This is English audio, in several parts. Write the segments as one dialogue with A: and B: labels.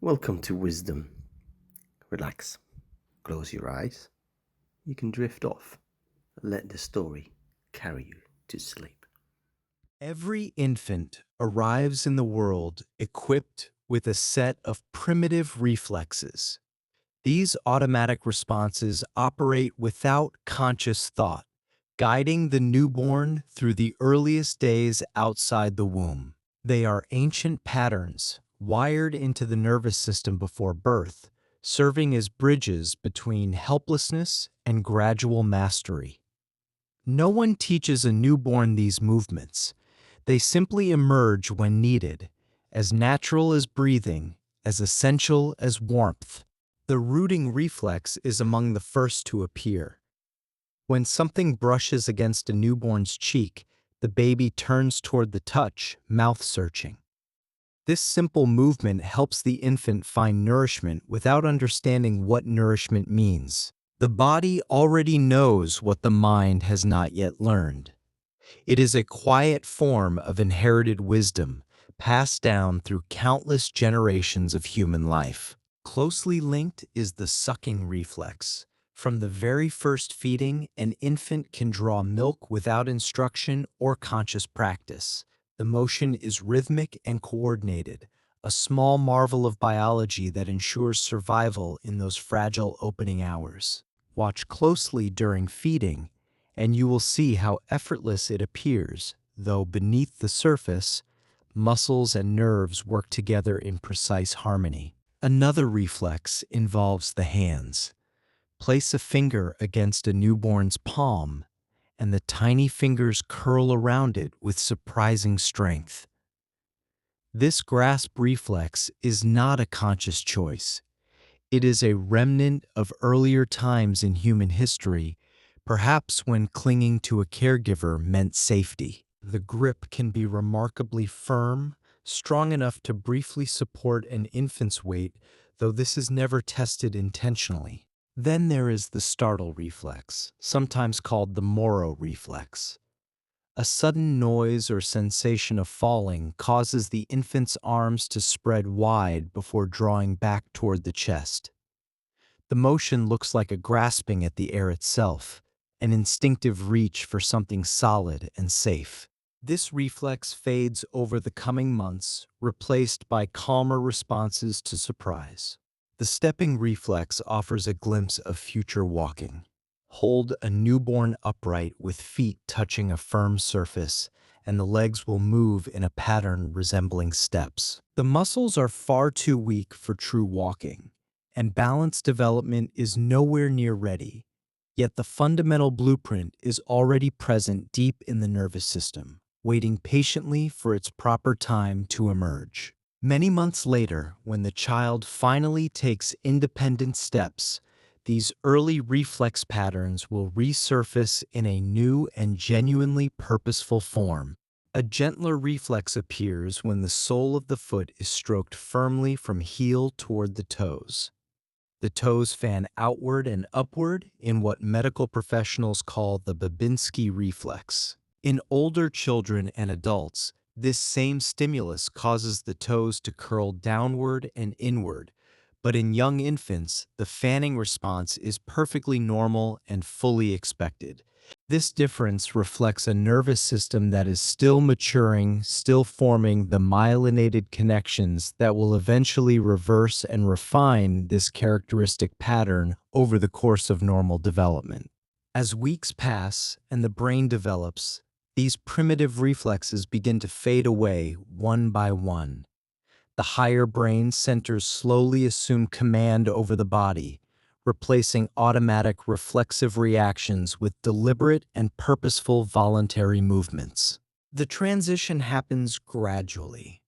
A: Welcome to wisdom. Relax. Close your eyes. You can drift off. Let the story carry you to sleep.
B: Every infant arrives in the world equipped with a set of primitive reflexes. These automatic responses operate without conscious thought, guiding the newborn through the earliest days outside the womb. They are ancient patterns wired into the nervous system before birth, serving as bridges between helplessness and gradual mastery. No one teaches a newborn these movements. They simply emerge when needed, as natural as breathing, as essential as warmth. The rooting reflex is among the first to appear. When something brushes against a newborn's cheek, the baby turns toward the touch, mouth searching. This simple movement helps the infant find nourishment without understanding what nourishment means. The body already knows what the mind has not yet learned. It is a quiet form of inherited wisdom, passed down through countless generations of human life. Closely linked is the sucking reflex. From the very first feeding, an infant can draw milk without instruction or conscious practice. The motion is rhythmic and coordinated, a small marvel of biology that ensures survival in those fragile opening hours. Watch closely during feeding, and you will see how effortless it appears, though beneath the surface, muscles and nerves work together in precise harmony. Another reflex involves the hands. Place a finger against a newborn's palm, and the tiny fingers curl around it with surprising strength. This grasp reflex is not a conscious choice. It is a remnant of earlier times in human history, perhaps when clinging to a caregiver meant safety. The grip can be remarkably firm, strong enough to briefly support an infant's weight, though this is never tested intentionally. Then there is the startle reflex, sometimes called the Moro reflex. A sudden noise or sensation of falling causes the infant's arms to spread wide before drawing back toward the chest. The motion looks like a grasping at the air itself, an instinctive reach for something solid and safe. This reflex fades over the coming months, replaced by calmer responses to surprise. The stepping reflex offers a glimpse of future walking. Hold a newborn upright with feet touching a firm surface, and the legs will move in a pattern resembling steps. The muscles are far too weak for true walking, and balance development is nowhere near ready. Yet the fundamental blueprint is already present deep in the nervous system, waiting patiently for its proper time to emerge. Many months later, when the child finally takes independent steps, these early reflex patterns will resurface in a new and genuinely purposeful form. A gentler reflex appears when the sole of the foot is stroked firmly from heel toward the toes. The toes fan outward and upward in what medical professionals call the Babinski reflex. In older children and adults, this same stimulus causes the toes to curl downward and inward, but in young infants, the fanning response is perfectly normal and fully expected. This difference reflects a nervous system that is still maturing, still forming the myelinated connections that will eventually reverse and refine this characteristic pattern over the course of normal development. As weeks pass and the brain develops, these primitive reflexes begin to fade away one by one. The higher brain centers slowly assume command over the body, replacing automatic reflexive reactions with deliberate and purposeful voluntary movements. The transition happens gradually,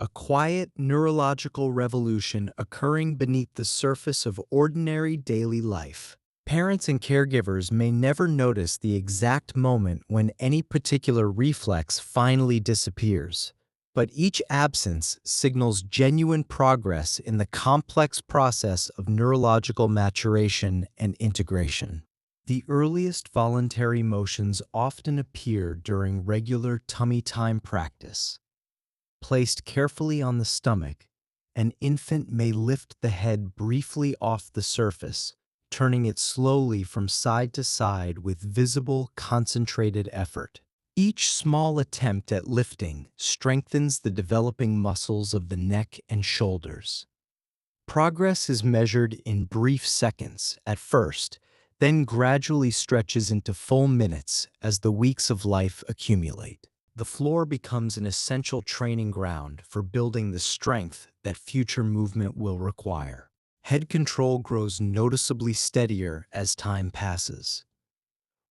B: a quiet neurological revolution occurring beneath the surface of ordinary daily life. Parents and caregivers may never notice the exact moment when any particular reflex finally disappears, but each absence signals genuine progress in the complex process of neurological maturation and integration. The earliest voluntary motions often appear during regular tummy time practice. Placed carefully on the stomach, an infant may lift the head briefly off the surface, turning it slowly from side to side with visible, concentrated effort. Each small attempt at lifting strengthens the developing muscles of the neck and shoulders. Progress is measured in brief seconds at first, then gradually stretches into full minutes as the weeks of life accumulate. The floor becomes an essential training ground for building the strength that future movement will require. Head control grows noticeably steadier as time passes.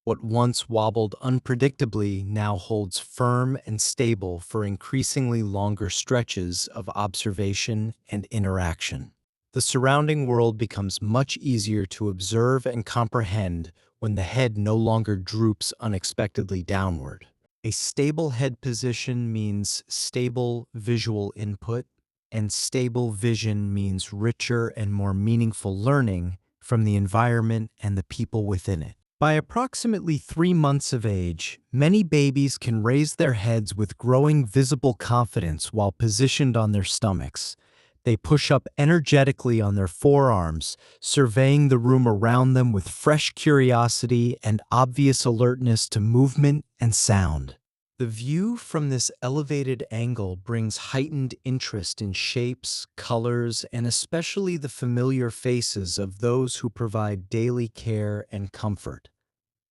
B: What once wobbled unpredictably now holds firm and stable for increasingly longer stretches of observation and interaction. The surrounding world becomes much easier to observe and comprehend when the head no longer droops unexpectedly downward. A stable head position means stable visual input, and stable vision means richer and more meaningful learning from the environment and the people within it. By approximately 3 months of age, many babies can raise their heads with growing visible confidence while positioned on their stomachs. They push up energetically on their forearms, surveying the room around them with fresh curiosity and obvious alertness to movement and sound. The view from this elevated angle brings heightened interest in shapes, colors, and especially the familiar faces of those who provide daily care and comfort.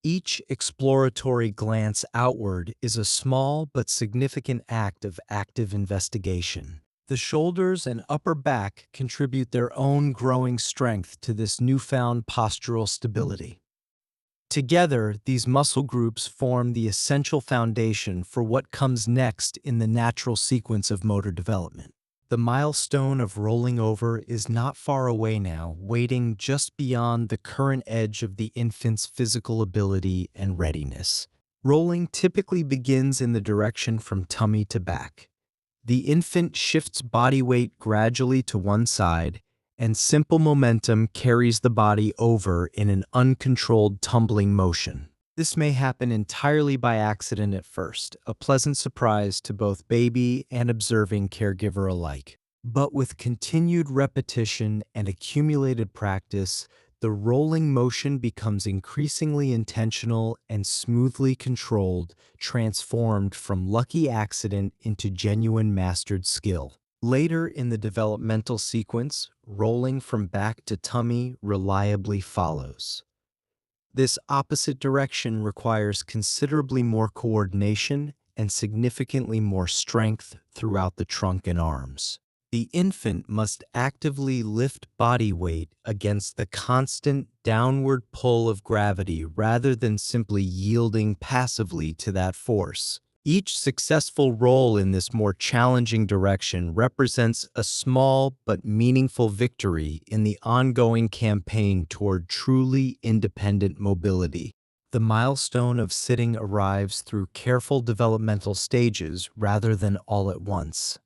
B: Each exploratory glance outward is a small but significant act of active investigation. The shoulders and upper back contribute their own growing strength to this newfound postural stability. Together, these muscle groups form the essential foundation for what comes next in the natural sequence of motor development. The milestone of rolling over is not far away now, waiting just beyond the current edge of the infant's physical ability and readiness. Rolling typically begins in the direction from tummy to back. The infant shifts body weight gradually to one side, and simple momentum carries the body over in an uncontrolled tumbling motion. This may happen entirely by accident at first, a pleasant surprise to both baby and observing caregiver alike. But with continued repetition and accumulated practice, the rolling motion becomes increasingly intentional and smoothly controlled, transformed from lucky accident into genuine mastered skill. Later in the developmental sequence, rolling from back to tummy reliably follows. This opposite direction requires considerably more coordination and significantly more strength throughout the trunk and arms. The infant must actively lift body weight against the constant downward pull of gravity rather than simply yielding passively to that force. Each successful roll in this more challenging direction represents a small but meaningful victory in the ongoing campaign toward truly independent mobility. The milestone of sitting arrives through careful developmental stages rather than all at once.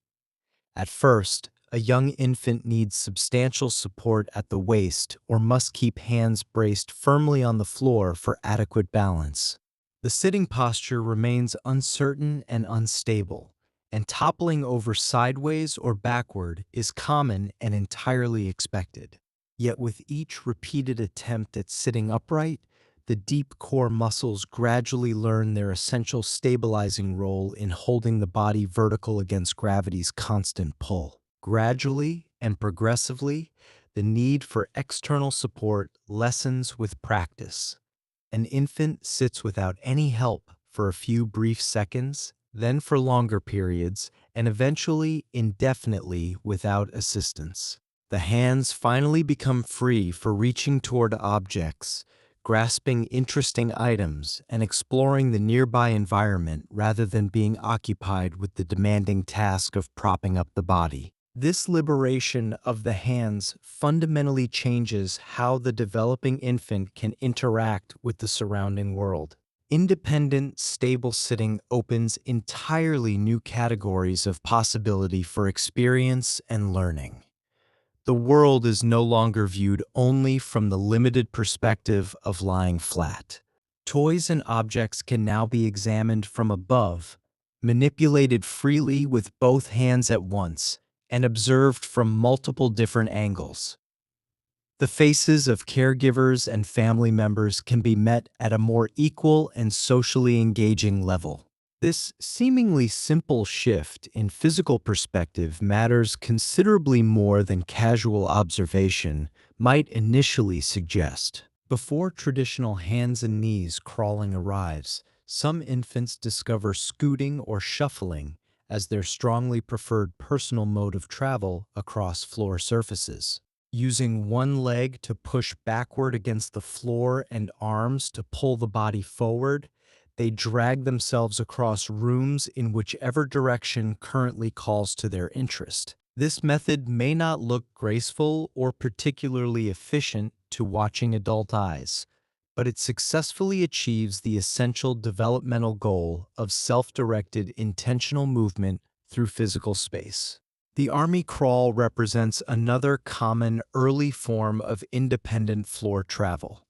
B: At first, a young infant needs substantial support at the waist or must keep hands braced firmly on the floor for adequate balance. The sitting posture remains uncertain and unstable, and toppling over sideways or backward is common and entirely expected. Yet with each repeated attempt at sitting upright, the deep core muscles gradually learn their essential stabilizing role in holding the body vertical against gravity's constant pull. Gradually and progressively, the need for external support lessens with practice. An infant sits without any help for a few brief seconds, then for longer periods, and eventually indefinitely without assistance. The hands finally become free for reaching toward objects, grasping interesting items, and exploring the nearby environment rather than being occupied with the demanding task of propping up the body. This liberation of the hands fundamentally changes how the developing infant can interact with the surrounding world. Independent, stable sitting opens entirely new categories of possibility for experience and learning. The world is no longer viewed only from the limited perspective of lying flat. Toys and objects can now be examined from above, manipulated freely with both hands at once, and observed from multiple different angles. The faces of caregivers and family members can be met at a more equal and socially engaging level. This seemingly simple shift in physical perspective matters considerably more than casual observation might initially suggest. Before traditional hands and knees crawling arrives, some infants discover scooting or shuffling as their strongly preferred personal mode of travel across floor surfaces. Using one leg to push backward against the floor and arms to pull the body forward, they drag themselves across rooms in whichever direction currently calls to their interest. This method may not look graceful or particularly efficient to watching adult eyes, but it successfully achieves the essential developmental goal of self-directed intentional movement through physical space. The army crawl represents another common early form of independent floor travel.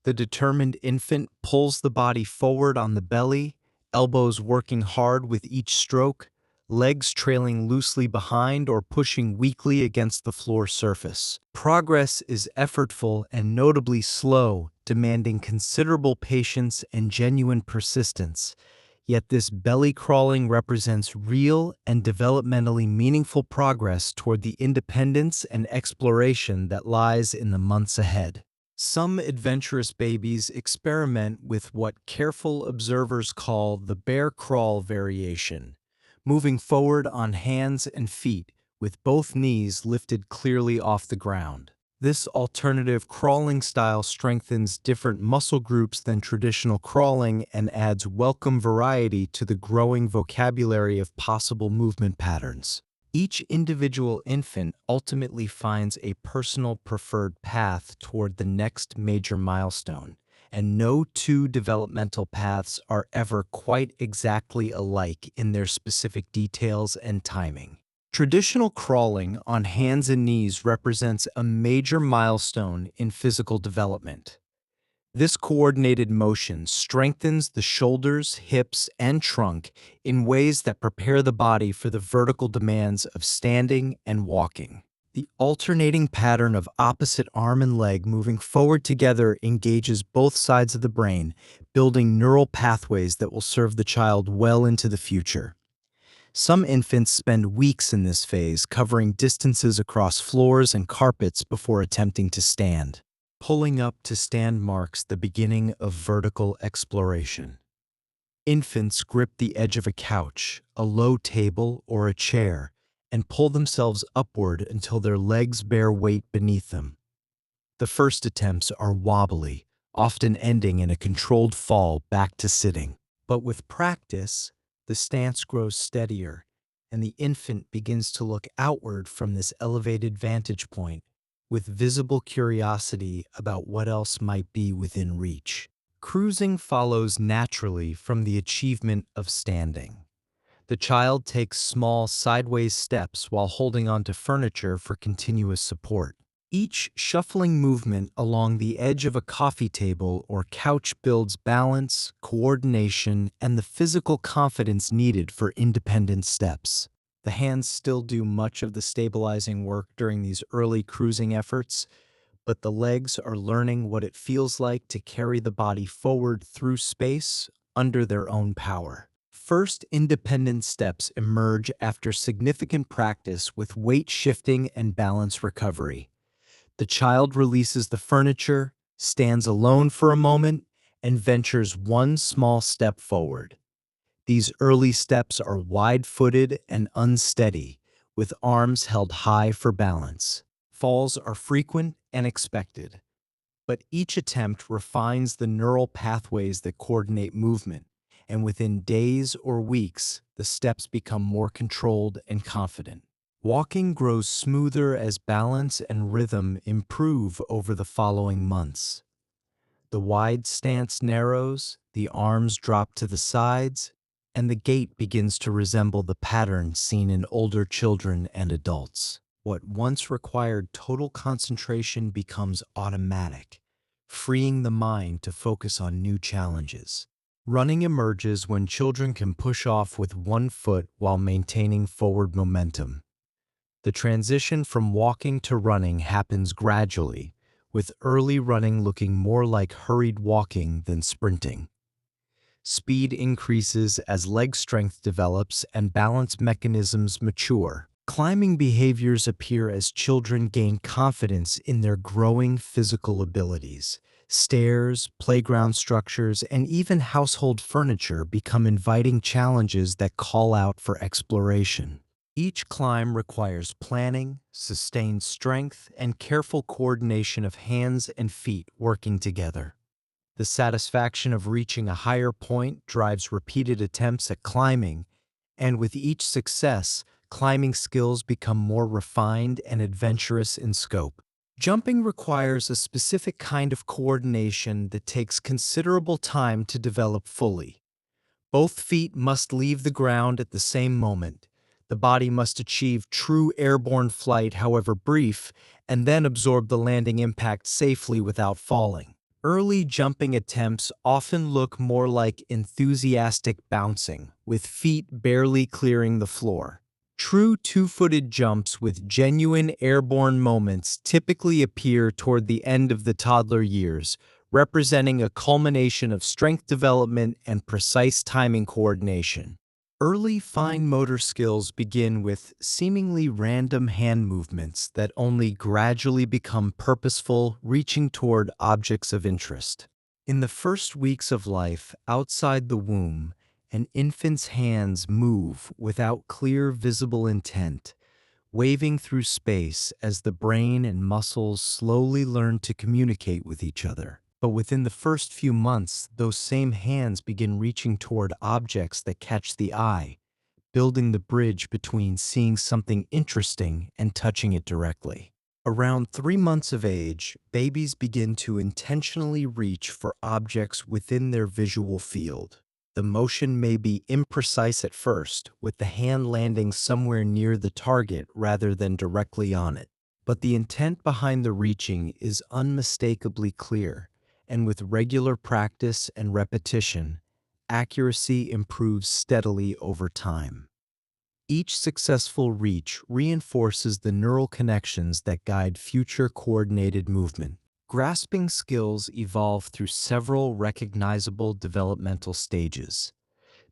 B: The determined infant pulls the body forward on the belly, elbows working hard with each stroke, legs trailing loosely behind or pushing weakly against the floor surface. Progress is effortful and notably slow, demanding considerable patience and genuine persistence. Yet this belly crawling represents real and developmentally meaningful progress toward the independence and exploration that lies in the months ahead. Some adventurous babies experiment with what careful observers call the bear crawl variation, moving forward on hands and feet with both knees lifted clearly off the ground. This alternative crawling style strengthens different muscle groups than traditional crawling and adds welcome variety to the growing vocabulary of possible movement patterns. Each individual infant ultimately finds a personal preferred path toward the next major milestone, and no two developmental paths are ever quite exactly alike in their specific details and timing. Traditional crawling on hands and knees represents a major milestone in physical development. This coordinated motion strengthens the shoulders, hips, and trunk in ways that prepare the body for the vertical demands of standing and walking. The alternating pattern of opposite arm and leg moving forward together engages both sides of the brain, building neural pathways that will serve the child well into the future. Some infants spend weeks in this phase, covering distances across floors and carpets before attempting to stand. Pulling up to stand marks the beginning of vertical exploration. Infants grip the edge of a couch, a low table, or a chair, and pull themselves upward until their legs bear weight beneath them. The first attempts are wobbly, often ending in a controlled fall back to sitting. But with practice, the stance grows steadier, and the infant begins to look outward from this elevated vantage point, with visible curiosity about what else might be within reach. Cruising follows naturally from the achievement of standing. The child takes small sideways steps while holding onto furniture for continuous support. Each shuffling movement along the edge of a coffee table or couch builds balance, coordination, and the physical confidence needed for independent steps. The hands still do much of the stabilizing work during these early cruising efforts, but the legs are learning what it feels like to carry the body forward through space under their own power. First independent steps emerge after significant practice with weight shifting and balance recovery. The child releases the furniture, stands alone for a moment, and ventures one small step forward. These early steps are wide-footed and unsteady, with arms held high for balance. Falls are frequent and expected, but each attempt refines the neural pathways that coordinate movement, and within days or weeks, the steps become more controlled and confident. Walking grows smoother as balance and rhythm improve over the following months. The wide stance narrows, the arms drop to the sides, and the gait begins to resemble the pattern seen in older children and adults. What once required total concentration becomes automatic, freeing the mind to focus on new challenges. Running emerges when children can push off with one foot while maintaining forward momentum. The transition from walking to running happens gradually, with early running looking more like hurried walking than sprinting. Speed increases as leg strength develops and balance mechanisms mature. Climbing behaviors appear as children gain confidence in their growing physical abilities. Stairs, playground structures, and even household furniture become inviting challenges that call out for exploration. Each climb requires planning, sustained strength, and careful coordination of hands and feet working together. The satisfaction of reaching a higher point drives repeated attempts at climbing, and with each success, climbing skills become more refined and adventurous in scope. Jumping requires a specific kind of coordination that takes considerable time to develop fully. Both feet must leave the ground at the same moment. The body must achieve true airborne flight, however brief, and then absorb the landing impact safely without falling. Early jumping attempts often look more like enthusiastic bouncing, with feet barely clearing the floor. True two-footed jumps with genuine airborne moments typically appear toward the end of the toddler years, representing a culmination of strength development and precise timing coordination. Early fine motor skills begin with seemingly random hand movements that only gradually become purposeful, reaching toward objects of interest. In the first weeks of life outside the womb, an infant's hands move without clear visible intent, waving through space as the brain and muscles slowly learn to communicate with each other. But within the first few months, those same hands begin reaching toward objects that catch the eye, building the bridge between seeing something interesting and touching it directly. Around 3 months of age, babies begin to intentionally reach for objects within their visual field. The motion may be imprecise at first, with the hand landing somewhere near the target rather than directly on it. But the intent behind the reaching is unmistakably clear, and with regular practice and repetition, accuracy improves steadily over time. Each successful reach reinforces the neural connections that guide future coordinated movement. Grasping skills evolve through several recognizable developmental stages.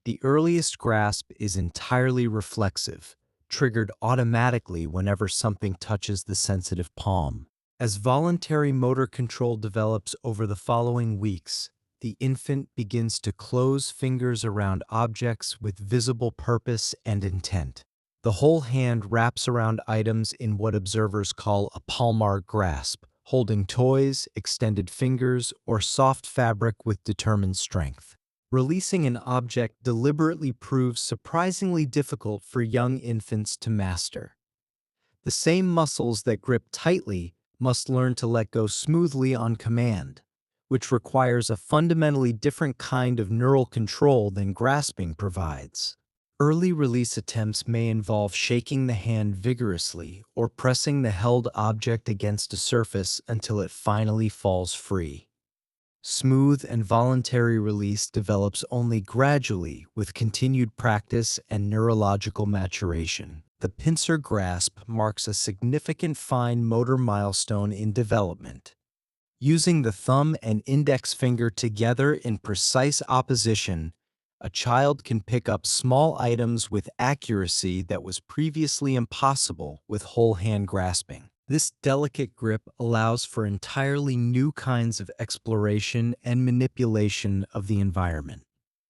B: The earliest grasp is entirely reflexive, triggered automatically whenever something touches the sensitive palm. As voluntary motor control develops over the following weeks, the infant begins to close fingers around objects with visible purpose and intent. The whole hand wraps around items in what observers call a palmar grasp, holding toys, extended fingers, or soft fabric with determined strength. Releasing an object deliberately proves surprisingly difficult for young infants to master. The same muscles that grip tightly must learn to let go smoothly on command, which requires a fundamentally different kind of neural control than grasping provides. Early release attempts may involve shaking the hand vigorously or pressing the held object against a surface until it finally falls free. Smooth and voluntary release develops only gradually with continued practice and neurological maturation. The pincer grasp marks a significant fine motor milestone in development. Using the thumb and index finger together in precise opposition, a child can pick up small items with accuracy that was previously impossible with whole hand grasping. This delicate grip allows for entirely new kinds of exploration and manipulation of the environment.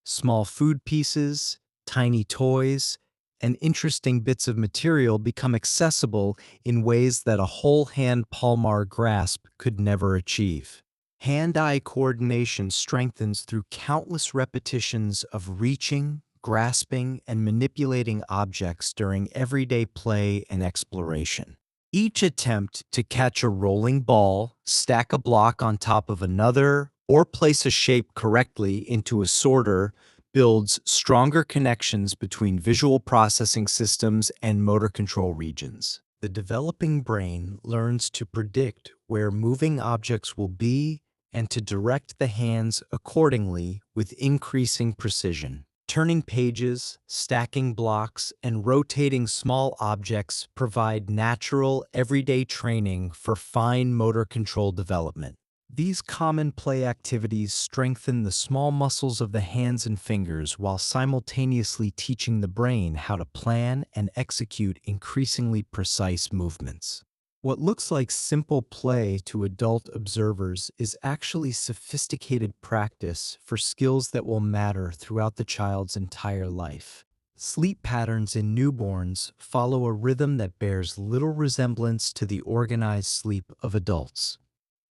B: Small food pieces, tiny toys, and interesting bits of material become accessible in ways that a whole hand palmar grasp could never achieve. Hand-eye coordination strengthens through countless repetitions of reaching, grasping, and manipulating objects during everyday play and exploration. Each attempt to catch a rolling ball, stack a block on top of another, or place a shape correctly into a sorter builds stronger connections between visual processing systems and motor control regions. The developing brain learns to predict where moving objects will be and to direct the hands accordingly with increasing precision. Turning pages, stacking blocks, and rotating small objects provide natural, everyday training for fine motor control development. These common play activities strengthen the small muscles of the hands and fingers while simultaneously teaching the brain how to plan and execute increasingly precise movements. What looks like simple play to adult observers is actually sophisticated practice for skills that will matter throughout the child's entire life. Sleep patterns in newborns follow a rhythm that bears little resemblance to the organized sleep of adults.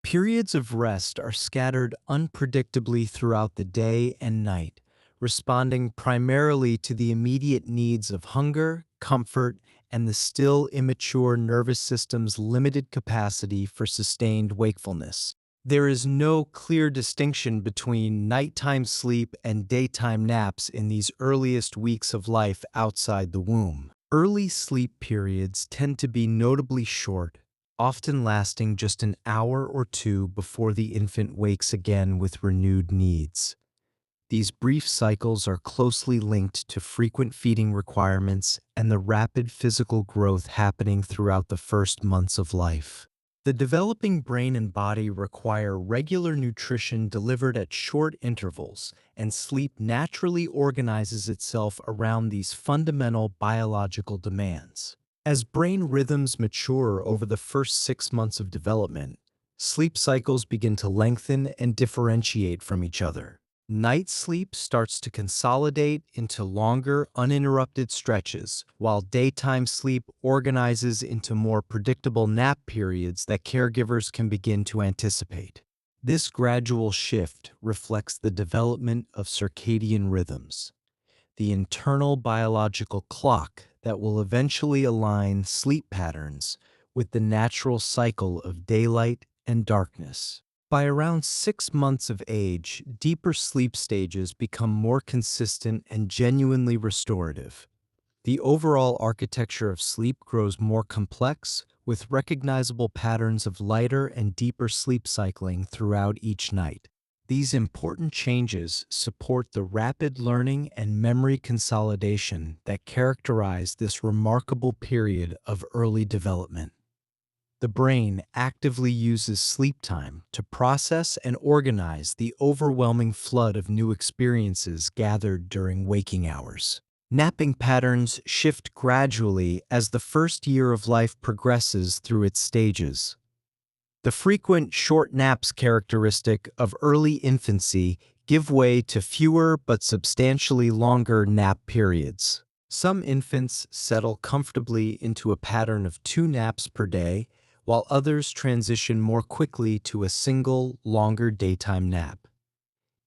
B: Periods of rest are scattered unpredictably throughout the day and night, responding primarily to the immediate needs of hunger, comfort, and the still immature nervous system's limited capacity for sustained wakefulness. There is no clear distinction between nighttime sleep and daytime naps in these earliest weeks of life outside the womb. Early sleep periods tend to be notably short, often lasting just an hour or two before the infant wakes again with renewed needs. These brief cycles are closely linked to frequent feeding requirements and the rapid physical growth happening throughout the first months of life. The developing brain and body require regular nutrition delivered at short intervals, and sleep naturally organizes itself around these fundamental biological demands. As brain rhythms mature over the first 6 months of development, sleep cycles begin to lengthen and differentiate from each other. Night sleep starts to consolidate into longer, uninterrupted stretches, while daytime sleep organizes into more predictable nap periods that caregivers can begin to anticipate. This gradual shift reflects the development of circadian rhythms, the internal biological clock that will eventually align sleep patterns with the natural cycle of daylight and darkness. By around 6 months of age, deeper sleep stages become more consistent and genuinely restorative. The overall architecture of sleep grows more complex, with recognizable patterns of lighter and deeper sleep cycling throughout each night. These important changes support the rapid learning and memory consolidation that characterize this remarkable period of early development. The brain actively uses sleep time to process and organize the overwhelming flood of new experiences gathered during waking hours. Napping patterns shift gradually as the first year of life progresses through its stages. The frequent short naps characteristic of early infancy give way to fewer but substantially longer nap periods. Some infants settle comfortably into a pattern of 2 naps per day, while others transition more quickly to a single, longer daytime nap.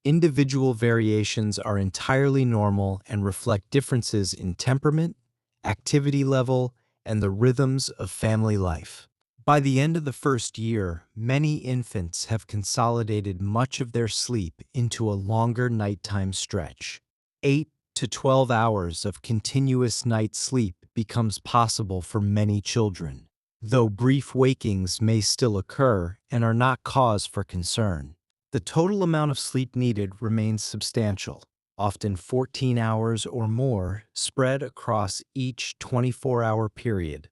B: Individual variations are entirely normal and reflect differences in temperament, activity level, and the rhythms of family life. By the end of the first year, many infants have consolidated much of their sleep into a longer nighttime stretch. 8 to 12 hours of continuous night sleep becomes possible for many children, though brief wakings may still occur and are not cause for concern. The total amount of sleep needed remains substantial, often 14 hours or more, spread across each 24-hour period,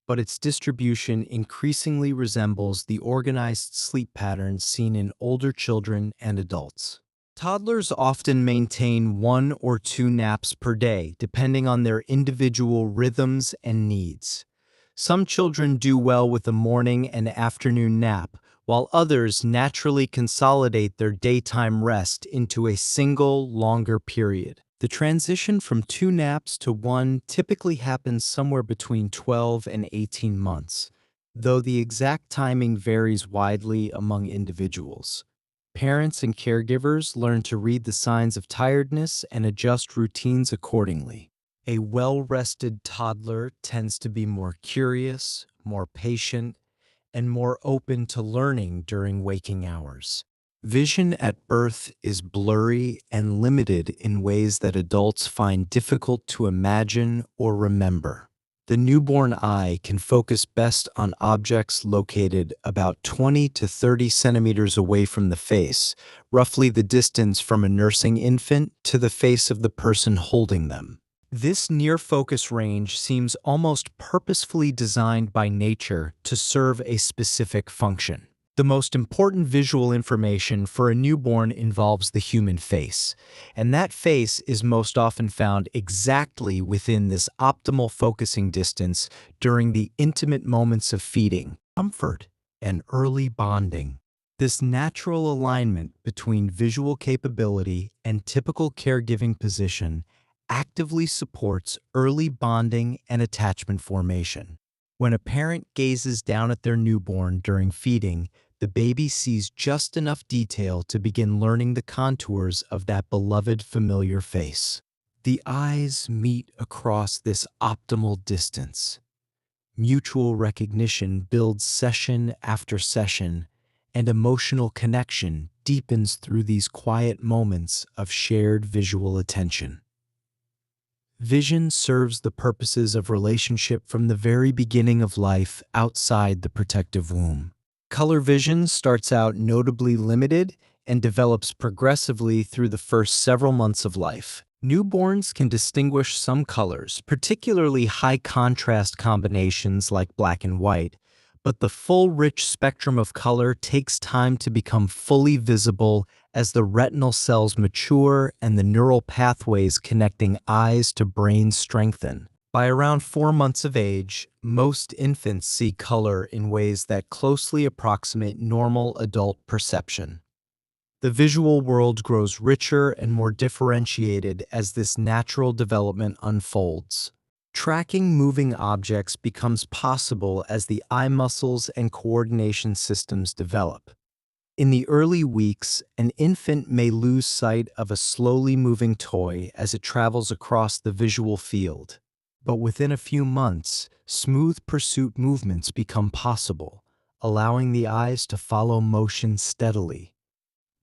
B: but its distribution increasingly resembles the organized sleep patterns seen in older children and adults. Toddlers often maintain 1 or 2 naps per day, depending on their individual rhythms and needs. Some children do well with a morning and afternoon nap, while others naturally consolidate their daytime rest into a single, longer period. The transition from 2 naps to 1 typically happens somewhere between 12 and 18 months, though the exact timing varies widely among individuals. Parents and caregivers learn to read the signs of tiredness and adjust routines accordingly. A well-rested toddler tends to be more curious, more patient, and more open to learning during waking hours. Vision at birth is blurry and limited in ways that adults find difficult to imagine or remember. The newborn eye can focus best on objects located about 20 to 30 centimeters away from the face, roughly the distance from a nursing infant to the face of the person holding them. This near-focus range seems almost purposefully designed by nature to serve a specific function. The most important visual information for a newborn involves the human face, and that face is most often found exactly within this optimal focusing distance during the intimate moments of feeding, comfort, and early bonding. This natural alignment between visual capability and typical caregiving position actively supports early bonding and attachment formation. When a parent gazes down at their newborn during feeding, the baby sees just enough detail to begin learning the contours of that beloved familiar face. The eyes meet across this optimal distance. Mutual recognition builds session after session, and emotional connection deepens through these quiet moments of shared visual attention. Vision serves the purposes of relationship from the very beginning of life outside the protective womb. Color vision starts out notably limited and develops progressively through the first several months of life. Newborns can distinguish some colors, particularly high-contrast combinations like black and white, but the full rich spectrum of color takes time to become fully visible as the retinal cells mature and the neural pathways connecting eyes to brain strengthen. By around 4 months of age, most infants see color in ways that closely approximate normal adult perception. The visual world grows richer and more differentiated as this natural development unfolds. Tracking moving objects becomes possible as the eye muscles and coordination systems develop. In the early weeks, an infant may lose sight of a slowly moving toy as it travels across the visual field. But within a few months, smooth pursuit movements become possible, allowing the eyes to follow motion steadily.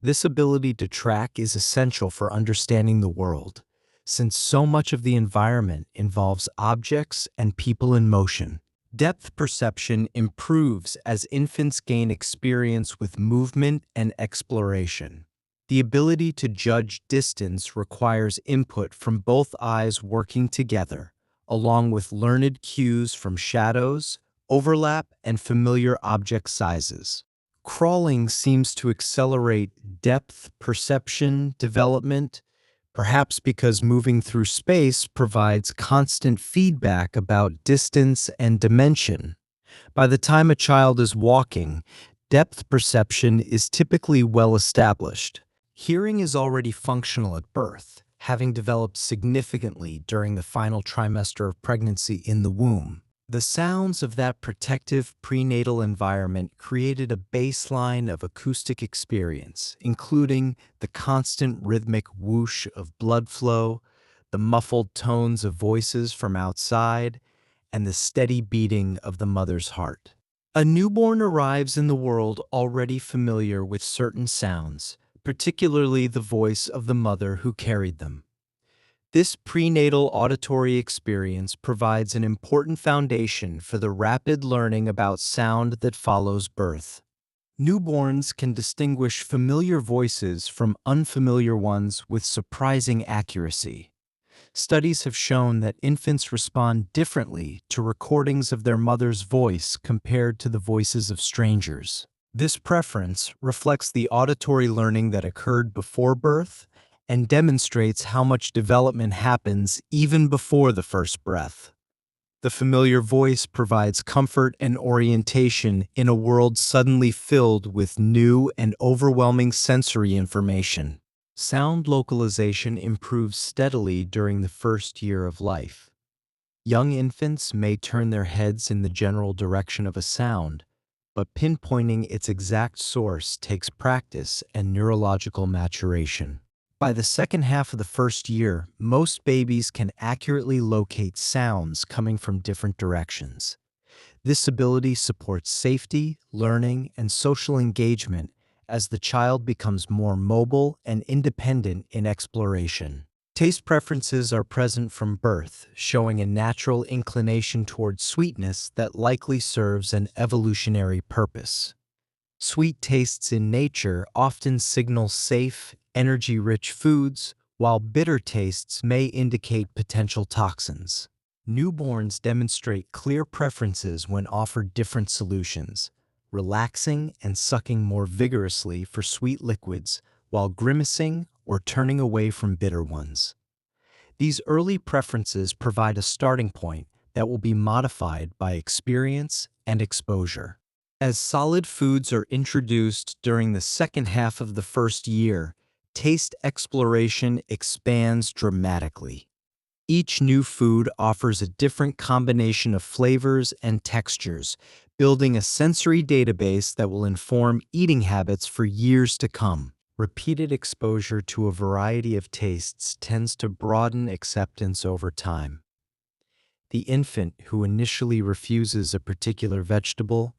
B: This ability to track is essential for understanding the world, since so much of the environment involves objects and people in motion. Depth perception improves as infants gain experience with movement and exploration. The ability to judge distance requires input from both eyes working together, along with learned cues from shadows, overlap, and familiar object sizes. Crawling seems to accelerate depth perception development, perhaps because moving through space provides constant feedback about distance and dimension. By the time a child is walking, depth perception is typically well established. Hearing is already functional at birth, having developed significantly during the final trimester of pregnancy in the womb. The sounds of that protective prenatal environment created a baseline of acoustic experience, including the constant rhythmic whoosh of blood flow, the muffled tones of voices from outside, and the steady beating of the mother's heart. A newborn arrives in the world already familiar with certain sounds, particularly the voice of the mother who carried them. This prenatal auditory experience provides an important foundation for the rapid learning about sound that follows birth. Newborns can distinguish familiar voices from unfamiliar ones with surprising accuracy. Studies have shown that infants respond differently to recordings of their mother's voice compared to the voices of strangers. This preference reflects the auditory learning that occurred before birth and demonstrates how much development happens even before the first breath. The familiar voice provides comfort and orientation in a world suddenly filled with new and overwhelming sensory information. Sound localization improves steadily during the first year of life. Young infants may turn their heads in the general direction of a sound, but pinpointing its exact source takes practice and neurological maturation. By the second half of the first year, most babies can accurately locate sounds coming from different directions. This ability supports safety, learning, and social engagement as the child becomes more mobile and independent in exploration. Taste preferences are present from birth, showing a natural inclination towards sweetness that likely serves an evolutionary purpose. Sweet tastes in nature often signal safe, energy-rich foods, while bitter tastes may indicate potential toxins. Newborns demonstrate clear preferences when offered different solutions, relaxing and sucking more vigorously for sweet liquids while grimacing or turning away from bitter ones. These early preferences provide a starting point that will be modified by experience and exposure. As solid foods are introduced during the second half of the first year, taste exploration expands dramatically. Each new food offers a different combination of flavors and textures, building a sensory database that will inform eating habits for years to come. Repeated exposure to a variety of tastes tends to broaden acceptance over time. The infant who initially refuses a particular vegetable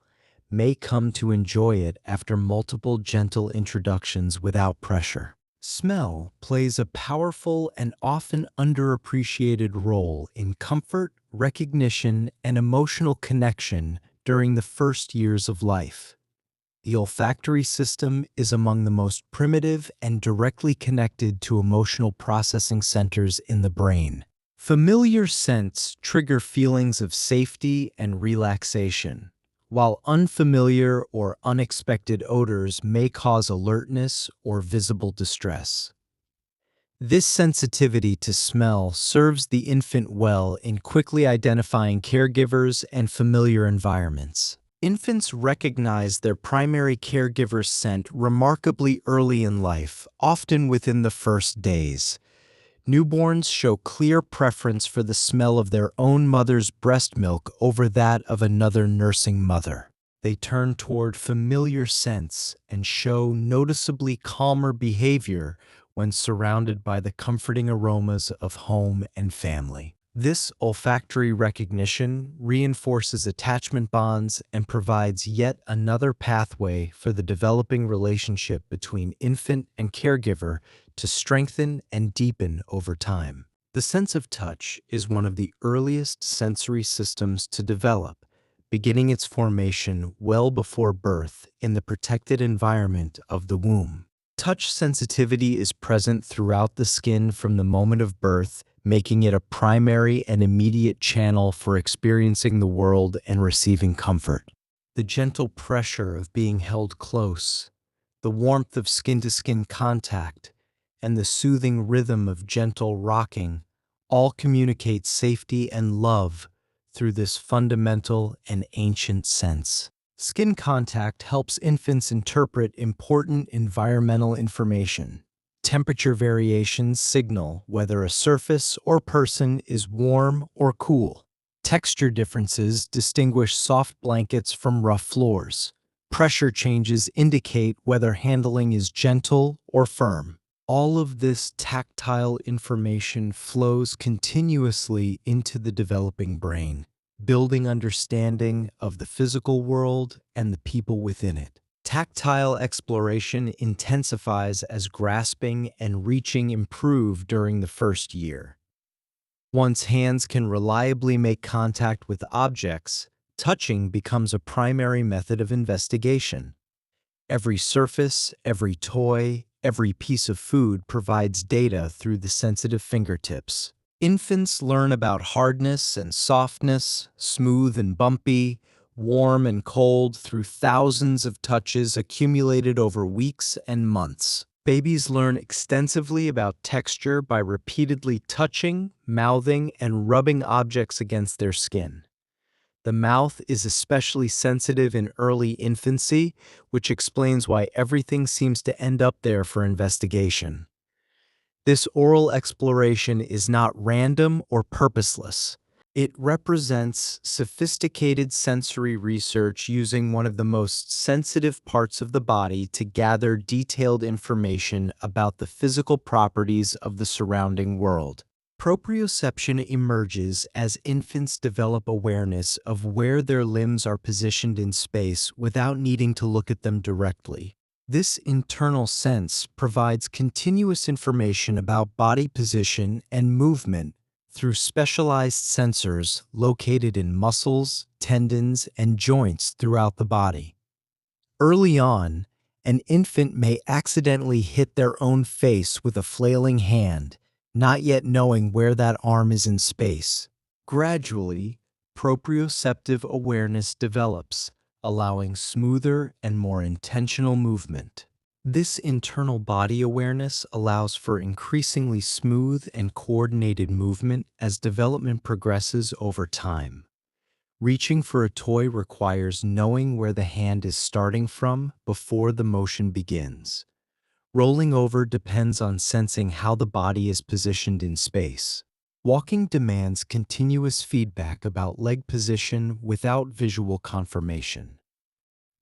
B: may come to enjoy it after multiple gentle introductions without pressure. Smell plays a powerful and often underappreciated role in comfort, recognition, and emotional connection during the first years of life. The olfactory system is among the most primitive and directly connected to emotional processing centers in the brain. Familiar scents trigger feelings of safety and relaxation, while unfamiliar or unexpected odors may cause alertness or visible distress. This sensitivity to smell serves the infant well in quickly identifying caregivers and familiar environments. Infants recognize their primary caregiver's scent remarkably early in life, often within the first days. Newborns show clear preference for the smell of their own mother's breast milk over that of another nursing mother. They turn toward familiar scents and show noticeably calmer behavior when surrounded by the comforting aromas of home and family. This olfactory recognition reinforces attachment bonds and provides yet another pathway for the developing relationship between infant and caregiver to strengthen and deepen over time. The sense of touch is one of the earliest sensory systems to develop, beginning its formation well before birth in the protected environment of the womb. Touch sensitivity is present throughout the skin from the moment of birth, making it a primary and immediate channel for experiencing the world and receiving comfort. The gentle pressure of being held close, the warmth of skin-to-skin contact, and the soothing rhythm of gentle rocking all communicate safety and love through this fundamental and ancient sense. Skin contact helps infants interpret important environmental information. Temperature variations signal whether a surface or person is warm or cool. Texture differences distinguish soft blankets from rough floors. Pressure changes indicate whether handling is gentle or firm. All of this tactile information flows continuously into the developing brain, building understanding of the physical world and the people within it. Tactile exploration intensifies as grasping and reaching improve during the first year. Once hands can reliably make contact with objects, touching becomes a primary method of investigation. Every surface, every toy, every piece of food provides data through the sensitive fingertips. Infants learn about hardness and softness, smooth and bumpy, warm and cold through thousands of touches accumulated over weeks and months. Babies learn extensively about texture by repeatedly touching, mouthing, and rubbing objects against their skin. The mouth is especially sensitive in early infancy, which explains why everything seems to end up there for investigation. This oral exploration is not random or purposeless. It represents sophisticated sensory research using one of the most sensitive parts of the body to gather detailed information about the physical properties of the surrounding world. Proprioception emerges as infants develop awareness of where their limbs are positioned in space without needing to look at them directly. This internal sense provides continuous information about body position and movement through specialized sensors located in muscles, tendons, and joints throughout the body. Early on, an infant may accidentally hit their own face with a flailing hand, not yet knowing where that arm is in space. Gradually, proprioceptive awareness develops, allowing smoother and more intentional movement. This internal body awareness allows for increasingly smooth and coordinated movement as development progresses over time. Reaching for a toy requires knowing where the hand is starting from before the motion begins. Rolling over depends on sensing how the body is positioned in space. Walking demands continuous feedback about leg position without visual confirmation.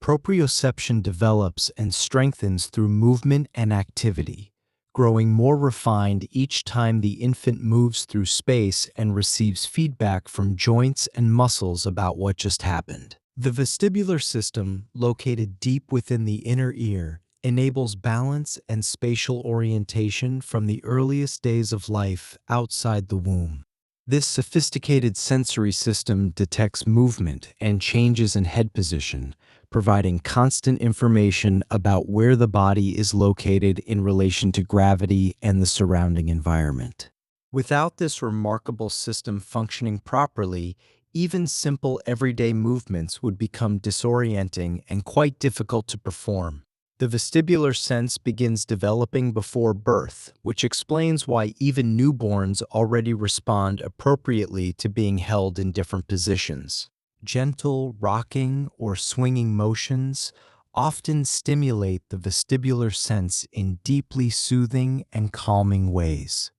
B: Proprioception develops and strengthens through movement and activity, growing more refined each time the infant moves through space and receives feedback from joints and muscles about what just happened. The vestibular system, located deep within the inner ear, enables balance and spatial orientation from the earliest days of life outside the womb. This sophisticated sensory system detects movement and changes in head position, providing constant information about where the body is located in relation to gravity and the surrounding environment. Without this remarkable system functioning properly, even simple everyday movements would become disorienting and quite difficult to perform. The vestibular sense begins developing before birth, which explains why even newborns already respond appropriately to being held in different positions. Gentle rocking or swinging motions often stimulate the vestibular sense in deeply soothing and calming ways.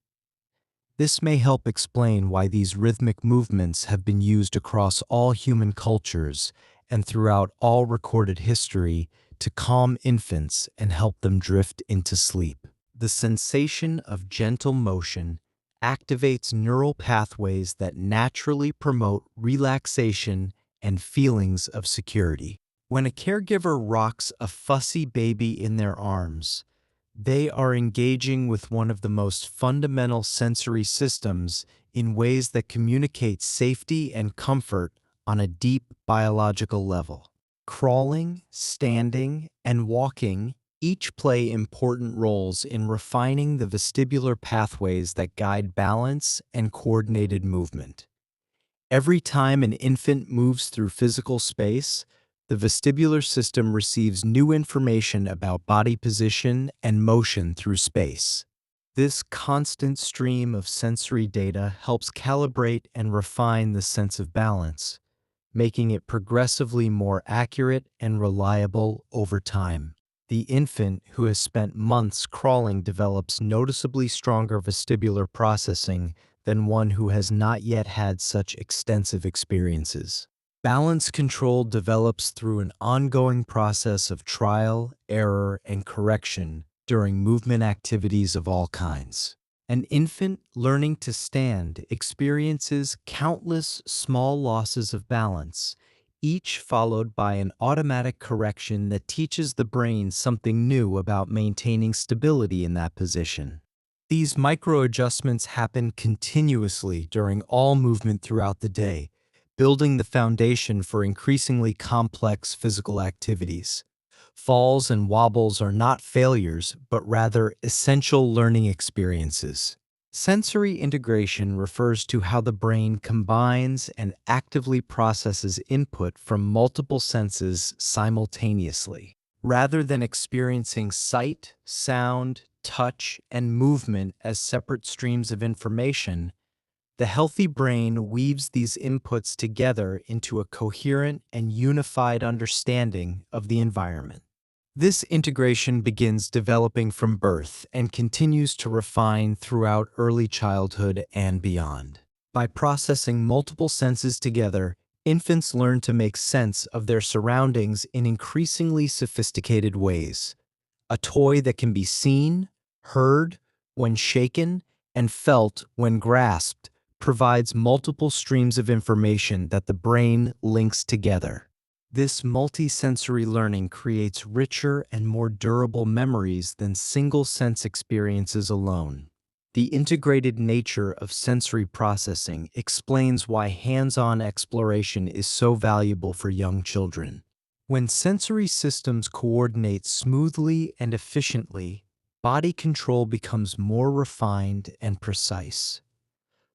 B: This may help explain why these rhythmic movements have been used across all human cultures and throughout all recorded history to calm infants and help them drift into sleep. The sensation of gentle motion activates neural pathways that naturally promote relaxation and feelings of security. When a caregiver rocks a fussy baby in their arms, they are engaging with one of the most fundamental sensory systems in ways that communicate safety and comfort on a deep biological level. Crawling, standing, and walking each play important roles in refining the vestibular pathways that guide balance and coordinated movement. Every time an infant moves through physical space, the vestibular system receives new information about body position and motion through space. This constant stream of sensory data helps calibrate and refine the sense of balance, making it progressively more accurate and reliable over time. The infant who has spent months crawling develops noticeably stronger vestibular processing than one who has not yet had such extensive experiences. Balance control develops through an ongoing process of trial, error, and correction during movement activities of all kinds. An infant learning to stand experiences countless small losses of balance, each followed by an automatic correction that teaches the brain something new about maintaining stability in that position. These micro-adjustments happen continuously during all movement throughout the day, building the foundation for increasingly complex physical activities. Falls and wobbles are not failures, but rather essential learning experiences. Sensory integration refers to how the brain combines and actively processes input from multiple senses simultaneously. Rather than experiencing sight, sound, touch, and movement as separate streams of information, the healthy brain weaves these inputs together into a coherent and unified understanding of the environment. This integration begins developing from birth and continues to refine throughout early childhood and beyond. By processing multiple senses together, infants learn to make sense of their surroundings in increasingly sophisticated ways. A toy that can be seen, heard when shaken, and felt when grasped provides multiple streams of information that the brain links together. This multisensory learning creates richer and more durable memories than single-sense experiences alone. The integrated nature of sensory processing explains why hands-on exploration is so valuable for young children. When sensory systems coordinate smoothly and efficiently, body control becomes more refined and precise.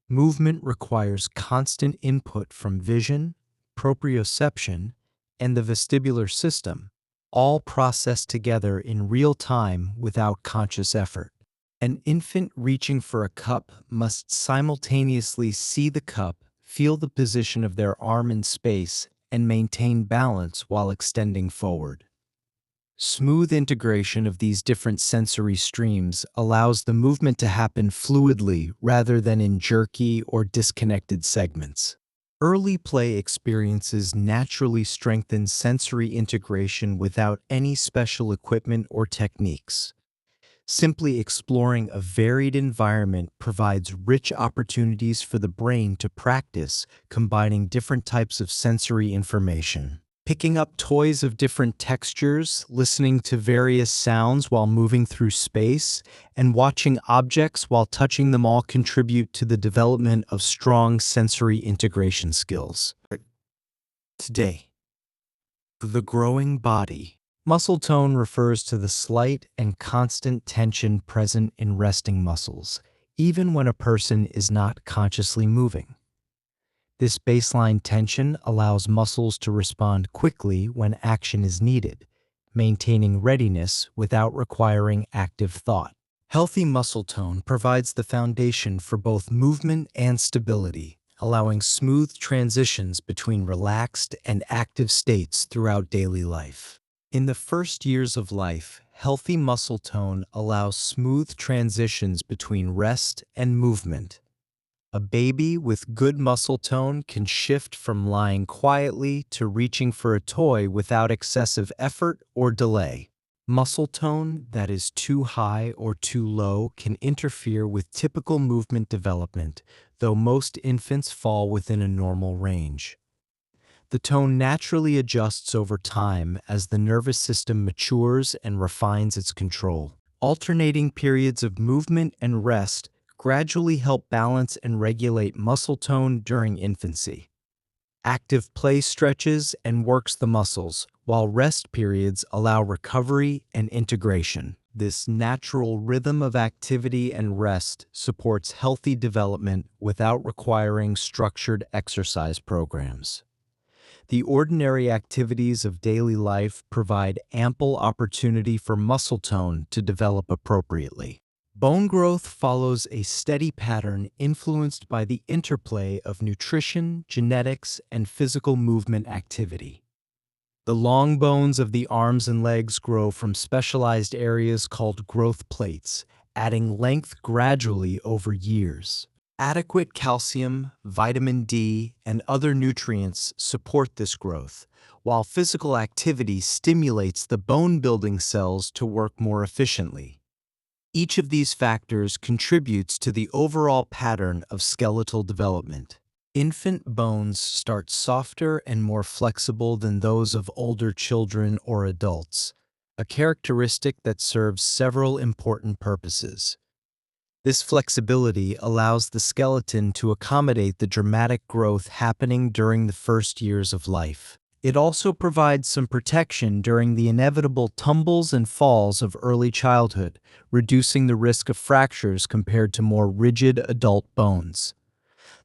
B: Movement requires constant input from vision, proprioception, and the vestibular system, all processed together in real time without conscious effort. An infant reaching for a cup must simultaneously see the cup, feel the position of their arm in space, and maintain balance while extending forward. Smooth integration of these different sensory streams allows the movement to happen fluidly rather than in jerky or disconnected segments. Early play experiences naturally strengthen sensory integration without any special equipment or techniques. Simply exploring a varied environment provides rich opportunities for the brain to practice combining different types of sensory information. Picking up toys of different textures, listening to various sounds while moving through space, and watching objects while touching them all contribute to the development of strong sensory integration skills. Today, the growing body. Muscle tone refers to the slight and constant tension present in resting muscles, even when a person is not consciously moving. This baseline tension allows muscles to respond quickly when action is needed, maintaining readiness without requiring active thought. Healthy muscle tone provides the foundation for both movement and stability, allowing smooth transitions between relaxed and active states throughout daily life. In the first years of life, healthy muscle tone allows smooth transitions between rest and movement. A baby with good muscle tone can shift from lying quietly to reaching for a toy without excessive effort or delay. Muscle tone that is too high or too low can interfere with typical movement development, though most infants fall within a normal range. The tone naturally adjusts over time as the nervous system matures and refines its control. Alternating periods of movement and rest gradually help balance and regulate muscle tone during infancy. Active play stretches and works the muscles, while rest periods allow recovery and integration. This natural rhythm of activity and rest supports healthy development without requiring structured exercise programs. The ordinary activities of daily life provide ample opportunity for muscle tone to develop appropriately. Bone growth follows a steady pattern influenced by the interplay of nutrition, genetics, and physical movement activity. The long bones of the arms and legs grow from specialized areas called growth plates, adding length gradually over years. Adequate calcium, vitamin D, and other nutrients support this growth, while physical activity stimulates the bone-building cells to work more efficiently. Each of these factors contributes to the overall pattern of skeletal development. Infant bones start softer and more flexible than those of older children or adults, a characteristic that serves several important purposes. This flexibility allows the skeleton to accommodate the dramatic growth happening during the first years of life. It also provides some protection during the inevitable tumbles and falls of early childhood, reducing the risk of fractures compared to more rigid adult bones.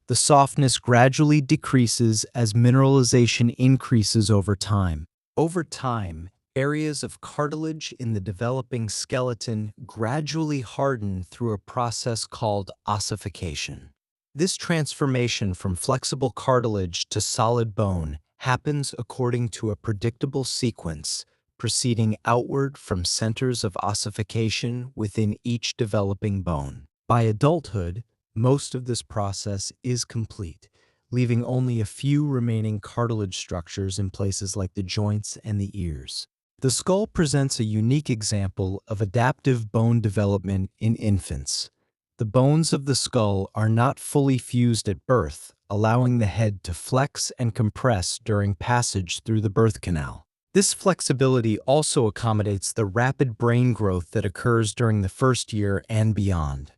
B: The softness gradually decreases as mineralization increases over time. Over time, areas of cartilage in the developing skeleton gradually harden through a process called ossification. This transformation from flexible cartilage to solid bone happens according to a predictable sequence, proceeding outward from centers of ossification within each developing bone. By adulthood, most of this process is complete, leaving only a few remaining cartilage structures in places like the joints and the ears. The skull presents a unique example of adaptive bone development in infants. The bones of the skull are not fully fused at birth, allowing the head to flex and compress during passage through the birth canal. This flexibility also accommodates the rapid brain growth that occurs during the first year and beyond.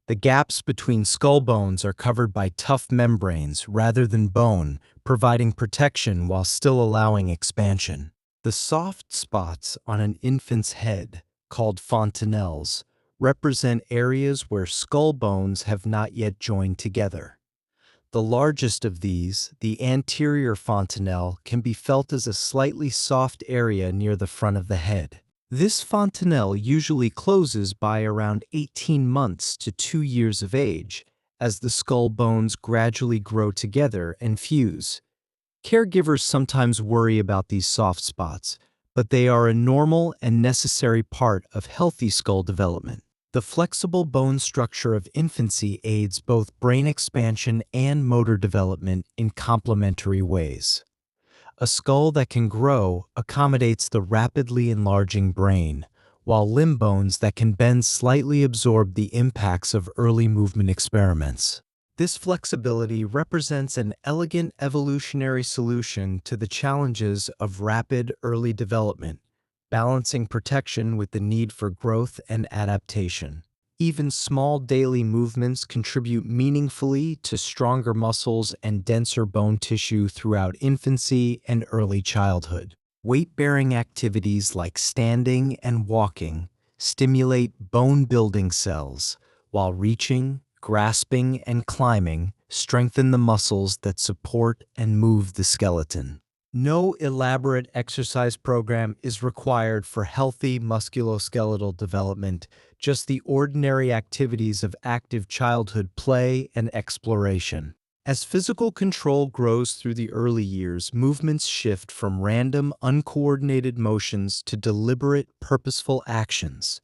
B: The gaps between skull bones are covered by tough membranes rather than bone, providing protection while still allowing expansion. The soft spots on an infant's head, called fontanelles, represent areas where skull bones have not yet joined together. The largest of these, the anterior fontanelle, can be felt as a slightly soft area near the front of the head. This fontanelle usually closes by around 18 months to 2 years of age, as the skull bones gradually grow together and fuse. Caregivers sometimes worry about these soft spots, but they are a normal and necessary part of healthy skull development. The flexible bone structure of infancy aids both brain expansion and motor development in complementary ways. A skull that can grow accommodates the rapidly enlarging brain, while limb bones that can bend slightly absorb the impacts of early movement experiments. This flexibility represents an elegant evolutionary solution to the challenges of rapid early development, balancing protection with the need for growth and adaptation. Even small daily movements contribute meaningfully to stronger muscles and denser bone tissue throughout infancy and early childhood. Weight-bearing activities like standing and walking stimulate bone-building cells, while reaching, grasping, and climbing strengthen the muscles that support and move the skeleton. No elaborate exercise program is required for healthy musculoskeletal development, just the ordinary activities of active childhood play and exploration. As physical control grows through the early years, movements shift from random, uncoordinated motions to deliberate, purposeful actions.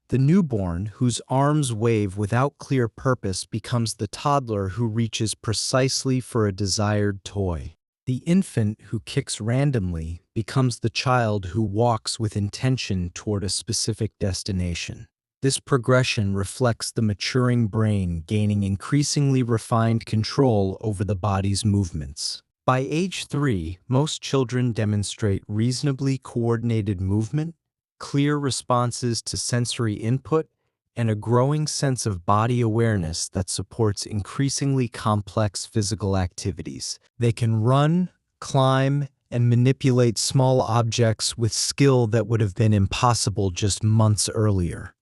B: The newborn, whose arms wave without clear purpose, becomes the toddler who reaches precisely for a desired toy. The infant who kicks randomly becomes the child who walks with intention toward a specific destination. This progression reflects the maturing brain gaining increasingly refined control over the body's movements. By age 3, most children demonstrate reasonably coordinated movement, clear responses to sensory input, and a growing sense of body awareness that supports increasingly complex physical activities. They can run, climb, and manipulate small objects with skill that would have been impossible just months earlier.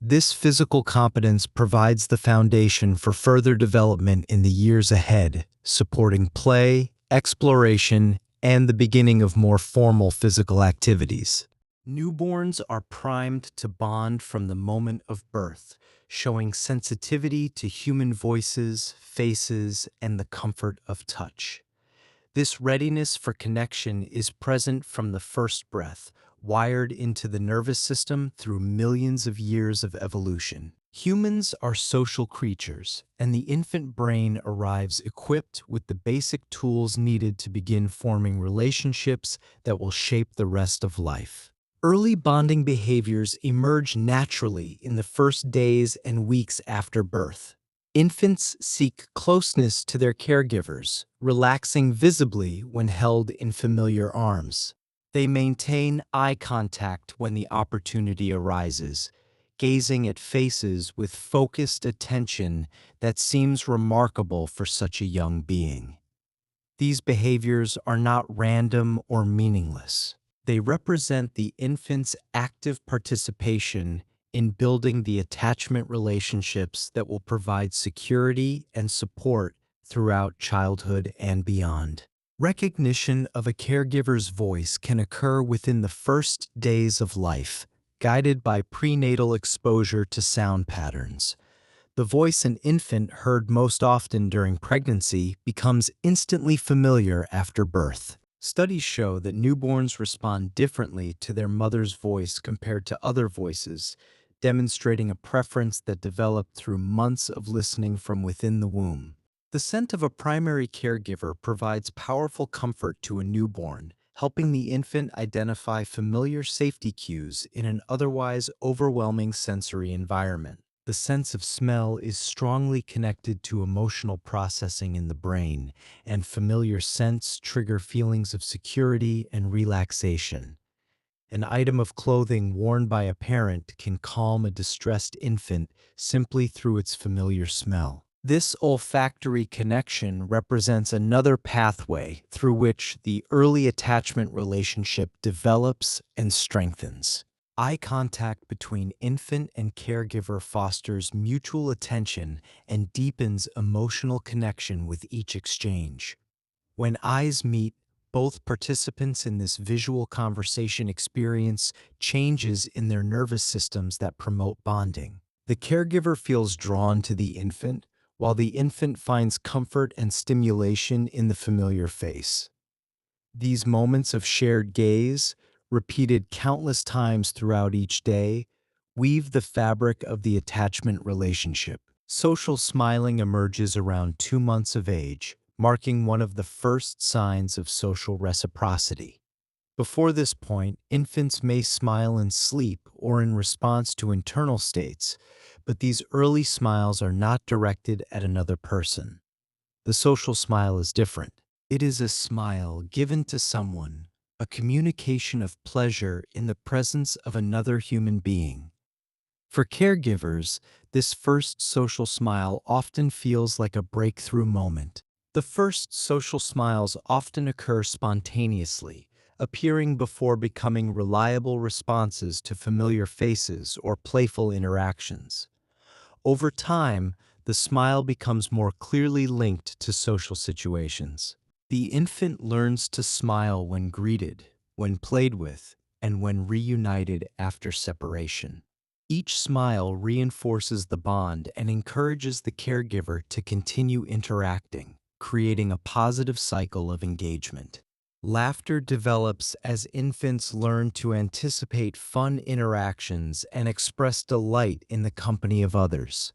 B: This physical competence provides the foundation for further development in the years ahead, supporting play, exploration, and the beginning of more formal physical activities. Newborns are primed to bond from the moment of birth, showing sensitivity to human voices, faces, and the comfort of touch. This readiness for connection is present from the first breath, wired into the nervous system through millions of years of evolution. Humans are social creatures, and the infant brain arrives equipped with the basic tools needed to begin forming relationships that will shape the rest of life. Early bonding behaviors emerge naturally in the first days and weeks after birth. Infants seek closeness to their caregivers, relaxing visibly when held in familiar arms. They maintain eye contact when the opportunity arises, gazing at faces with focused attention that seems remarkable for such a young being. These behaviors are not random or meaningless. They represent the infant's active participation in building the attachment relationships that will provide security and support throughout childhood and beyond. Recognition of a caregiver's voice can occur within the first days of life, guided by prenatal exposure to sound patterns. The voice an infant heard most often during pregnancy becomes instantly familiar after birth. Studies show that newborns respond differently to their mother's voice compared to other voices, demonstrating a preference that developed through months of listening from within the womb. The scent of a primary caregiver provides powerful comfort to a newborn, helping the infant identify familiar safety cues in an otherwise overwhelming sensory environment. The sense of smell is strongly connected to emotional processing in the brain, and familiar scents trigger feelings of security and relaxation. An item of clothing worn by a parent can calm a distressed infant simply through its familiar smell. This olfactory connection represents another pathway through which the early attachment relationship develops and strengthens. Eye contact between infant and caregiver fosters mutual attention and deepens emotional connection with each exchange. When eyes meet, both participants in this visual conversation experience changes in their nervous systems that promote bonding. The caregiver feels drawn to the infant, while the infant finds comfort and stimulation in the familiar face. These moments of shared gaze, repeated countless times throughout each day, weave the fabric of the attachment relationship. Social smiling emerges around 2 months of age, marking one of the first signs of social reciprocity. Before this point, infants may smile in sleep or in response to internal states, but these early smiles are not directed at another person. The social smile is different. It is a smile given to someone, a communication of pleasure in the presence of another human being. For caregivers, this first social smile often feels like a breakthrough moment. The first social smiles often occur spontaneously, appearing before becoming reliable responses to familiar faces or playful interactions. Over time, the smile becomes more clearly linked to social situations. The infant learns to smile when greeted, when played with, and when reunited after separation. Each smile reinforces the bond and encourages the caregiver to continue interacting, creating a positive cycle of engagement. Laughter develops as infants learn to anticipate fun interactions and express delight in the company of others.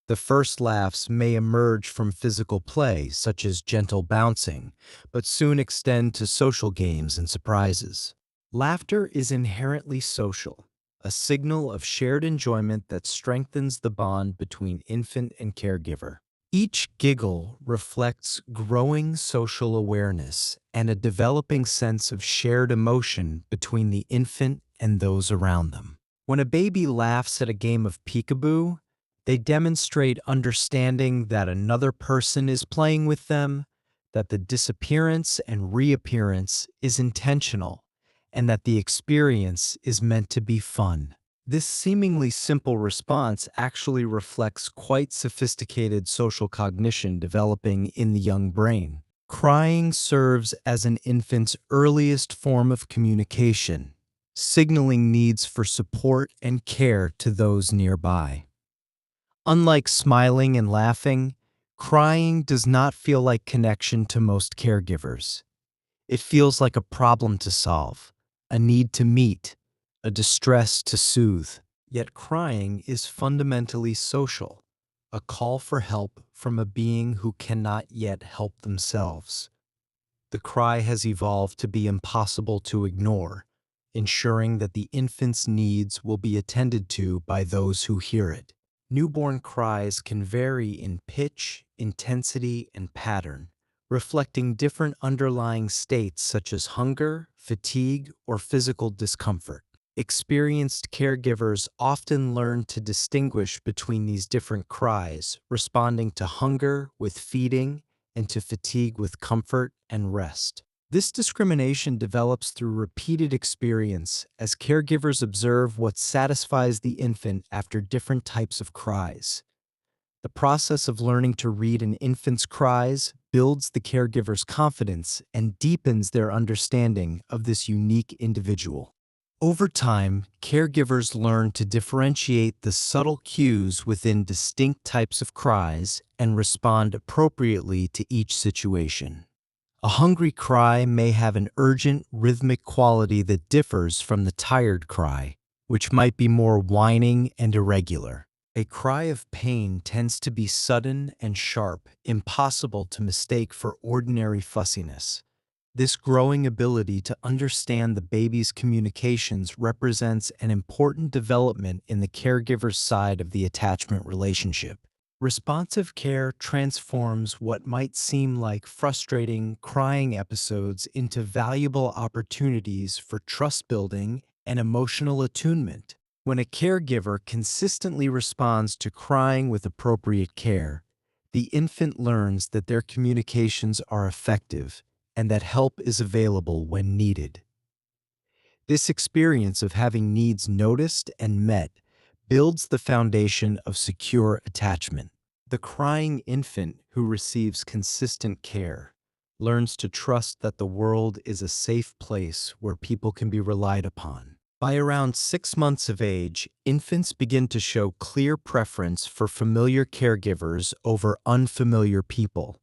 B: The first laughs may emerge from physical play, such as gentle bouncing, but soon extend to social games and surprises. Laughter is inherently social, a signal of shared enjoyment that strengthens the bond between infant and caregiver. Each giggle reflects growing social awareness and a developing sense of shared emotion between the infant and those around them. When a baby laughs at a game of peekaboo, they demonstrate understanding that another person is playing with them, that the disappearance and reappearance is intentional, and that the experience is meant to be fun. This seemingly simple response actually reflects quite sophisticated social cognition developing in the young brain. Crying serves as an infant's earliest form of communication, signaling needs for support and care to those nearby. Unlike smiling and laughing, crying does not feel like connection to most caregivers. It feels like a problem to solve, a need to meet, a distress to soothe. Yet crying is fundamentally social, a call for help from a being who cannot yet help themselves. The cry has evolved to be impossible to ignore, ensuring that the infant's needs will be attended to by those who hear it. Newborn cries can vary in pitch, intensity, and pattern, reflecting different underlying states such as hunger, fatigue, or physical discomfort. Experienced caregivers often learn to distinguish between these different cries, responding to hunger with feeding and to fatigue with comfort and rest. This discrimination develops through repeated experience as caregivers observe what satisfies the infant after different types of cries. The process of learning to read an infant's cries builds the caregiver's confidence and deepens their understanding of this unique individual. Over time, caregivers learn to differentiate the subtle cues within distinct types of cries and respond appropriately to each situation. A hungry cry may have an urgent, rhythmic quality that differs from the tired cry, which might be more whining and irregular. A cry of pain tends to be sudden and sharp, impossible to mistake for ordinary fussiness. This growing ability to understand the baby's communications represents an important development in the caregiver's side of the attachment relationship. Responsive care transforms what might seem like frustrating, crying episodes into valuable opportunities for trust building and emotional attunement. When a caregiver consistently responds to crying with appropriate care, the infant learns that their communications are effective and that help is available when needed. This experience of having needs noticed and met builds the foundation of secure attachment. The crying infant who receives consistent care learns to trust that the world is a safe place where people can be relied upon. By around 6 months of age, infants begin to show clear preference for familiar caregivers over unfamiliar people.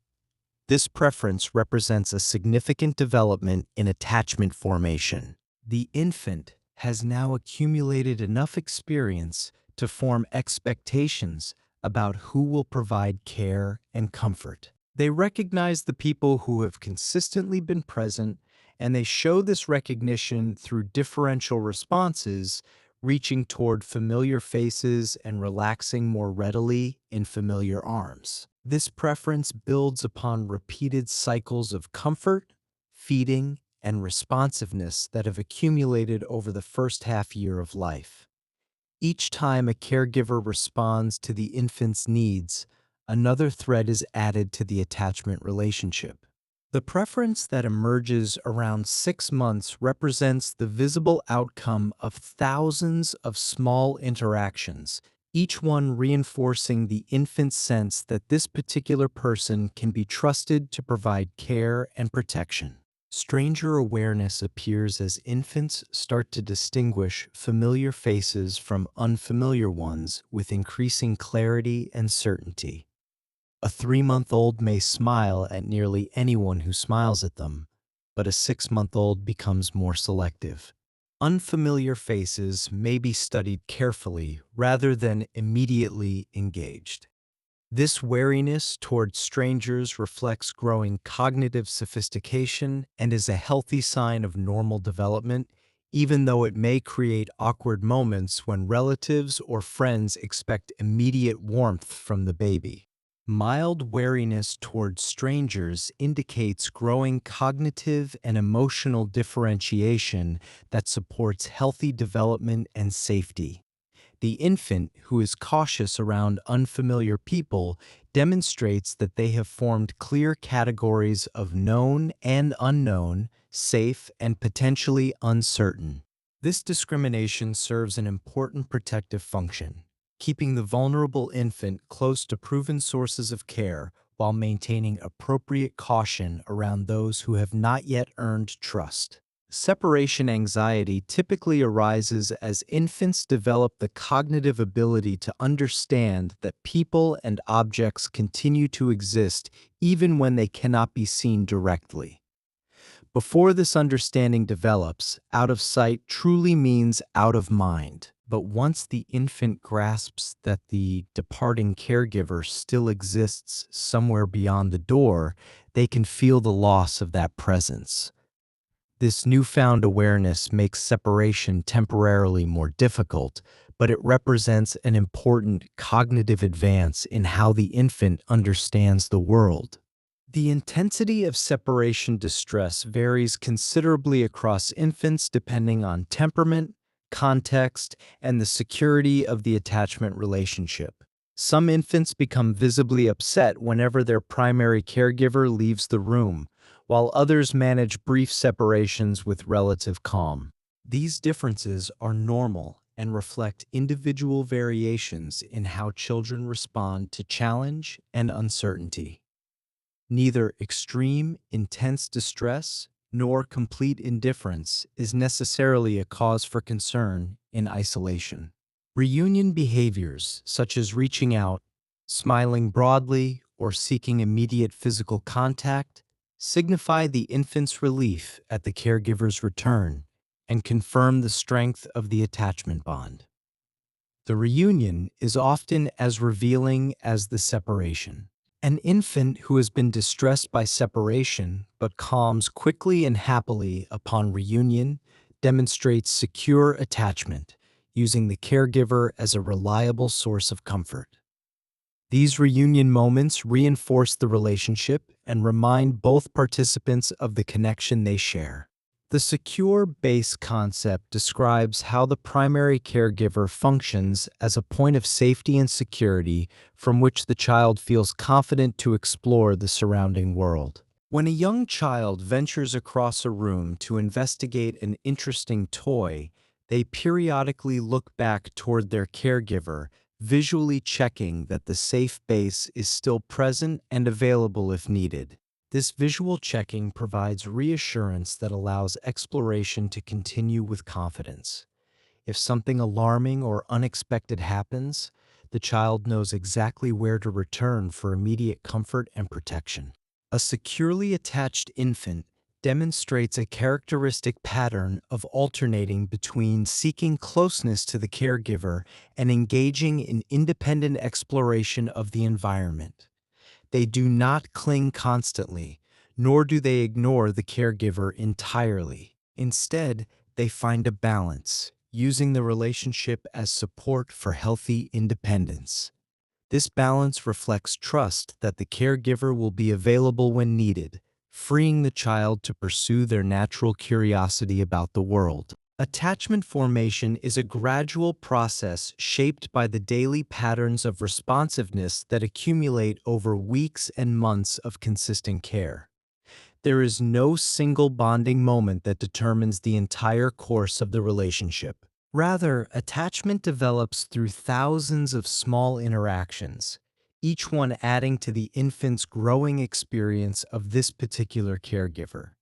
B: This preference represents a significant development in attachment formation. The infant has now accumulated enough experience to form expectations about who will provide care and comfort. They recognize the people who have consistently been present, and they show this recognition through differential responses, reaching toward familiar faces and relaxing more readily in familiar arms. This preference builds upon repeated cycles of comfort, feeding, and responsiveness that have accumulated over the first half year of life. Each time a caregiver responds to the infant's needs, another thread is added to the attachment relationship. The preference that emerges around 6 months represents the visible outcome of thousands of small interactions, each one reinforcing the infant's sense that this particular person can be trusted to provide care and protection. Stranger awareness appears as infants start to distinguish familiar faces from unfamiliar ones with increasing clarity and certainty. A 3-month-old may smile at nearly anyone who smiles at them, but a 6-month-old becomes more selective. Unfamiliar faces may be studied carefully rather than immediately engaged. This wariness toward strangers reflects growing cognitive sophistication and is a healthy sign of normal development, even though it may create awkward moments when relatives or friends expect immediate warmth from the baby. Mild wariness toward strangers indicates growing cognitive and emotional differentiation that supports healthy development and safety. The infant, who is cautious around unfamiliar people, demonstrates that they have formed clear categories of known and unknown, safe and potentially uncertain. This discrimination serves an important protective function, keeping the vulnerable infant close to proven sources of care while maintaining appropriate caution around those who have not yet earned trust. Separation anxiety typically arises as infants develop the cognitive ability to understand that people and objects continue to exist even when they cannot be seen directly. Before this understanding develops, out of sight truly means out of mind. But once the infant grasps that the departing caregiver still exists somewhere beyond the door, they can feel the loss of that presence. This newfound awareness makes separation temporarily more difficult, but it represents an important cognitive advance in how the infant understands the world. The intensity of separation distress varies considerably across infants depending on temperament, context, and the security of the attachment relationship. Some infants become visibly upset whenever their primary caregiver leaves the room, while others manage brief separations with relative calm. These differences are normal and reflect individual variations in how children respond to challenge and uncertainty. Neither extreme, intense distress nor complete indifference is necessarily a cause for concern in isolation. Reunion behaviors, such as reaching out, smiling broadly, or seeking immediate physical contact, signify the infant's relief at the caregiver's return and confirm the strength of the attachment bond. The reunion is often as revealing as the separation. An infant who has been distressed by separation but calms quickly and happily upon reunion demonstrates secure attachment, using the caregiver as a reliable source of comfort. These reunion moments reinforce the relationship and remind both participants of the connection they share. The secure base concept describes how the primary caregiver functions as a point of safety and security from which the child feels confident to explore the surrounding world. When a young child ventures across a room to investigate an interesting toy, they periodically look back toward their caregiver, visually checking that the safe base is still present and available if needed. This visual checking provides reassurance that allows exploration to continue with confidence. If something alarming or unexpected happens, the child knows exactly where to return for immediate comfort and protection. A securely attached infant demonstrates a characteristic pattern of alternating between seeking closeness to the caregiver and engaging in independent exploration of the environment. They do not cling constantly, nor do they ignore the caregiver entirely. Instead, they find a balance, using the relationship as support for healthy independence. This balance reflects trust that the caregiver will be available when needed, freeing the child to pursue their natural curiosity about the world. Attachment formation is a gradual process shaped by the daily patterns of responsiveness that accumulate over weeks and months of consistent care. There is no single bonding moment that determines the entire course of the relationship. Rather, attachment develops through thousands of small interactions, each one adding to the infant's growing experience of this particular caregiver.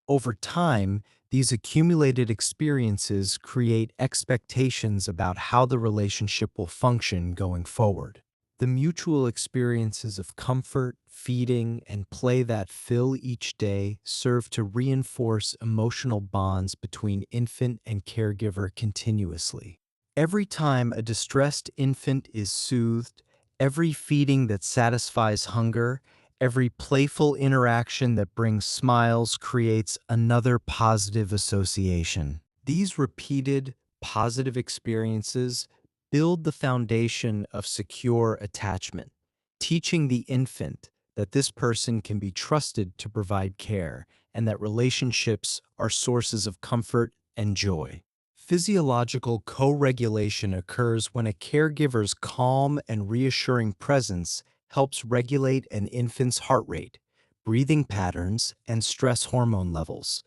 B: Over time, these accumulated experiences create expectations about how the relationship will function going forward. The mutual experiences of comfort, feeding, and play that fill each day serve to reinforce emotional bonds between infant and caregiver continuously. Every time a distressed infant is soothed, every feeding that satisfies hunger, every playful interaction that brings smiles creates another positive association. These repeated, positive experiences build the foundation of secure attachment, teaching the infant that this person can be trusted to provide care and that relationships are sources of comfort and joy. Physiological co-regulation occurs when a caregiver's calm and reassuring presence helps regulate an infant's heart rate, breathing patterns, and stress hormone levels.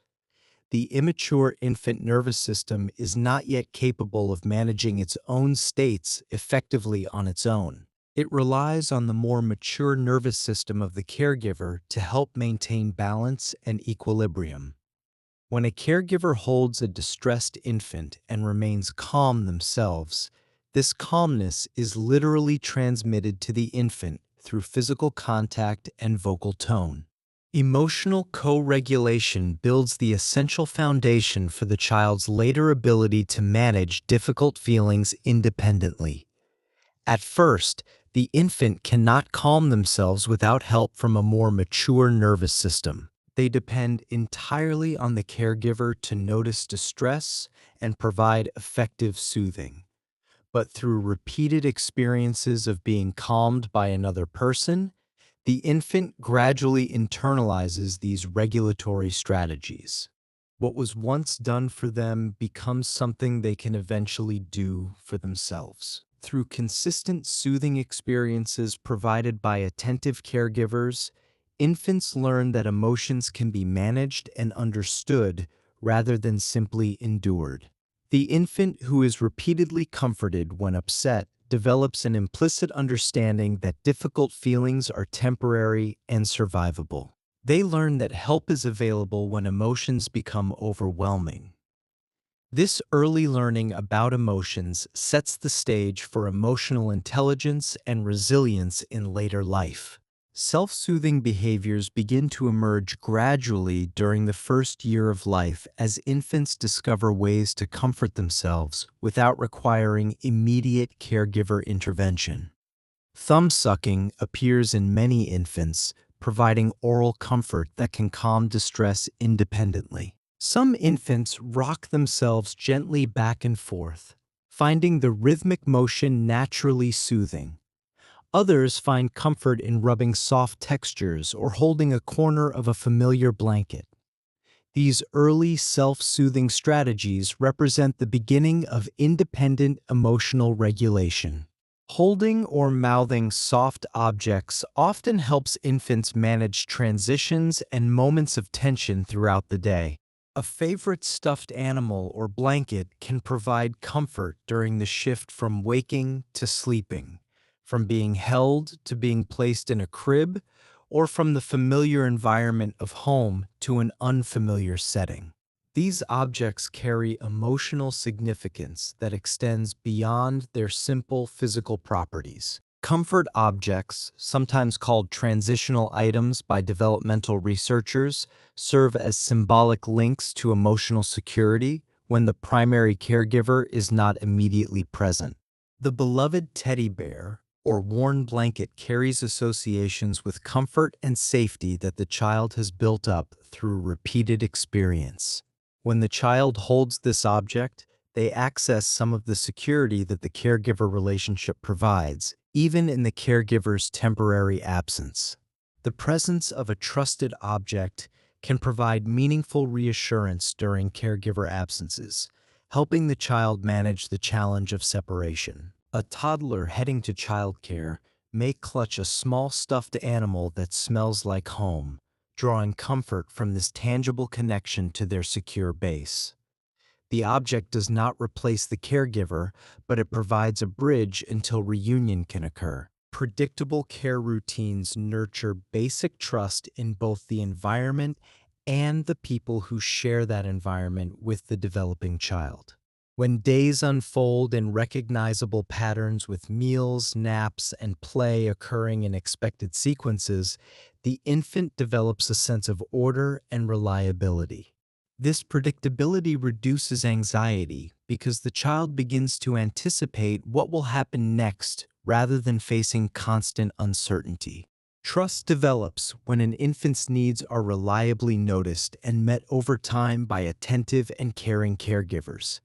B: The immature infant nervous system is not yet capable of managing its own states effectively on its own. It relies on the more mature nervous system of the caregiver to help maintain balance and equilibrium. When a caregiver holds a distressed infant and remains calm themselves, this calmness is literally transmitted to the infant through physical contact and vocal tone. Emotional co-regulation builds the essential foundation for the child's later ability to manage difficult feelings independently. At first, the infant cannot calm themselves without help from a more mature nervous system. They depend entirely on the caregiver to notice distress and provide effective soothing. But through repeated experiences of being calmed by another person, the infant gradually internalizes these regulatory strategies. What was once done for them becomes something they can eventually do for themselves. Through consistent soothing experiences provided by attentive caregivers, infants learn that emotions can be managed and understood rather than simply endured. The infant who is repeatedly comforted when upset develops an implicit understanding that difficult feelings are temporary and survivable. They learn that help is available when emotions become overwhelming. This early learning about emotions sets the stage for emotional intelligence and resilience in later life. Self-soothing behaviors begin to emerge gradually during the first year of life as infants discover ways to comfort themselves without requiring immediate caregiver intervention. Thumb sucking appears in many infants, providing oral comfort that can calm distress independently. Some infants rock themselves gently back and forth, finding the rhythmic motion naturally soothing. Others find comfort in rubbing soft textures or holding a corner of a familiar blanket. These early self-soothing strategies represent the beginning of independent emotional regulation. Holding or mouthing soft objects often helps infants manage transitions and moments of tension throughout the day. A favorite stuffed animal or blanket can provide comfort during the shift from waking to sleeping, from being held to being placed in a crib, or from the familiar environment of home to an unfamiliar setting. These objects carry emotional significance that extends beyond their simple physical properties. Comfort objects, sometimes called transitional items by developmental researchers, serve as symbolic links to emotional security when the primary caregiver is not immediately present. The beloved teddy bear or worn blanket carries associations with comfort and safety that the child has built up through repeated experience. When the child holds this object, they access some of the security that the caregiver relationship provides, even in the caregiver's temporary absence. The presence of a trusted object can provide meaningful reassurance during caregiver absences, helping the child manage the challenge of separation. A toddler heading to childcare may clutch a small stuffed animal that smells like home, drawing comfort from this tangible connection to their secure base. The object does not replace the caregiver, but it provides a bridge until reunion can occur. Predictable care routines nurture basic trust in both the environment and the people who share that environment with the developing child. When days unfold in recognizable patterns with meals, naps, and play occurring in expected sequences, the infant develops a sense of order and reliability. This predictability reduces anxiety because the child begins to anticipate what will happen next rather than facing constant uncertainty. Trust develops when an infant's needs are reliably noticed and met over time by attentive and caring caregivers.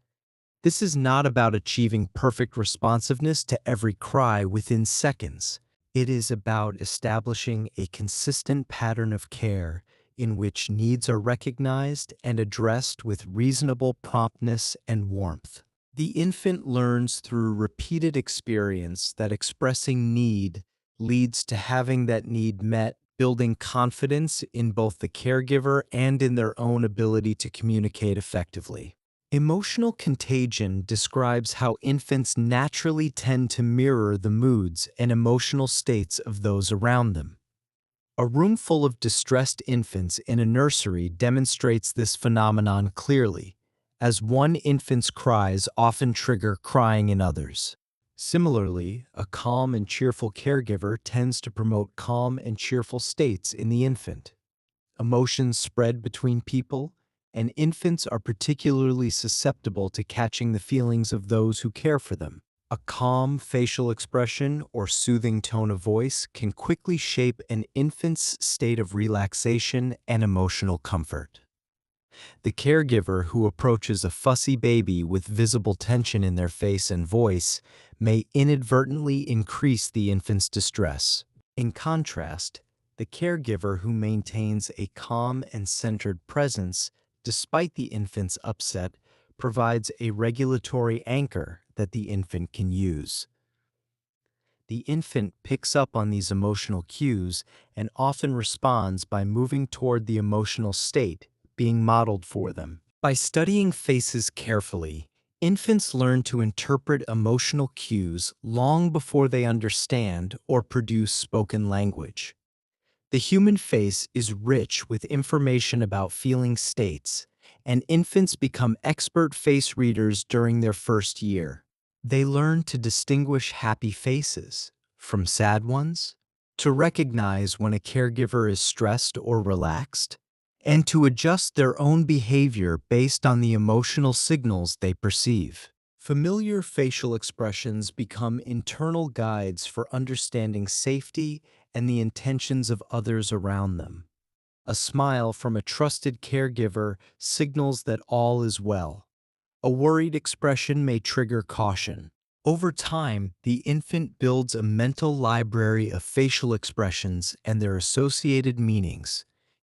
B: This is not about achieving perfect responsiveness to every cry within seconds. It is about establishing a consistent pattern of care in which needs are recognized and addressed with reasonable promptness and warmth. The infant learns through repeated experience that expressing need leads to having that need met, building confidence in both the caregiver and in their own ability to communicate effectively. Emotional contagion describes how infants naturally tend to mirror the moods and emotional states of those around them. A room full of distressed infants in a nursery demonstrates this phenomenon clearly, as one infant's cries often trigger crying in others. Similarly, a calm and cheerful caregiver tends to promote calm and cheerful states in the infant. Emotions spread between people, and infants are particularly susceptible to catching the feelings of those who care for them. A calm facial expression or soothing tone of voice can quickly shape an infant's state of relaxation and emotional comfort. The caregiver who approaches a fussy baby with visible tension in their face and voice may inadvertently increase the infant's distress. In contrast, the caregiver who maintains a calm and centered presence despite the infant's upset provides a regulatory anchor that the infant can use. The infant picks up on these emotional cues and often responds by moving toward the emotional state being modeled for them. By studying faces carefully, infants learn to interpret emotional cues long before they understand or produce spoken language. The human face is rich with information about feeling states, and infants become expert face readers during their first year. They learn to distinguish happy faces from sad ones, to recognize when a caregiver is stressed or relaxed, and to adjust their own behavior based on the emotional signals they perceive. Familiar facial expressions become internal guides for understanding safety and the intentions of others around them. A smile from a trusted caregiver signals that all is well. A worried expression may trigger caution. Over time, the infant builds a mental library of facial expressions and their associated meanings,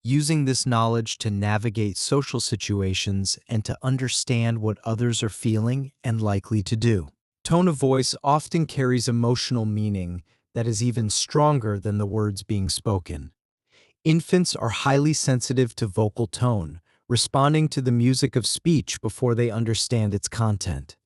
B: using this knowledge to navigate social situations and to understand what others are feeling and likely to do. Tone of voice often carries emotional meaning that is even stronger than the words being spoken. Infants are highly sensitive to vocal tone, responding to the music of speech before they understand its content.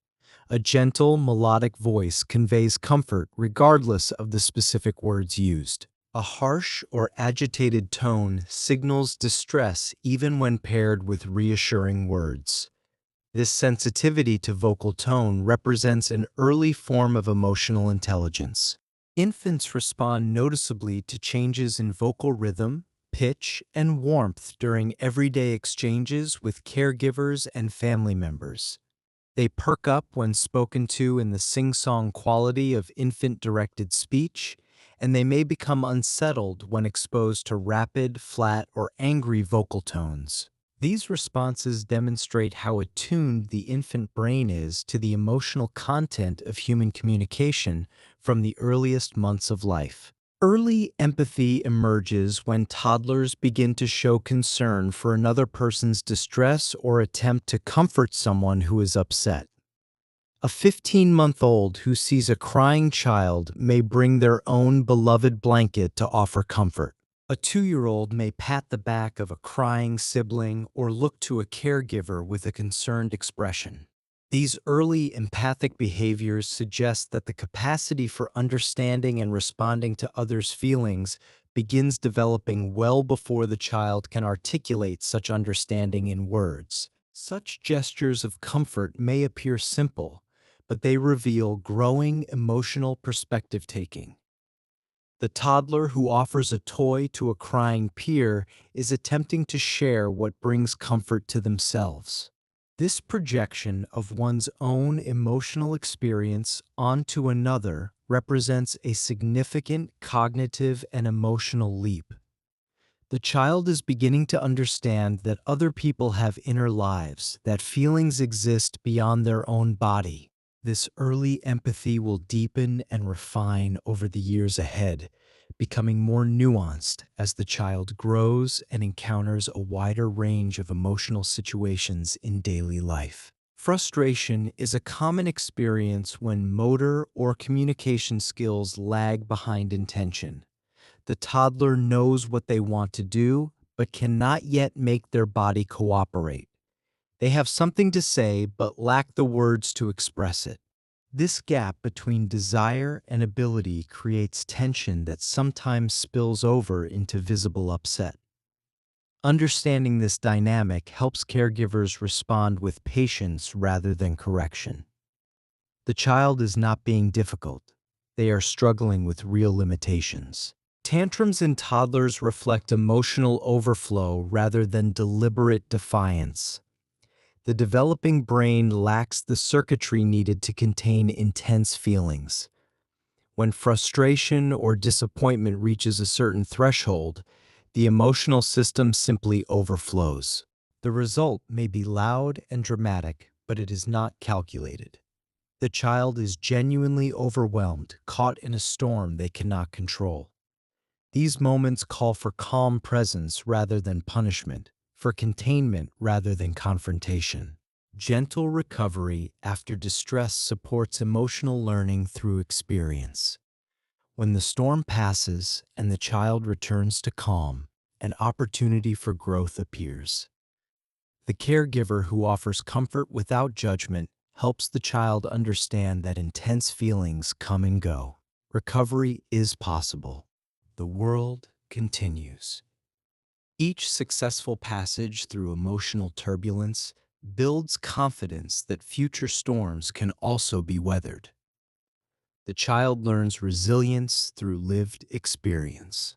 B: A gentle, melodic voice conveys comfort regardless of the specific words used. A harsh or agitated tone signals distress even when paired with reassuring words. This sensitivity to vocal tone represents an early form of emotional intelligence. Infants respond noticeably to changes in vocal rhythm, pitch, and warmth during everyday exchanges with caregivers and family members. They perk up when spoken to in the sing-song quality of infant-directed speech, and they may become unsettled when exposed to rapid, flat, or angry vocal tones. These responses demonstrate how attuned the infant brain is to the emotional content of human communication from the earliest months of life. Early empathy emerges when toddlers begin to show concern for another person's distress or attempt to comfort someone who is upset. A 15-month-old who sees a crying child may bring their own beloved blanket to offer comfort. A 2-year-old may pat the back of a crying sibling or look to a caregiver with a concerned expression. These early empathic behaviors suggest that the capacity for understanding and responding to others' feelings begins developing well before the child can articulate such understanding in words. Such gestures of comfort may appear simple, but they reveal growing emotional perspective taking. The toddler who offers a toy to a crying peer is attempting to share what brings comfort to themselves. This projection of one's own emotional experience onto another represents a significant cognitive and emotional leap. The child is beginning to understand that other people have inner lives, that feelings exist beyond their own body. This early empathy will deepen and refine over the years ahead, becoming more nuanced as the child grows and encounters a wider range of emotional situations in daily life. Frustration is a common experience when motor or communication skills lag behind intention. The toddler knows what they want to do, but cannot yet make their body cooperate. They have something to say, but lack the words to express it. This gap between desire and ability creates tension that sometimes spills over into visible upset. Understanding this dynamic helps caregivers respond with patience rather than correction. The child is not being difficult. They are struggling with real limitations. Tantrums in toddlers reflect emotional overflow rather than deliberate defiance. The developing brain lacks the circuitry needed to contain intense feelings. When frustration or disappointment reaches a certain threshold, the emotional system simply overflows. The result may be loud and dramatic, but it is not calculated. The child is genuinely overwhelmed, caught in a storm they cannot control. These moments call for calm presence rather than punishment, for containment rather than confrontation. Gentle recovery after distress supports emotional learning through experience. When the storm passes and the child returns to calm, an opportunity for growth appears. The caregiver who offers comfort without judgment helps the child understand that intense feelings come and go. Recovery is possible. The world continues. Each successful passage through emotional turbulence builds confidence that future storms can also be weathered. The child learns resilience through lived experience.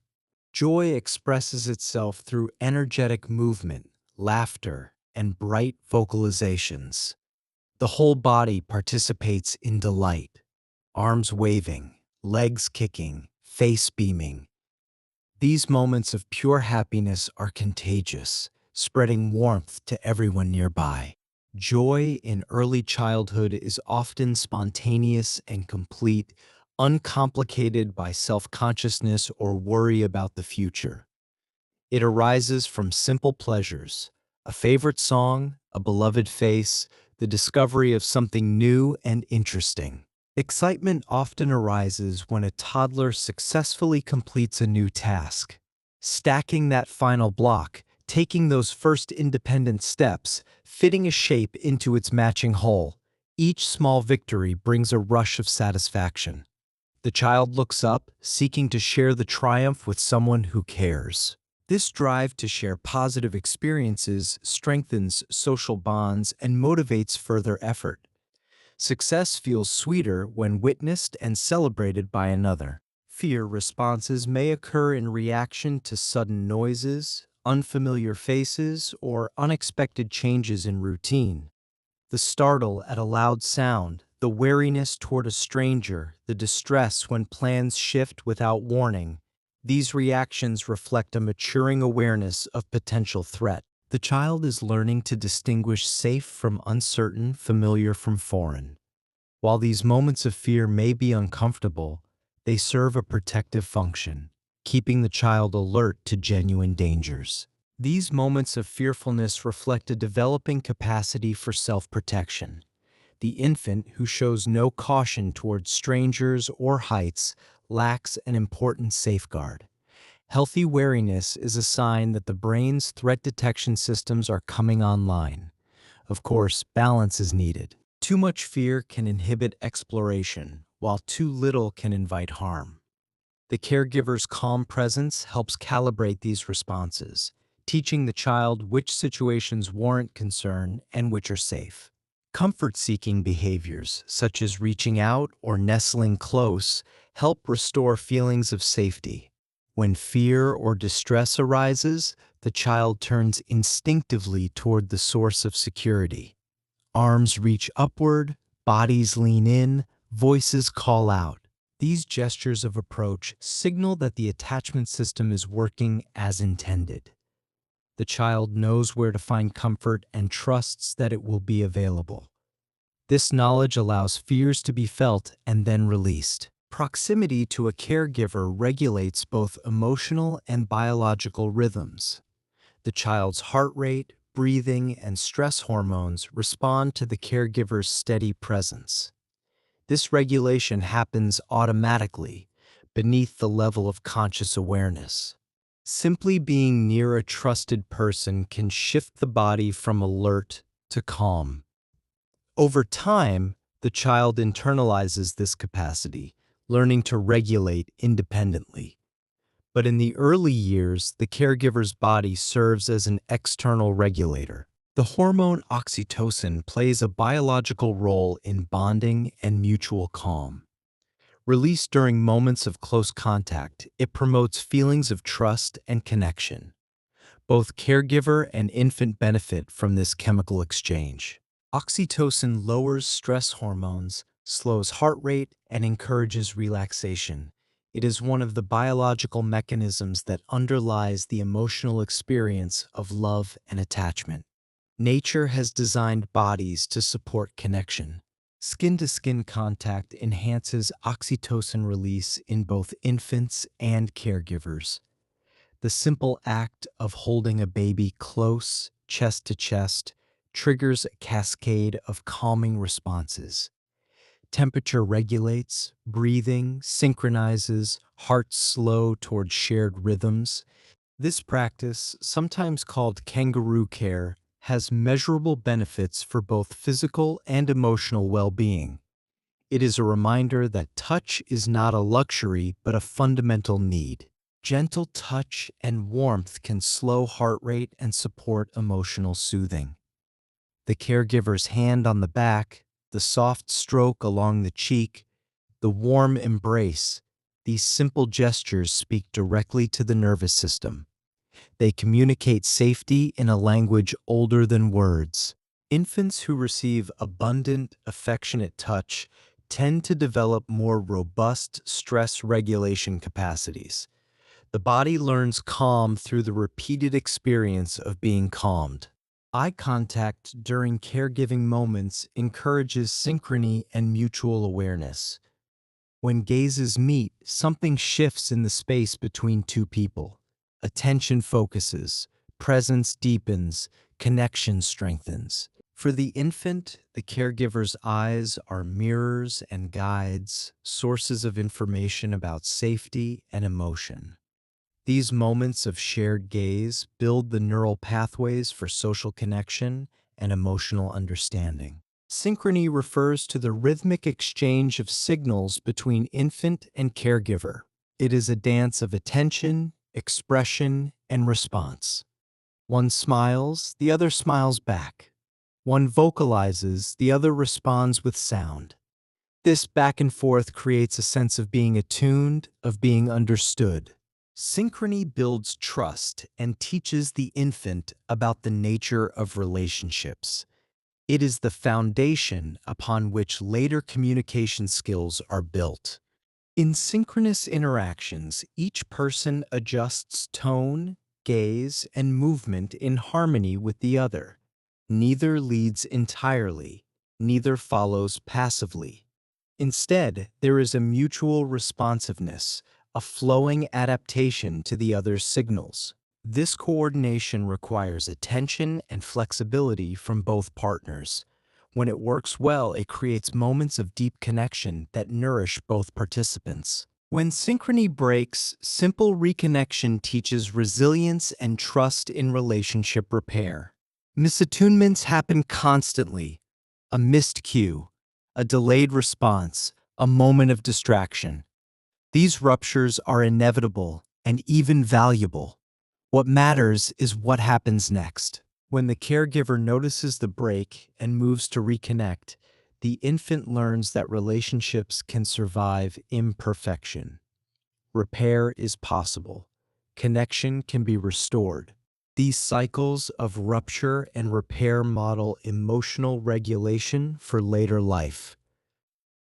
B: Joy expresses itself through energetic movement, laughter, and bright vocalizations. The whole body participates in delight, arms waving, legs kicking, face beaming. These moments of pure happiness are contagious, spreading warmth to everyone nearby. Joy in early childhood is often spontaneous and complete, uncomplicated by self-consciousness or worry about the future. It arises from simple pleasures, a favorite song, a beloved face, the discovery of something new and interesting. Excitement often arises when a toddler successfully completes a new task. Stacking that final block, taking those first independent steps, fitting a shape into its matching hole. Each small victory brings a rush of satisfaction. The child looks up, seeking to share the triumph with someone who cares. This drive to share positive experiences strengthens social bonds and motivates further effort. Success feels sweeter when witnessed and celebrated by another. Fear responses may occur in reaction to sudden noises, unfamiliar faces, or unexpected changes in routine. The startle at a loud sound, the wariness toward a stranger, the distress when plans shift without warning. These reactions reflect a maturing awareness of potential threat. The child is learning to distinguish safe from uncertain, familiar from foreign. While these moments of fear may be uncomfortable, they serve a protective function, keeping the child alert to genuine dangers. These moments of fearfulness reflect a developing capacity for self-protection. The infant who shows no caution towards strangers or heights lacks an important safeguard. Healthy wariness is a sign that the brain's threat detection systems are coming online. Of course, balance is needed. Too much fear can inhibit exploration, while too little can invite harm. The caregiver's calm presence helps calibrate these responses, teaching the child which situations warrant concern and which are safe. Comfort-seeking behaviors, such as reaching out or nestling close, help restore feelings of safety. When fear or distress arises, the child turns instinctively toward the source of security. Arms reach upward, bodies lean in, voices call out. These gestures of approach signal that the attachment system is working as intended. The child knows where to find comfort and trusts that it will be available. This knowledge allows fears to be felt and then released. Proximity to a caregiver regulates both emotional and biological rhythms. The child's heart rate, breathing, and stress hormones respond to the caregiver's steady presence. This regulation happens automatically, beneath the level of conscious awareness. Simply being near a trusted person can shift the body from alert to calm. Over time, the child internalizes this capacity, learning to regulate independently. But in the early years, the caregiver's body serves as an external regulator. The hormone oxytocin plays a biological role in bonding and mutual calm. Released during moments of close contact, it promotes feelings of trust and connection. Both caregiver and infant benefit from this chemical exchange. Oxytocin lowers stress hormones, slows heart rate, and encourages relaxation. It is one of the biological mechanisms that underlies the emotional experience of love and attachment. Nature has designed bodies to support connection. Skin-to-skin contact enhances oxytocin release in both infants and caregivers. The simple act of holding a baby close, chest to chest, triggers a cascade of calming responses. Temperature regulates, breathing synchronizes, hearts slow toward shared rhythms. This practice, sometimes called kangaroo care, has measurable benefits for both physical and emotional well-being. It is a reminder that touch is not a luxury but a fundamental need. Gentle touch and warmth can slow heart rate and support emotional soothing. The caregiver's hand on the back, the soft stroke along the cheek, the warm embrace, these simple gestures speak directly to the nervous system. They communicate safety in a language older than words. Infants who receive abundant, affectionate touch tend to develop more robust stress regulation capacities. The body learns calm through the repeated experience of being calmed. Eye contact during caregiving moments encourages synchrony and mutual awareness. When gazes meet, something shifts in the space between two people. Attention focuses, presence deepens, connection strengthens. For the infant, the caregiver's eyes are mirrors and guides, sources of information about safety and emotion. These moments of shared gaze build the neural pathways for social connection and emotional understanding. Synchrony refers to the rhythmic exchange of signals between infant and caregiver. It is a dance of attention, expression, and response. One smiles, the other smiles back. One vocalizes, the other responds with sound. This back and forth creates a sense of being attuned, of being understood. Synchrony builds trust and teaches the infant about the nature of relationships. It is the foundation upon which later communication skills are built. In synchronous interactions, each person adjusts tone, gaze, and movement in harmony with the other. Neither leads entirely, neither follows passively. Instead, there is a mutual responsiveness, a flowing adaptation to the other's signals. This coordination requires attention and flexibility from both partners. When it works well, it creates moments of deep connection that nourish both participants. When synchrony breaks, simple reconnection teaches resilience and trust in relationship repair. Misattunements happen constantly. A missed cue, a delayed response, a moment of distraction. These ruptures are inevitable and even valuable. What matters is what happens next. When the caregiver notices the break and moves to reconnect, the infant learns that relationships can survive imperfection. Repair is possible. Connection can be restored. These cycles of rupture and repair model emotional regulation for later life.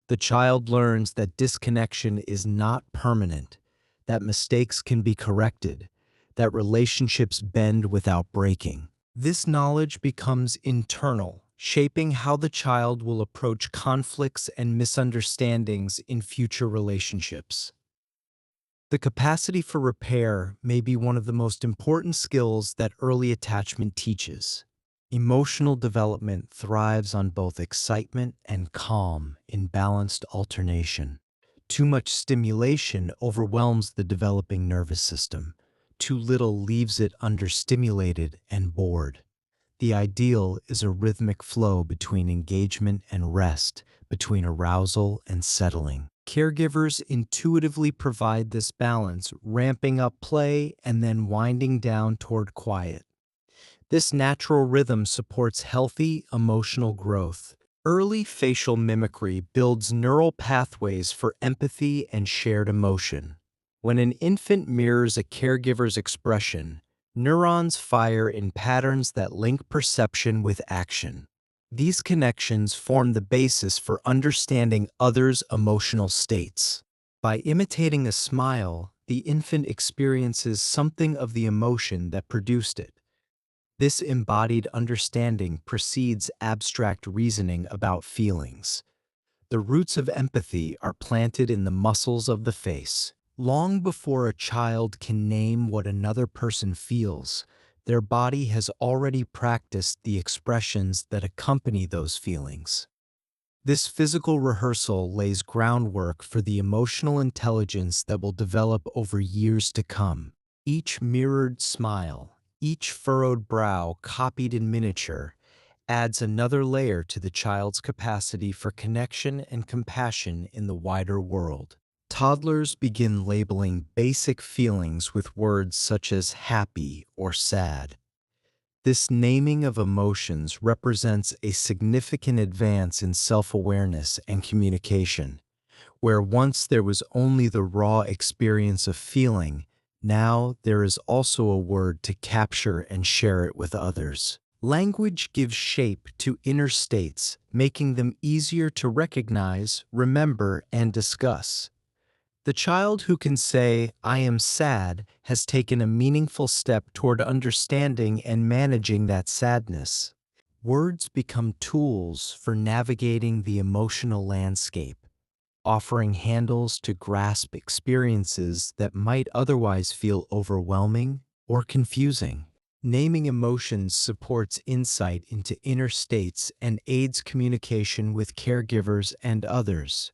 B: The child learns that disconnection is not permanent, that mistakes can be corrected, that relationships bend without breaking. This knowledge becomes internal, shaping how the child will approach conflicts and misunderstandings in future relationships. The capacity for repair may be one of the most important skills that early attachment teaches. Emotional development thrives on both excitement and calm in balanced alternation. Too much stimulation overwhelms the developing nervous system. Too little leaves it understimulated and bored. The ideal is a rhythmic flow between engagement and rest, between arousal and settling. Caregivers intuitively provide this balance, ramping up play and then winding down toward quiet. This natural rhythm supports healthy emotional growth. Early facial mimicry builds neural pathways for empathy and shared emotion. When an infant mirrors a caregiver's expression, neurons fire in patterns that link perception with action. These connections form the basis for understanding others' emotional states. By imitating a smile, the infant experiences something of the emotion that produced it. This embodied understanding precedes abstract reasoning about feelings. The roots of empathy are planted in the muscles of the face. Long before a child can name what another person feels, their body has already practiced the expressions that accompany those feelings. This physical rehearsal lays groundwork for the emotional intelligence that will develop over years to come. Each mirrored smile, each furrowed brow copied in miniature, adds another layer to the child's capacity for connection and compassion in the wider world. Toddlers begin labeling basic feelings with words such as happy or sad. This naming of emotions represents a significant advance in self-awareness and communication. Where once there was only the raw experience of feeling, now there is also a word to capture and share it with others. Language gives shape to inner states, making them easier to recognize, remember, and discuss. The child who can say, "I am sad," has taken a meaningful step toward understanding and managing that sadness. Words become tools for navigating the emotional landscape, offering handles to grasp experiences that might otherwise feel overwhelming or confusing. Naming emotions supports insight into inner states and aids communication with caregivers and others.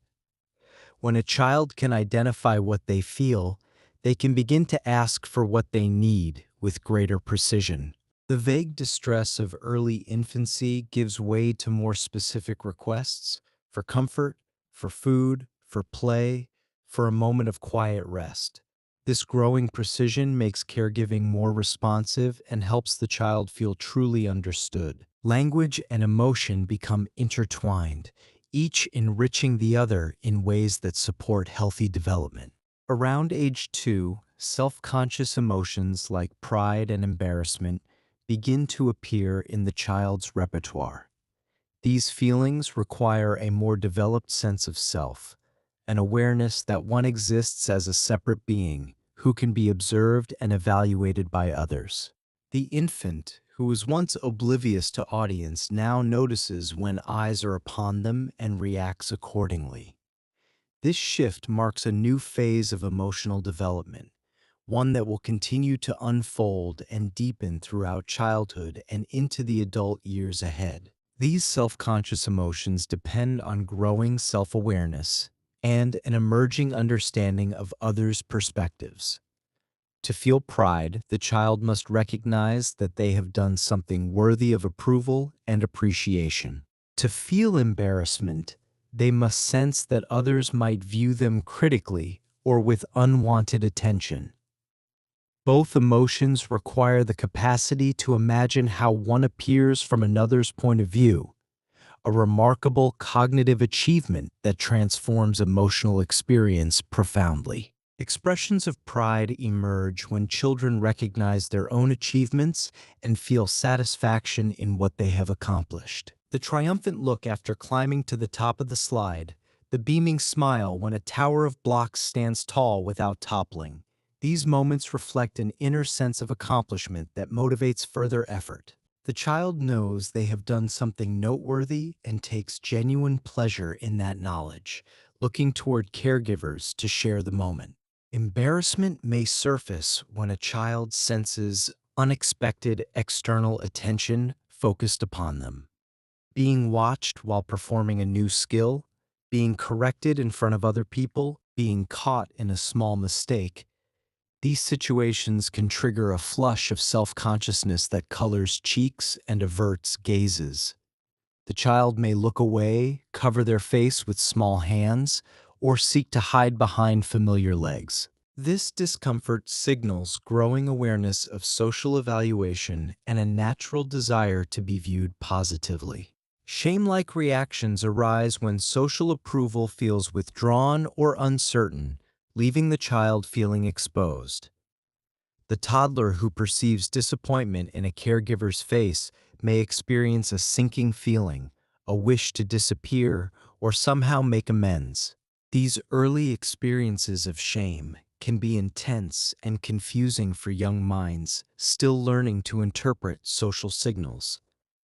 B: When a child can identify what they feel, they can begin to ask for what they need with greater precision. The vague distress of early infancy gives way to more specific requests for comfort, for food, for play, for a moment of quiet rest. This growing precision makes caregiving more responsive and helps the child feel truly understood. Language and emotion become intertwined, each enriching the other in ways that support healthy development. Around age 2, self-conscious emotions like pride and embarrassment begin to appear in the child's repertoire. These feelings require a more developed sense of self, an awareness that one exists as a separate being who can be observed and evaluated by others. The infant, who was once oblivious to audience, now notices when eyes are upon them and reacts accordingly. This shift marks a new phase of emotional development, one that will continue to unfold and deepen throughout childhood and into the adult years ahead. These self-conscious emotions depend on growing self-awareness and an emerging understanding of others' perspectives. To feel pride, the child must recognize that they have done something worthy of approval and appreciation. To feel embarrassment, they must sense that others might view them critically or with unwanted attention. Both emotions require the capacity to imagine how one appears from another's point of view, a remarkable cognitive achievement that transforms emotional experience profoundly. Expressions of pride emerge when children recognize their own achievements and feel satisfaction in what they have accomplished. The triumphant look after climbing to the top of the slide, the beaming smile when a tower of blocks stands tall without toppling. These moments reflect an inner sense of accomplishment that motivates further effort. The child knows they have done something noteworthy and takes genuine pleasure in that knowledge, looking toward caregivers to share the moment. Embarrassment may surface when a child senses unexpected external attention focused upon them. Being watched while performing a new skill, being corrected in front of other people, being caught in a small mistake. These situations can trigger a flush of self-consciousness that colors cheeks and averts gazes. The child may look away, cover their face with small hands, or seek to hide behind familiar legs. This discomfort signals growing awareness of social evaluation and a natural desire to be viewed positively. Shame-like reactions arise when social approval feels withdrawn or uncertain, leaving the child feeling exposed. The toddler who perceives disappointment in a caregiver's face may experience a sinking feeling, a wish to disappear, or somehow make amends. These early experiences of shame can be intense and confusing for young minds still learning to interpret social signals.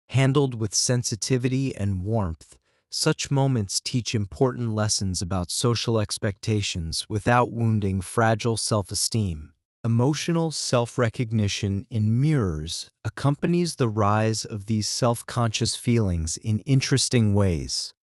B: Handled with sensitivity and warmth, such moments teach important lessons about social expectations without wounding fragile self-esteem. Emotional self-recognition in mirrors accompanies the rise of these self-conscious feelings in interesting ways.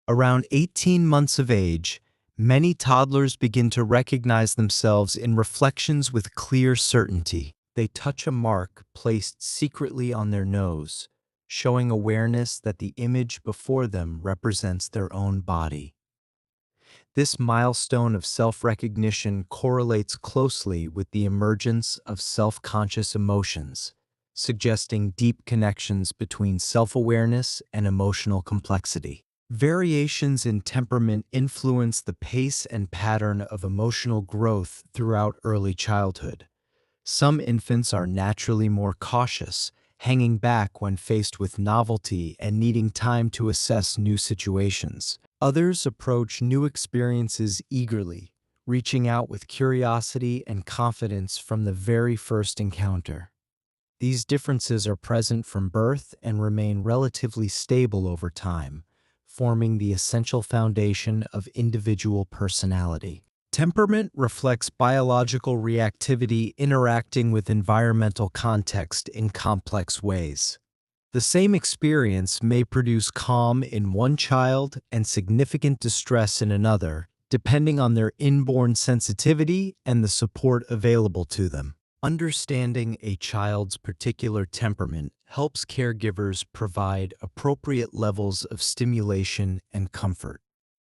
B: Around 18 months of age, many toddlers begin to recognize themselves in reflections with clear certainty. They touch a mark placed secretly on their nose, showing awareness that the image before them represents their own body. This milestone of self-recognition correlates closely with the emergence of self-conscious emotions, suggesting deep connections between self-awareness and emotional complexity. Variations in temperament influence the pace and pattern of emotional growth throughout early childhood. Some infants are naturally more cautious, hanging back when faced with novelty and needing time to assess new situations. Others approach new experiences eagerly, reaching out with curiosity and confidence from the very first encounter. These differences are present from birth and remain relatively stable over time, forming the essential foundation of individual personality. Temperament reflects biological reactivity interacting with environmental context in complex ways. The same experience may produce calm in one child and significant distress in another, depending on their inborn sensitivity and the support available to them. Understanding a child's particular temperament helps caregivers provide appropriate levels of stimulation and comfort.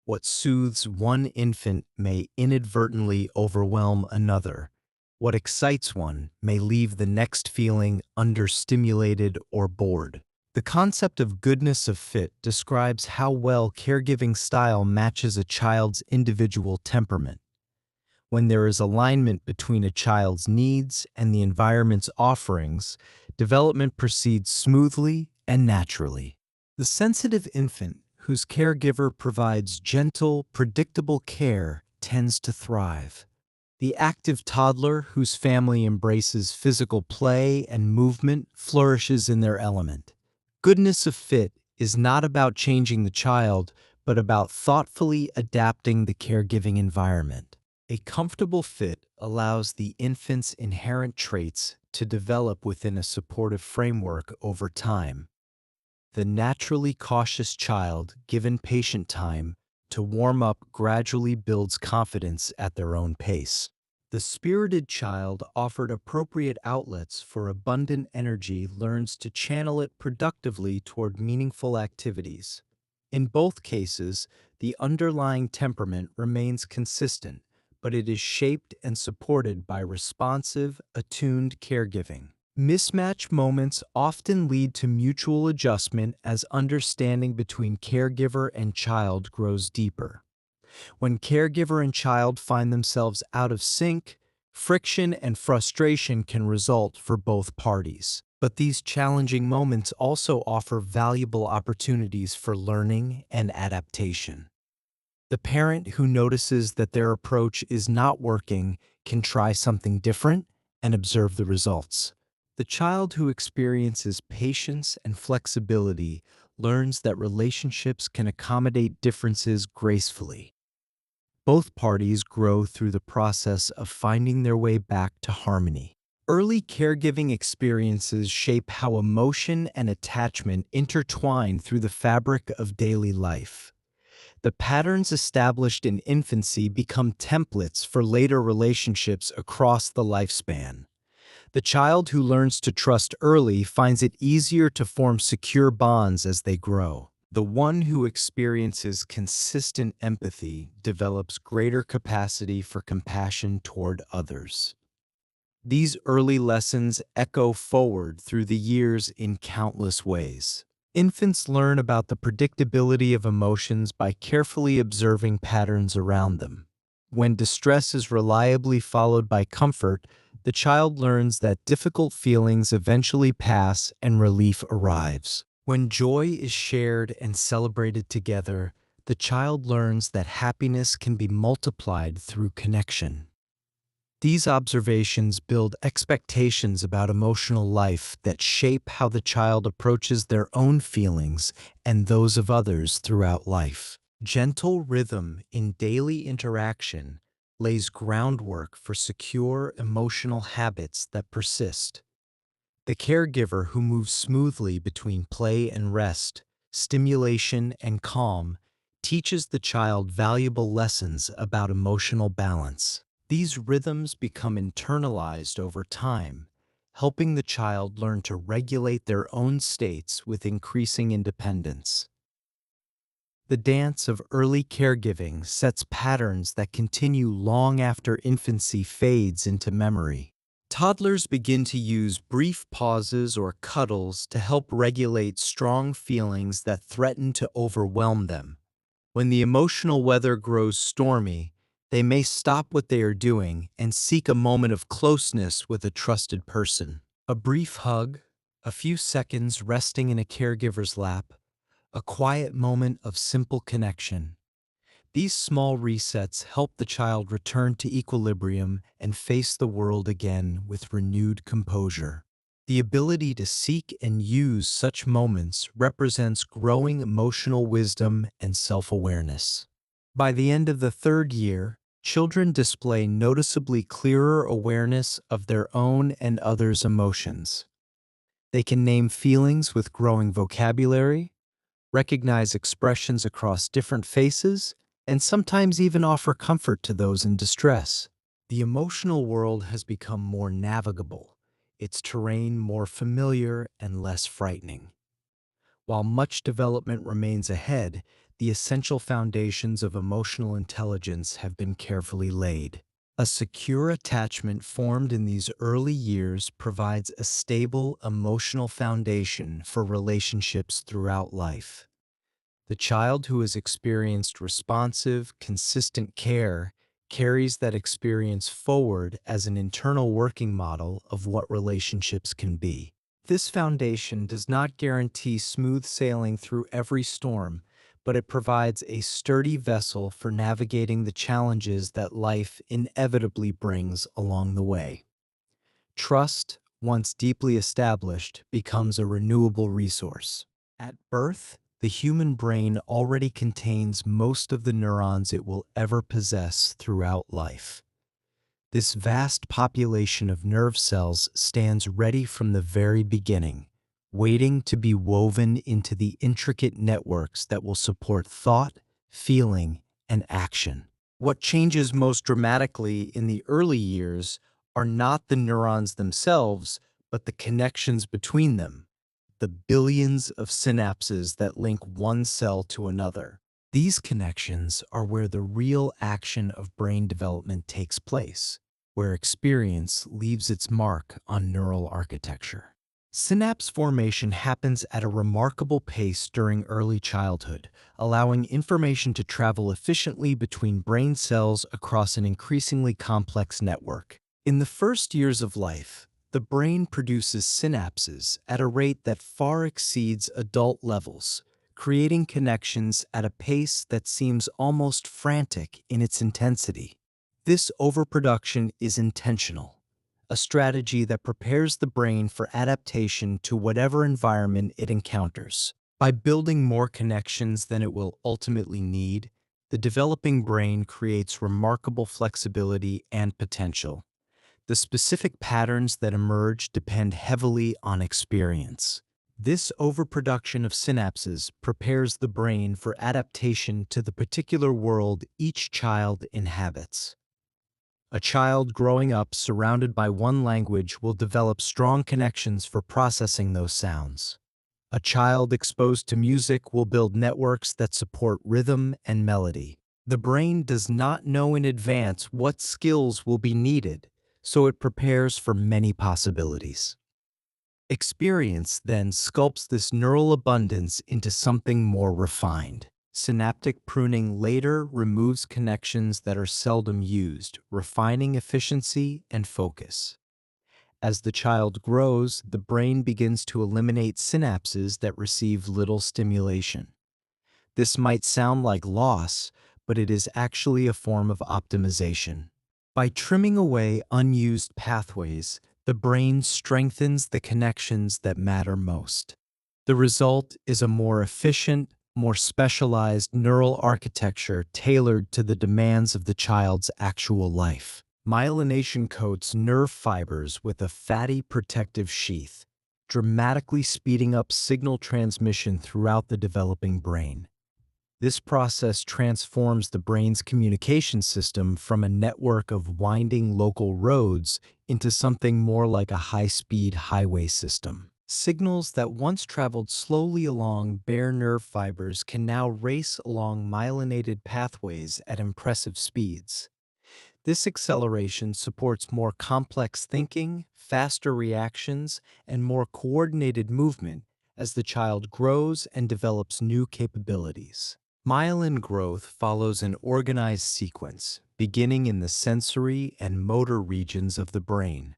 B: What soothes one infant may inadvertently overwhelm another. What excites one may leave the next feeling understimulated or bored. The concept of goodness of fit describes how well caregiving style matches a child's individual temperament. When there is alignment between a child's needs and the environment's offerings, development proceeds smoothly and naturally. The sensitive infant, whose caregiver provides gentle, predictable care, tends to thrive. The active toddler, whose family embraces physical play and movement, flourishes in their element. Goodness of fit is not about changing the child, but about thoughtfully adapting the caregiving environment. A comfortable fit allows the infant's inherent traits to develop within a supportive framework over time. The naturally cautious child, given patient time to warm up, gradually builds confidence at their own pace. The spirited child, offered appropriate outlets for abundant energy, learns to channel it productively toward meaningful activities. In both cases, the underlying temperament remains consistent, but it is shaped and supported by responsive, attuned caregiving. Mismatch moments often lead to mutual adjustment as understanding between caregiver and child grows deeper. When caregiver and child find themselves out of sync, friction and frustration can result for both parties. But these challenging moments also offer valuable opportunities for learning and adaptation. The parent who notices that their approach is not working can try something different and observe the results. The child who experiences patience and flexibility learns that relationships can accommodate differences gracefully. Both parties grow through the process of finding their way back to harmony. Early caregiving experiences shape how emotion and attachment intertwine through the fabric of daily life. The patterns established in infancy become templates for later relationships across the lifespan. The child who learns to trust early finds it easier to form secure bonds as they grow. The one who experiences consistent empathy develops greater capacity for compassion toward others. These early lessons echo forward through the years in countless ways. Infants learn about the predictability of emotions by carefully observing patterns around them. When distress is reliably followed by comfort, the child learns that difficult feelings eventually pass and relief arrives. When joy is shared and celebrated together, the child learns that happiness can be multiplied through connection. These observations build expectations about emotional life that shape how the child approaches their own feelings and those of others throughout life. Gentle rhythm in daily interaction lays groundwork for secure emotional habits that persist. The caregiver who moves smoothly between play and rest, stimulation and calm, teaches the child valuable lessons about emotional balance. These rhythms become internalized over time, helping the child learn to regulate their own states with increasing independence. The dance of early caregiving sets patterns that continue long after infancy fades into memory. Toddlers begin to use brief pauses or cuddles to help regulate strong feelings that threaten to overwhelm them. When the emotional weather grows stormy, they may stop what they are doing and seek a moment of closeness with a trusted person. A brief hug, A few seconds resting in a caregiver's lap, a quiet moment of simple connection. These small resets help the child return to equilibrium and face the world again with renewed composure. The ability to seek and use such moments represents growing emotional wisdom and self-awareness. By the end of the third year, children display noticeably clearer awareness of their own and others' emotions. They can name feelings with growing vocabulary, recognize expressions across different faces, and sometimes even offer comfort to those in distress. The emotional world has become more navigable, its terrain more familiar and less frightening. While much development remains ahead, the essential foundations of emotional intelligence have been carefully laid. A secure attachment formed in these early years provides a stable emotional foundation for relationships throughout life. The child who has experienced responsive, consistent care carries that experience forward as an internal working model of what relationships can be. This foundation does not guarantee smooth sailing through every storm, but it provides a sturdy vessel for navigating the challenges that life inevitably brings along the way. Trust, once deeply established, becomes a renewable resource. At birth, the human brain already contains most of the neurons it will ever possess throughout life. This vast population of nerve cells stands ready from the very beginning, waiting to be woven into the intricate networks that will support thought, feeling, and action. What changes most dramatically in the early years are not the neurons themselves, but the connections between them, the billions of synapses that link one cell to another. These connections are where the real action of brain development takes place, where experience leaves its mark on neural architecture. Synapse formation happens at a remarkable pace during early childhood, allowing information to travel efficiently between brain cells across an increasingly complex network. In the first years of life, the brain produces synapses at a rate that far exceeds adult levels, creating connections at a pace that seems almost frantic in its intensity. This overproduction is intentional, a strategy that prepares the brain for adaptation to whatever environment it encounters. By building more connections than it will ultimately need, the developing brain creates remarkable flexibility and potential. The specific patterns that emerge depend heavily on experience. This overproduction of synapses prepares the brain for adaptation to the particular world each child inhabits. A child growing up surrounded by one language will develop strong connections for processing those sounds. A child exposed to music will build networks that support rhythm and melody. The brain does not know in advance what skills will be needed, so it prepares for many possibilities. Experience then sculpts this neural abundance into something more refined. Synaptic pruning later removes connections that are seldom used, refining efficiency and focus. As the child grows, the brain begins to eliminate synapses that receive little stimulation. This might sound like loss, but it is actually a form of optimization. By trimming away unused pathways, the brain strengthens the connections that matter most. The result is a more efficient, more specialized neural architecture tailored to the demands of the child's actual life. Myelination coats nerve fibers with a fatty protective sheath, dramatically speeding up signal transmission throughout the developing brain. This process transforms the brain's communication system from a network of winding local roads into something more like a high-speed highway system. Signals that once traveled slowly along bare nerve fibers can now race along myelinated pathways at impressive speeds. This acceleration supports more complex thinking, faster reactions, and more coordinated movement as the child grows and develops new capabilities. Myelin growth follows an organized sequence, beginning in the sensory and motor regions of the brain.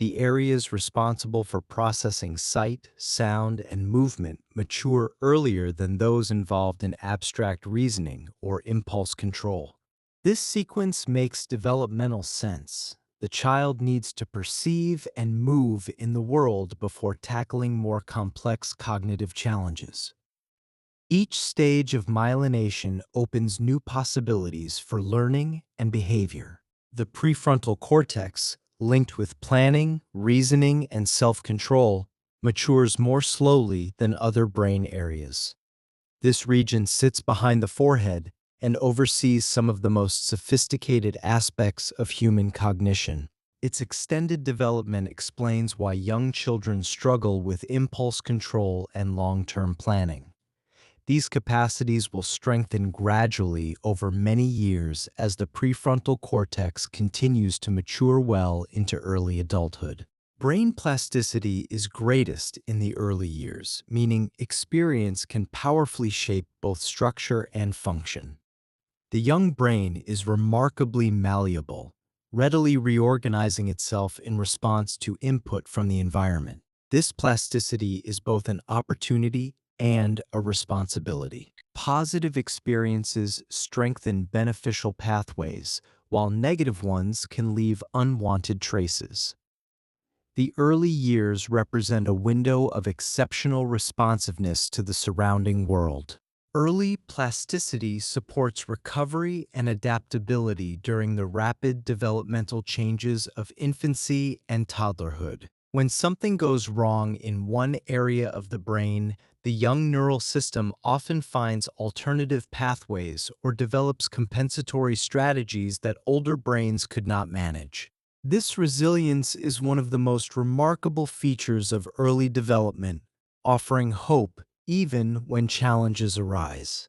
B: The areas responsible for processing sight, sound, and movement mature earlier than those involved in abstract reasoning or impulse control. This sequence makes developmental sense. The child needs to perceive and move in the world before tackling more complex cognitive challenges. Each stage of myelination opens new possibilities for learning and behavior. The prefrontal cortex, linked with planning, reasoning, and self-control, matures more slowly than other brain areas. This region sits behind the forehead and oversees some of the most sophisticated aspects of human cognition. Its extended development explains why young children struggle with impulse control and long-term planning. These capacities will strengthen gradually over many years as the prefrontal cortex continues to mature well into early adulthood. Brain plasticity is greatest in the early years, meaning experience can powerfully shape both structure and function. The young brain is remarkably malleable, readily reorganizing itself in response to input from the environment. This plasticity is both an opportunity and a responsibility. Positive experiences strengthen beneficial pathways, while negative ones can leave unwanted traces. The early years represent a window of exceptional responsiveness to the surrounding world. Early plasticity supports recovery and adaptability during the rapid developmental changes of infancy and toddlerhood. When something goes wrong in one area of the brain, the young neural system often finds alternative pathways or develops compensatory strategies that older brains could not manage. This resilience is one of the most remarkable features of early development, offering hope even when challenges arise.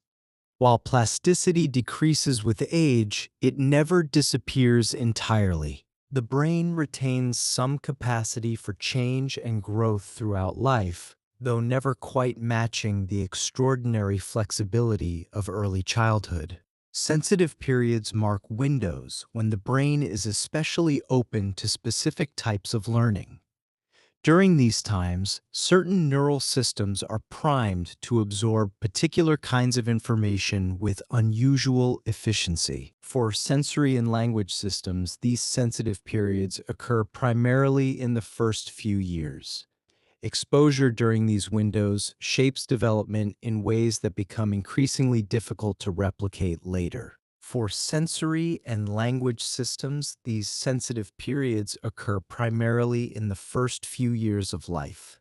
B: While plasticity decreases with age, it never disappears entirely. The brain retains some capacity for change and growth throughout life, though never quite matching the extraordinary flexibility of early childhood. Sensitive periods mark windows when the brain is especially open to specific types of learning. During these times, certain neural systems are primed to absorb particular kinds of information with unusual efficiency. For sensory and language systems, these sensitive periods occur primarily in the first few years. Exposure during these windows shapes development in ways that become increasingly difficult to replicate later. For sensory and language systems, these sensitive periods occur primarily in the first few years of life.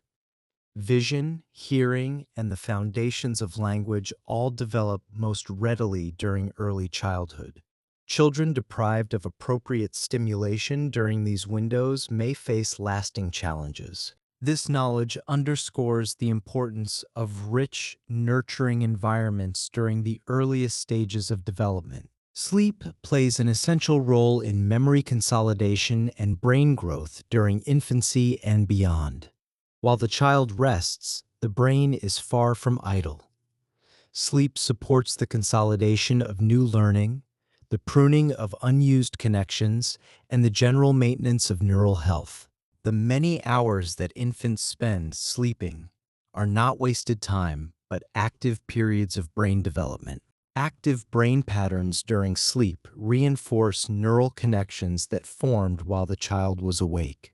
B: Vision, hearing, and the foundations of language all develop most readily during early childhood. Children deprived of appropriate stimulation during these windows may face lasting challenges. This knowledge underscores the importance of rich, nurturing environments during the earliest stages of development. Sleep plays an essential role in memory consolidation and brain growth during infancy and beyond. While the child rests, the brain is far from idle. Sleep supports the consolidation of new learning, the pruning of unused connections, and the general maintenance of neural health. The many hours that infants spend sleeping are not wasted time, but active periods of brain development. Active brain patterns during sleep reinforce neural connections that formed while the child was awake.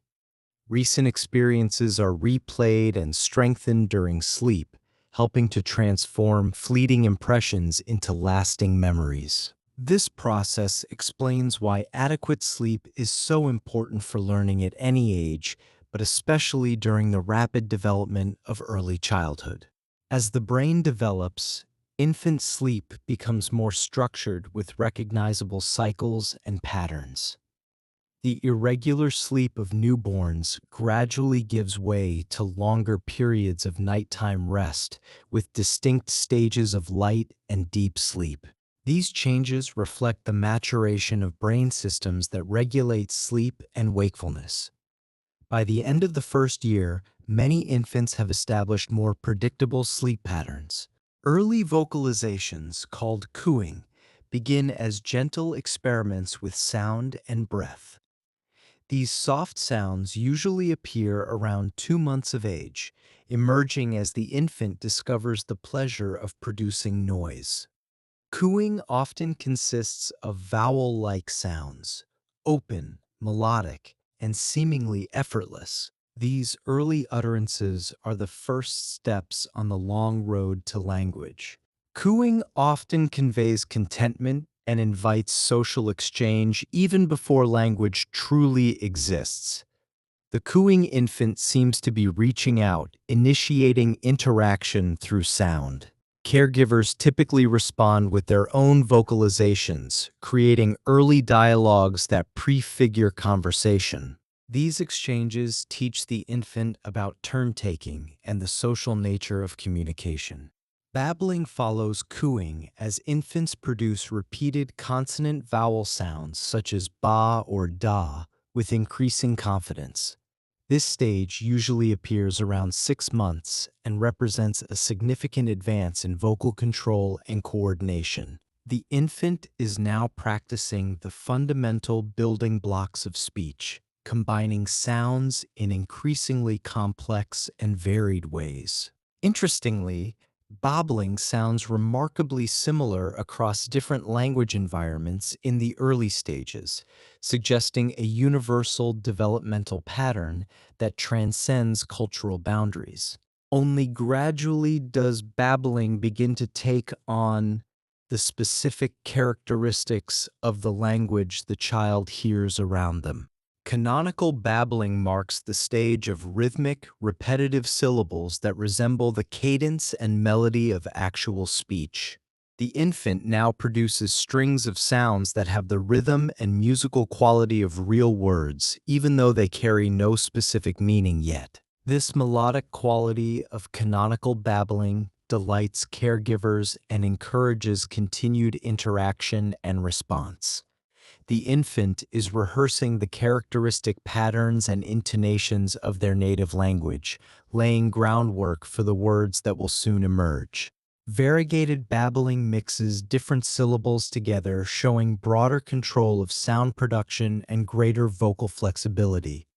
B: Recent experiences are replayed and strengthened during sleep, helping to transform fleeting impressions into lasting memories. This process explains why adequate sleep is so important for learning at any age, but especially during the rapid development of early childhood. As the brain develops, infant sleep becomes more structured with recognizable cycles and patterns. The irregular sleep of newborns gradually gives way to longer periods of nighttime rest with distinct stages of light and deep sleep. These changes reflect the maturation of brain systems that regulate sleep and wakefulness. By the end of the first year, many infants have established more predictable sleep patterns. Early vocalizations, called cooing, begin as gentle experiments with sound and breath. These soft sounds usually appear around 2 months of age, emerging as the infant discovers the pleasure of producing noise. Cooing often consists of vowel-like sounds, open, melodic, and seemingly effortless. These early utterances are the first steps on the long road to language. Cooing often conveys contentment and invites social exchange even before language truly exists. The cooing infant seems to be reaching out, initiating interaction through sound. Caregivers typically respond with their own vocalizations, creating early dialogues that prefigure conversation. These exchanges teach the infant about turn-taking and the social nature of communication. Babbling follows cooing as infants produce repeated consonant-vowel sounds such as ba or da with increasing confidence. This stage usually appears around 6 months and represents a significant advance in vocal control and coordination. The infant is now practicing the fundamental building blocks of speech, combining sounds in increasingly complex and varied ways. Interestingly, babbling sounds remarkably similar across different language environments in the early stages, suggesting a universal developmental pattern that transcends cultural boundaries. Only gradually does babbling begin to take on the specific characteristics of the language the child hears around them. Canonical babbling marks the stage of rhythmic, repetitive syllables that resemble the cadence and melody of actual speech. The infant now produces strings of sounds that have the rhythm and musical quality of real words, even though they carry no specific meaning yet. This melodic quality of canonical babbling delights caregivers and encourages continued interaction and response. The infant is rehearsing the characteristic patterns and intonations of their native language, laying groundwork for the words that will soon emerge. Variegated babbling mixes different syllables together, showing broader control of sound production and greater vocal flexibility.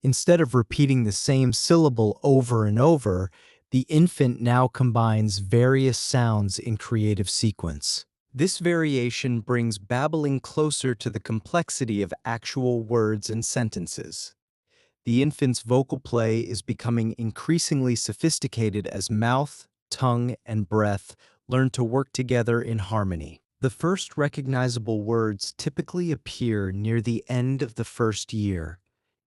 B: Instead of repeating the same syllable over and over, the infant now combines various sounds in creative sequence. This variation brings babbling closer to the complexity of actual words and sentences. The infant's vocal play is becoming increasingly sophisticated as mouth, tongue, and breath learn to work together in harmony. The first recognizable words typically appear near the end of the first year,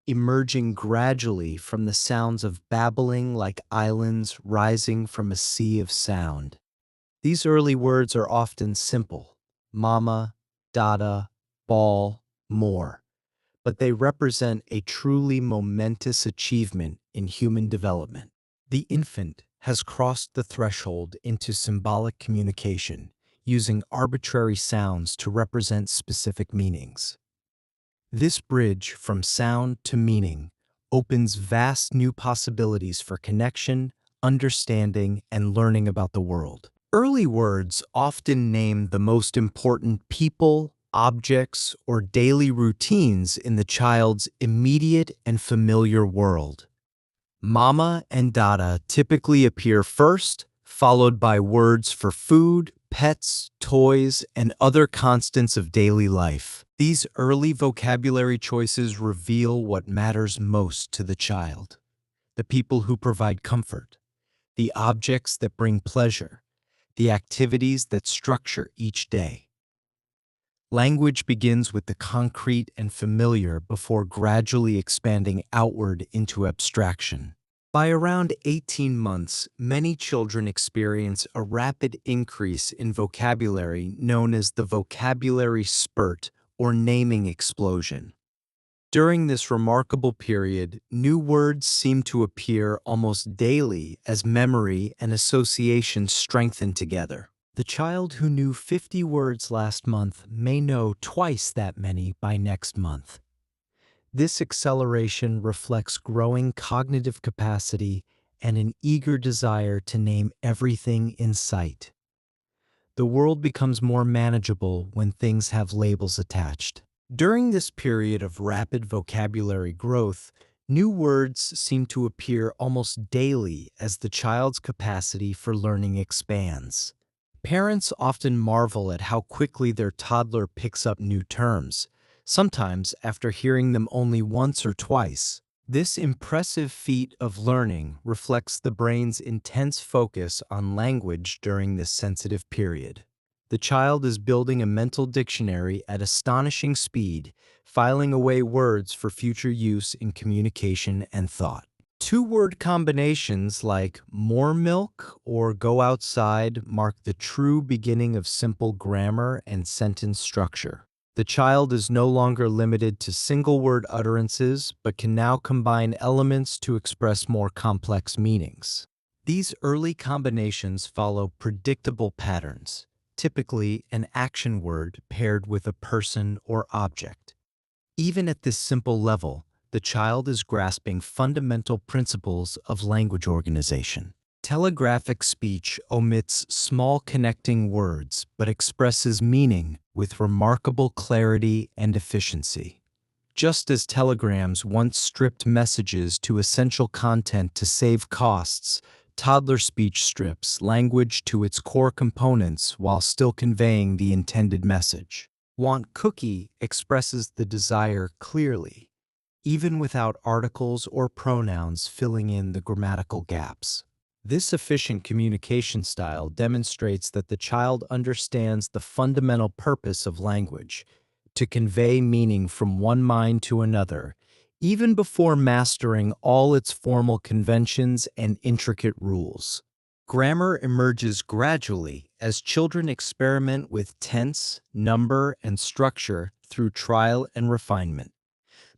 B: emerging gradually from the sounds of babbling like islands rising from a sea of sound. These early words are often simple: mama, dada, ball, more, but they represent a truly momentous achievement in human development. The infant has crossed the threshold into symbolic communication, using arbitrary sounds to represent specific meanings. This bridge from sound to meaning opens vast new possibilities for connection, understanding, and learning about the world. Early words often name the most important people, objects, or daily routines in the child's immediate and familiar world. Mama and Dada typically appear first, followed by words for food, pets, toys, and other constants of daily life. These early vocabulary choices reveal what matters most to the child: the people who provide comfort, the objects that bring pleasure, the activities that structure each day. Language begins with the concrete and familiar before gradually expanding outward into abstraction. By around 18 months, many children experience a rapid increase in vocabulary known as the vocabulary spurt or naming explosion. During this remarkable period, new words seem to appear almost daily as memory and association strengthen together. The child who knew 50 words last month may know twice that many by next month. This acceleration reflects growing cognitive capacity and an eager desire to name everything in sight. The world becomes more manageable when things have labels attached. During this period of rapid vocabulary growth, new words seem to appear almost daily as the child's capacity for learning expands. Parents often marvel at how quickly their toddler picks up new terms, sometimes after hearing them only once or twice. This impressive feat of learning reflects the brain's intense focus on language during this sensitive period. The child is building a mental dictionary at astonishing speed, filing away words for future use in communication and thought. Two-word combinations like more milk or go outside mark the true beginning of simple grammar and sentence structure. The child is no longer limited to single-word utterances, but can now combine elements to express more complex meanings. These early combinations follow predictable patterns, typically an action word paired with a person or object. Even at this simple level, the child is grasping fundamental principles of language organization. Telegraphic speech omits small connecting words but expresses meaning with remarkable clarity and efficiency. Just as telegrams once stripped messages to essential content to save costs, toddler speech strips language to its core components while still conveying the intended message. Want cookie expresses the desire clearly, even without articles or pronouns filling in the grammatical gaps. This efficient communication style demonstrates that the child understands the fundamental purpose of language, to convey meaning from one mind to another, even before mastering all its formal conventions and intricate rules. Grammar emerges gradually as children experiment with tense, number, and structure through trial and refinement.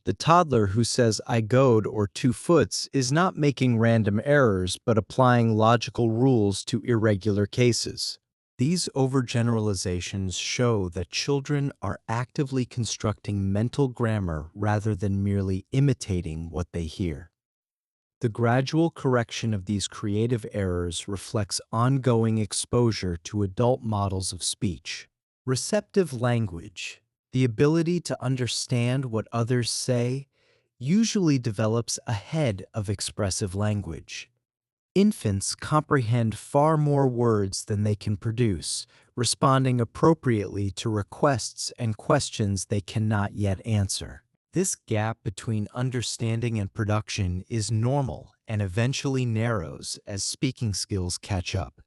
B: The toddler who says "I goed" or "2 foots" is not making random errors but applying logical rules to irregular cases. These overgeneralizations show that children are actively constructing mental grammar rather than merely imitating what they hear. The gradual correction of these creative errors reflects ongoing exposure to adult models of speech. Receptive language, the ability to understand what others say, usually develops ahead of expressive language. Infants comprehend far more words than they can produce, responding appropriately to requests and questions they cannot yet answer. This gap between understanding and production is normal and eventually narrows as speaking skills catch up.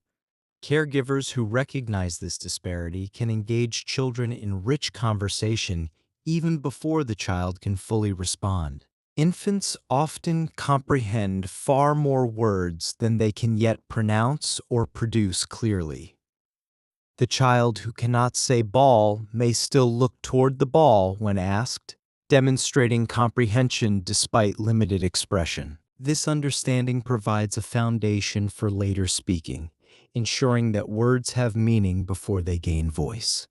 B: Caregivers who recognize this disparity can engage children in rich conversation even before the child can fully respond. Infants often comprehend far more words than they can yet pronounce or produce clearly. The child who cannot say ball may still look toward the ball when asked, demonstrating comprehension despite limited expression. This understanding provides a foundation for later speaking, ensuring that words have meaning before they gain voice.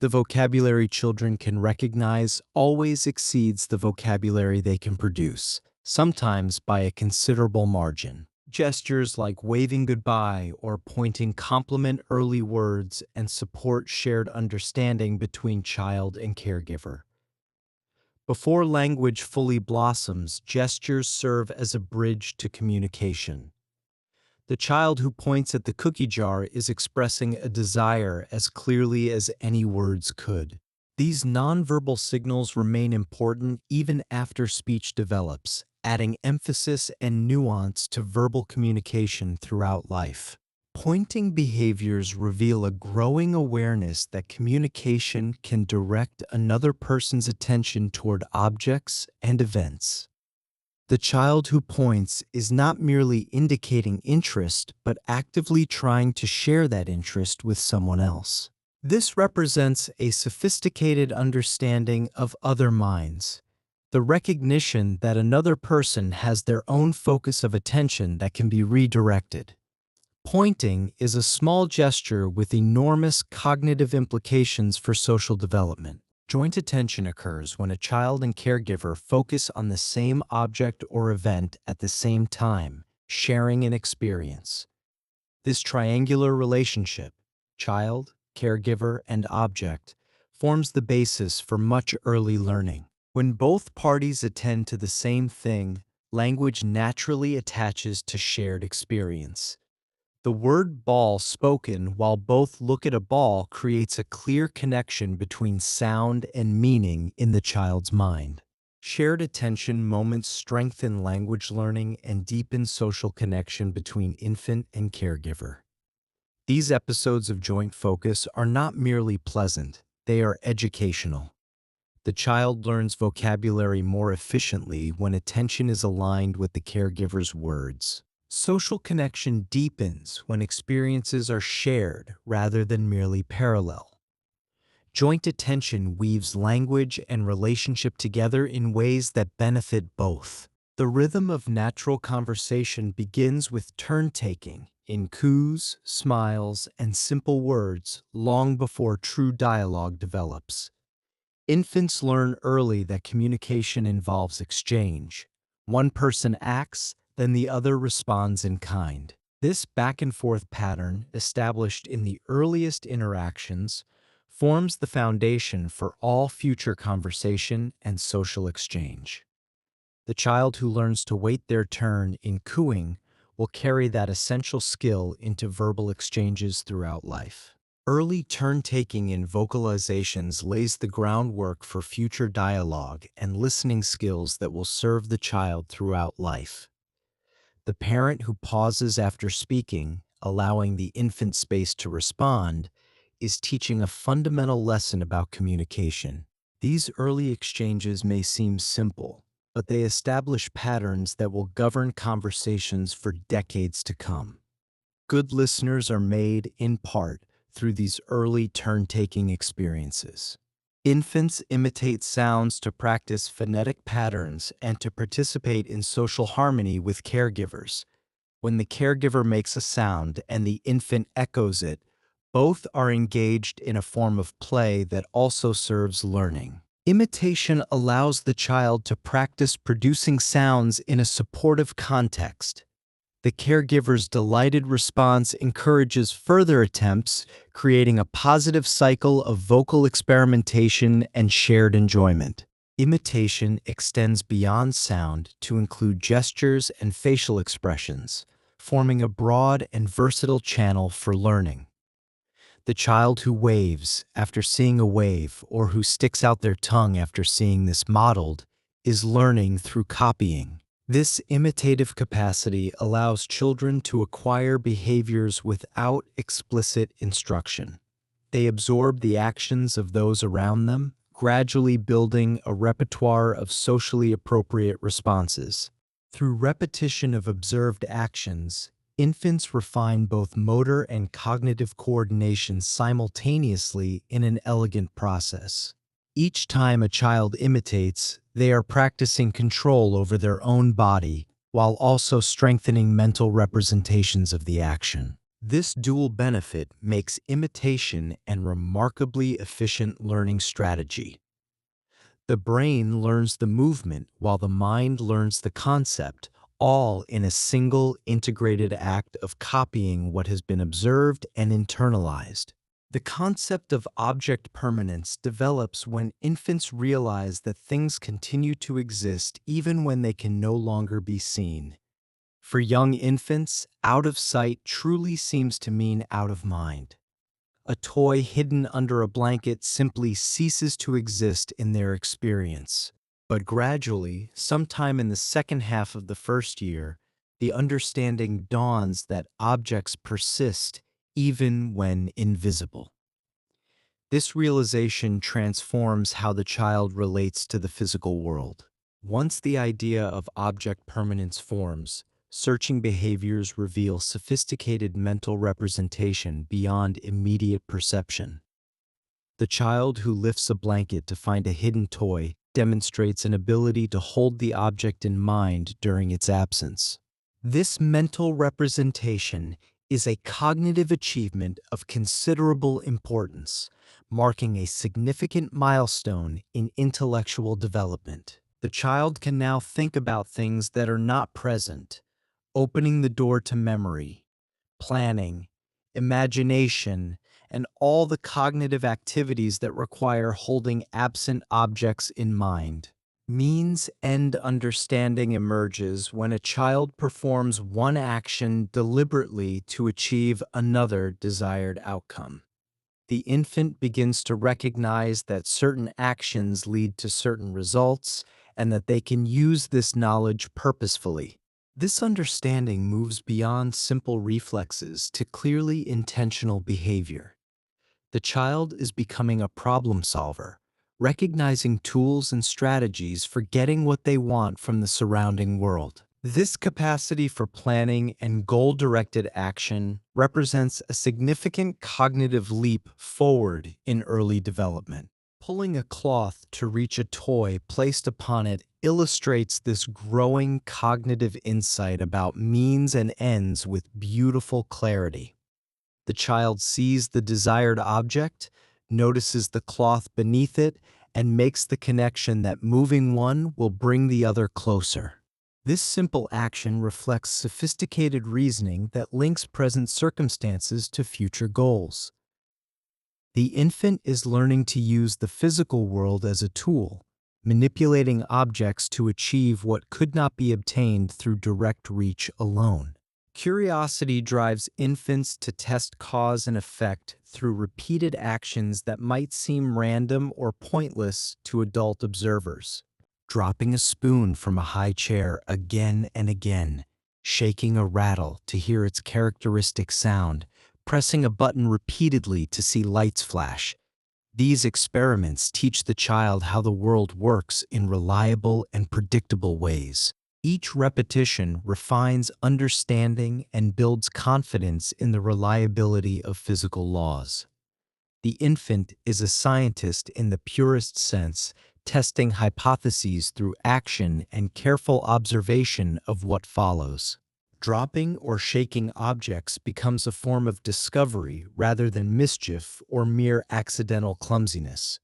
B: The vocabulary children can recognize always exceeds the vocabulary they can produce, sometimes by a considerable margin. Gestures like waving goodbye or pointing complement early words and support shared understanding between child and caregiver. Before language fully blossoms, gestures serve as a bridge to communication. The child who points at the cookie jar is expressing a desire as clearly as any words could. These nonverbal signals remain important even after speech develops, adding emphasis and nuance to verbal communication throughout life. Pointing behaviors reveal a growing awareness that communication can direct another person's attention toward objects and events. The child who points is not merely indicating interest, but actively trying to share that interest with someone else. This represents a sophisticated understanding of other minds, the recognition that another person has their own focus of attention that can be redirected. Pointing is a small gesture with enormous cognitive implications for social development. Joint attention occurs when a child and caregiver focus on the same object or event at the same time, sharing an experience. This triangular relationship, child, caregiver, and object, forms the basis for much early learning. When both parties attend to the same thing, language naturally attaches to shared experience. The word ball spoken while both look at a ball creates a clear connection between sound and meaning in the child's mind. Shared attention moments strengthen language learning and deepen social connection between infant and caregiver. These episodes of joint focus are not merely pleasant, they are educational. The child learns vocabulary more efficiently when attention is aligned with the caregiver's words. Social connection deepens when experiences are shared rather than merely parallel. Joint attention weaves language and relationship together in ways that benefit both. The rhythm of natural conversation begins with turn-taking in coos, smiles, and simple words long before true dialogue develops. Infants learn early that communication involves exchange. One person acts, then the other responds in kind. This back-and-forth pattern, established in the earliest interactions, forms the foundation for all future conversation and social exchange. The child who learns to wait their turn in cooing will carry that essential skill into verbal exchanges throughout life. Early turn-taking in vocalizations lays the groundwork for future dialogue and listening skills that will serve the child throughout life. The parent who pauses after speaking, allowing the infant space to respond, is teaching a fundamental lesson about communication. These early exchanges may seem simple, but they establish patterns that will govern conversations for decades to come. Good listeners are made, in part, through these early turn-taking experiences. Infants imitate sounds to practice phonetic patterns and to participate in social harmony with caregivers. When the caregiver makes a sound and the infant echoes it, both are engaged in a form of play that also serves learning. Imitation allows the child to practice producing sounds in a supportive context. The caregiver's delighted response encourages further attempts, creating a positive cycle of vocal experimentation and shared enjoyment. Imitation extends beyond sound to include gestures and facial expressions, forming a broad and versatile channel for learning. The child who waves after seeing a wave or who sticks out their tongue after seeing this modeled is learning through copying. This imitative capacity allows children to acquire behaviors without explicit instruction. They absorb the actions of those around them, gradually building a repertoire of socially appropriate responses. Through repetition of observed actions, infants refine both motor and cognitive coordination simultaneously in an elegant process. Each time a child imitates, they are practicing control over their own body while also strengthening mental representations of the action. This dual benefit makes imitation an remarkably efficient learning strategy. The brain learns the movement while the mind learns the concept, all in a single integrated act of copying what has been observed and internalized. The concept of object permanence develops when infants realize that things continue to exist even when they can no longer be seen. For young infants, out of sight truly seems to mean out of mind. A toy hidden under a blanket simply ceases to exist in their experience. But gradually, sometime in the second half of the first year, the understanding dawns that objects persist even when invisible. This realization transforms how the child relates to the physical world. Once the idea of object permanence forms, searching behaviors reveal sophisticated mental representation beyond immediate perception. The child who lifts a blanket to find a hidden toy demonstrates an ability to hold the object in mind during its absence. This mental representation is a cognitive achievement of considerable importance, marking a significant milestone in intellectual development. The child can now think about things that are not present, opening the door to memory, planning, imagination, and all the cognitive activities that require holding absent objects in mind. Means-end understanding emerges when a child performs one action deliberately to achieve another desired outcome. The infant begins to recognize that certain actions lead to certain results and that they can use this knowledge purposefully. This understanding moves beyond simple reflexes to clearly intentional behavior. The child is becoming a problem solver, recognizing tools and strategies for getting what they want from the surrounding world. This capacity for planning and goal-directed action represents a significant cognitive leap forward in early development. Pulling a cloth to reach a toy placed upon it illustrates this growing cognitive insight about means and ends with beautiful clarity. The child sees the desired object, notices the cloth beneath it, and makes the connection that moving one will bring the other closer. This simple action reflects sophisticated reasoning that links present circumstances to future goals. The infant is learning to use the physical world as a tool, manipulating objects to achieve what could not be obtained through direct reach alone. Curiosity drives infants to test cause and effect through repeated actions that might seem random or pointless to adult observers. Dropping a spoon from a high chair again and again, shaking a rattle to hear its characteristic sound, pressing a button repeatedly to see lights flash. These experiments teach the child how the world works in reliable and predictable ways. Each repetition refines understanding and builds confidence in the reliability of physical laws. The infant is a scientist in the purest sense, testing hypotheses through action and careful observation of what follows. Dropping or shaking objects becomes a form of discovery rather than mischief or mere accidental clumsiness.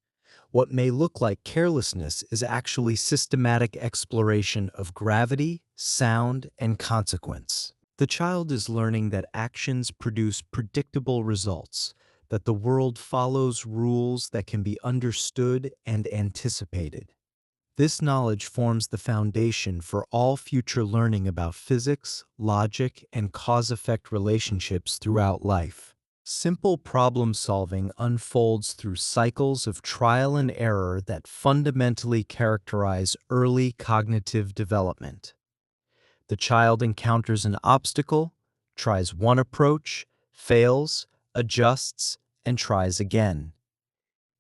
B: What may look like carelessness is actually systematic exploration of gravity, sound, and consequence. The child is learning that actions produce predictable results, that the world follows rules that can be understood and anticipated. This knowledge forms the foundation for all future learning about physics, logic, and cause-effect relationships throughout life. Simple problem solving unfolds through cycles of trial and error that fundamentally characterize early cognitive development. The child encounters an obstacle, tries one approach, fails, adjusts, and tries again.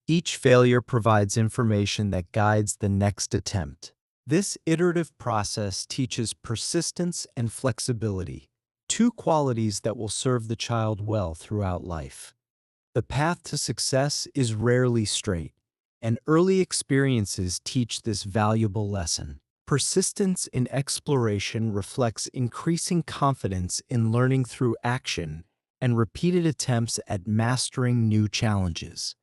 B: Each failure provides information that guides the next attempt. This iterative process teaches persistence and flexibility, two qualities that will serve the child well throughout life. The path to success is rarely straight, and early experiences teach this valuable lesson. Persistence in exploration reflects increasing confidence in learning through action and repeated attempts at mastering new challenges.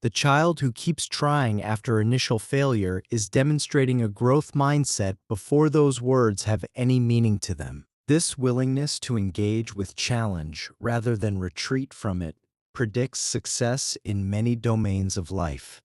B: The child who keeps trying after initial failure is demonstrating a growth mindset before those words have any meaning to them. This willingness to engage with challenge rather than retreat from it predicts success in many domains of life.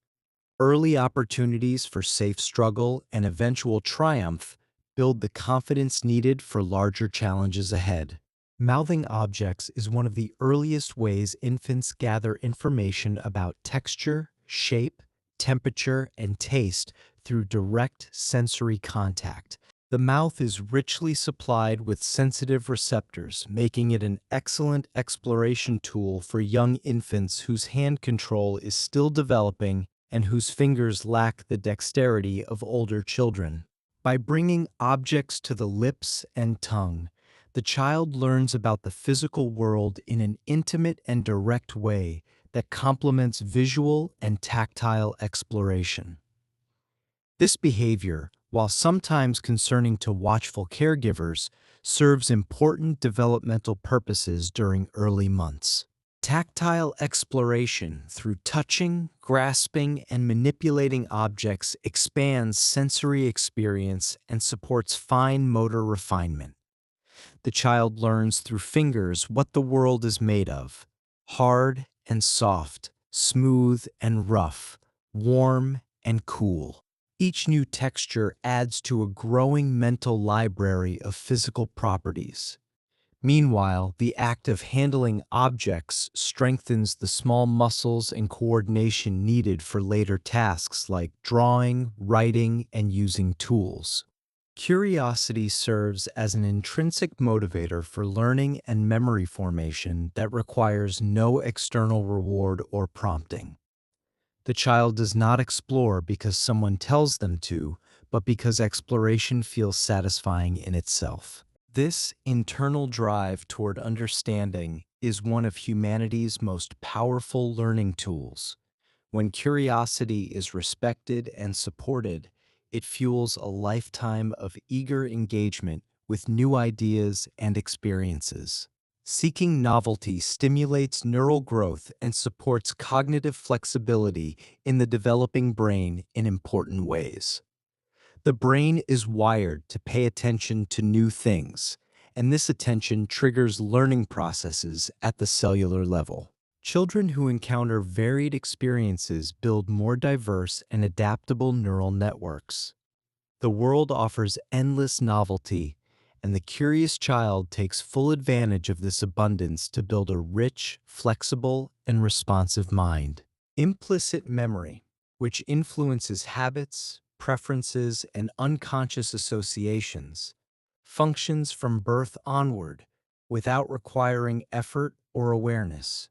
B: Early opportunities for safe struggle and eventual triumph build the confidence needed for larger challenges ahead. Mouthing objects is one of the earliest ways infants gather information about texture, shape, temperature, and taste through direct sensory contact. The mouth is richly supplied with sensitive receptors, making it an excellent exploration tool for young infants whose hand control is still developing and whose fingers lack the dexterity of older children. By bringing objects to the lips and tongue, the child learns about the physical world in an intimate and direct way that complements visual and tactile exploration. This behavior, while sometimes concerning to watchful caregivers, serves important developmental purposes during early months. Tactile exploration through touching, grasping, and manipulating objects expands sensory experience and supports fine motor refinement. The child learns through fingers what the world is made of: hard and soft, smooth and rough, warm and cool. Each new texture adds to a growing mental library of physical properties. Meanwhile, the act of handling objects strengthens the small muscles and coordination needed for later tasks like drawing, writing, and using tools. Curiosity serves as an intrinsic motivator for learning and memory formation that requires no external reward or prompting. The child does not explore because someone tells them to, but because exploration feels satisfying in itself. This internal drive toward understanding is one of humanity's most powerful learning tools. When curiosity is respected and supported, it fuels a lifetime of eager engagement with new ideas and experiences. Seeking novelty stimulates neural growth and supports cognitive flexibility in the developing brain in important ways. The brain is wired to pay attention to new things, and this attention triggers learning processes at the cellular level. Children who encounter varied experiences build more diverse and adaptable neural networks. The world offers endless novelty, and the curious child takes full advantage of this abundance to build a rich, flexible, and responsive mind. Implicit memory, which influences habits, preferences, and unconscious associations, functions from birth onward without requiring effort or awareness.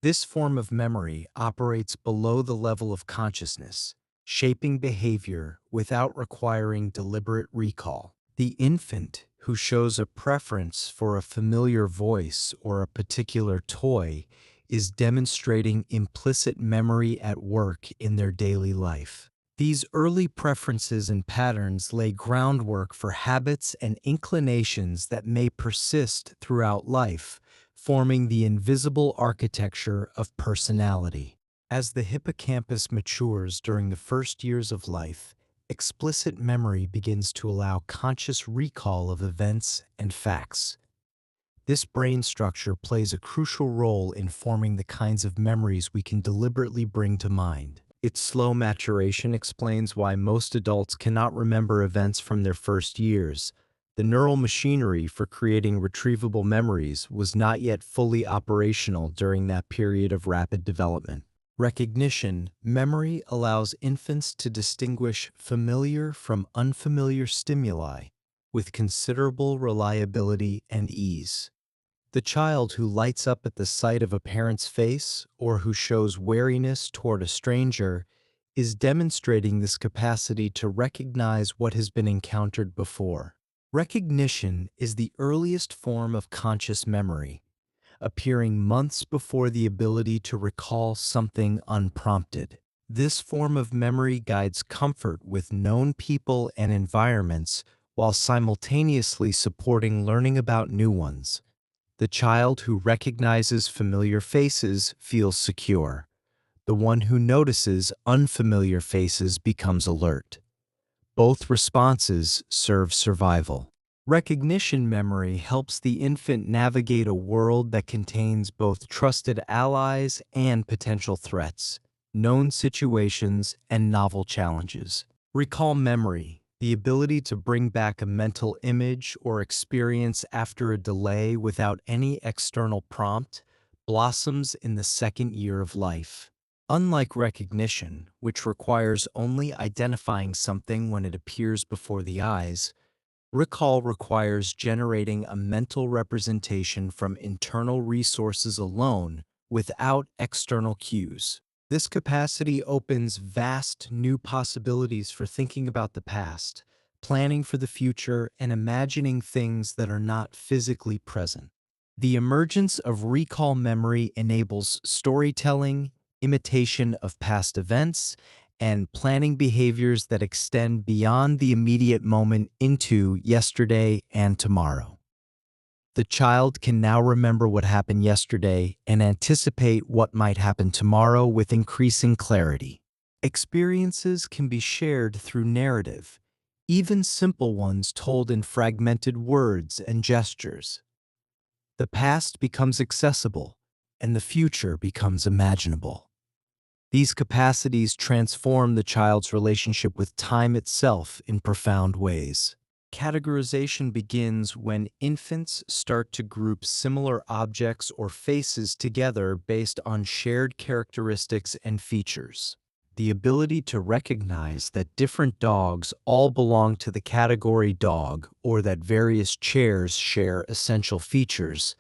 B: This form of memory operates below the level of consciousness, shaping behavior without requiring deliberate recall. The infant who shows a preference for a familiar voice or a particular toy is demonstrating implicit memory at work in their daily life. These early preferences and patterns lay groundwork for habits and inclinations that may persist throughout life, forming the invisible architecture of personality. As the hippocampus matures during the first years of life, explicit memory begins to allow conscious recall of events and facts. This brain structure plays a crucial role in forming the kinds of memories we can deliberately bring to mind. Its slow maturation explains why most adults cannot remember events from their first years. The neural machinery for creating retrievable memories was not yet fully operational during that period of rapid development. Recognition memory allows infants to distinguish familiar from unfamiliar stimuli with considerable reliability and ease. The child who lights up at the sight of a parent's face or who shows wariness toward a stranger is demonstrating this capacity to recognize what has been encountered before. Recognition is the earliest form of conscious memory, appearing months before the ability to recall something unprompted. This form of memory guides comfort with known people and environments while simultaneously supporting learning about new ones. The child who recognizes familiar faces feels secure. The one who notices unfamiliar faces becomes alert. Both responses serve survival. Recognition memory helps the infant navigate a world that contains both trusted allies and potential threats, known situations, and novel challenges. Recall memory, the ability to bring back a mental image or experience after a delay without any external prompt, blossoms in the second year of life. Unlike recognition, which requires only identifying something when it appears before the eyes, recall requires generating a mental representation from internal resources alone without external cues. This capacity opens vast new possibilities for thinking about the past, planning for the future, and imagining things that are not physically present. The emergence of recall memory enables storytelling, imitation of past events, and planning behaviors that extend beyond the immediate moment into yesterday and tomorrow. The child can now remember what happened yesterday and anticipate what might happen tomorrow with increasing clarity. Experiences can be shared through narrative, even simple ones told in fragmented words and gestures. The past becomes accessible, and the future becomes imaginable. These capacities transform the child's relationship with time itself in profound ways. Categorization begins when infants start to group similar objects or faces together based on shared characteristics and features. The ability to recognize that different dogs all belong to the category dog or that various chairs share essential features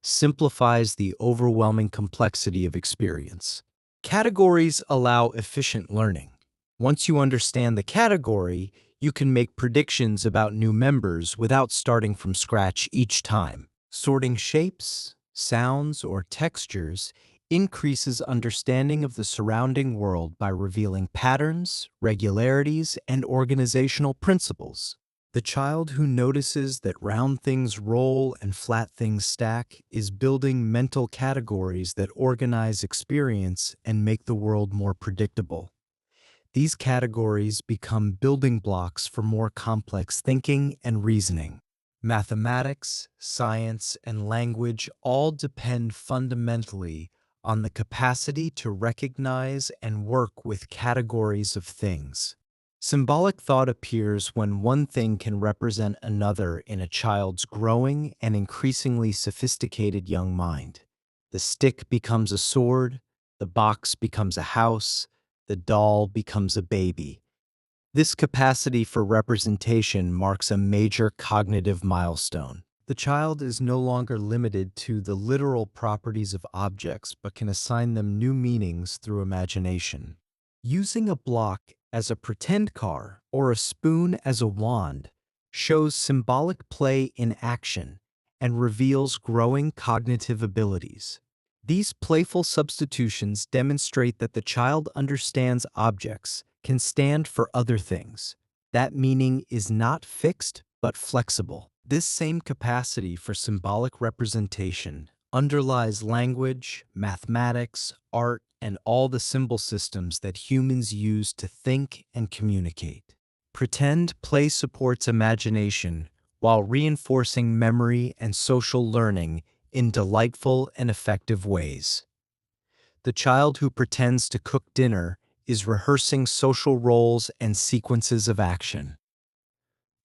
B: simplifies the overwhelming complexity of experience. Categories allow efficient learning. Once you understand the category, you can make predictions about new members without starting from scratch each time. Sorting shapes, sounds, or textures increases understanding of the surrounding world by revealing patterns, regularities, and organizational principles. The child who notices that round things roll and flat things stack is building mental categories that organize experience and make the world more predictable. These categories become building blocks for more complex thinking and reasoning. Mathematics, science, and language all depend fundamentally on the capacity to recognize and work with categories of things. Symbolic thought appears when one thing can represent another in a child's growing and increasingly sophisticated young mind. The stick becomes a sword, the box becomes a house, the doll becomes a baby. This capacity for representation marks a major cognitive milestone. The child is no longer limited to the literal properties of objects, but can assign them new meanings through imagination. Using a block as a pretend car or a spoon as a wand shows symbolic play in action and reveals growing cognitive abilities. These playful substitutions demonstrate that the child understands objects can stand for other things. That meaning is not fixed but flexible. This same capacity for symbolic representation underlies language, mathematics, art, and all the symbol systems that humans use to think and communicate. Pretend play supports imagination while reinforcing memory and social learning in delightful and effective ways. The child who pretends to cook dinner is rehearsing social roles and sequences of action.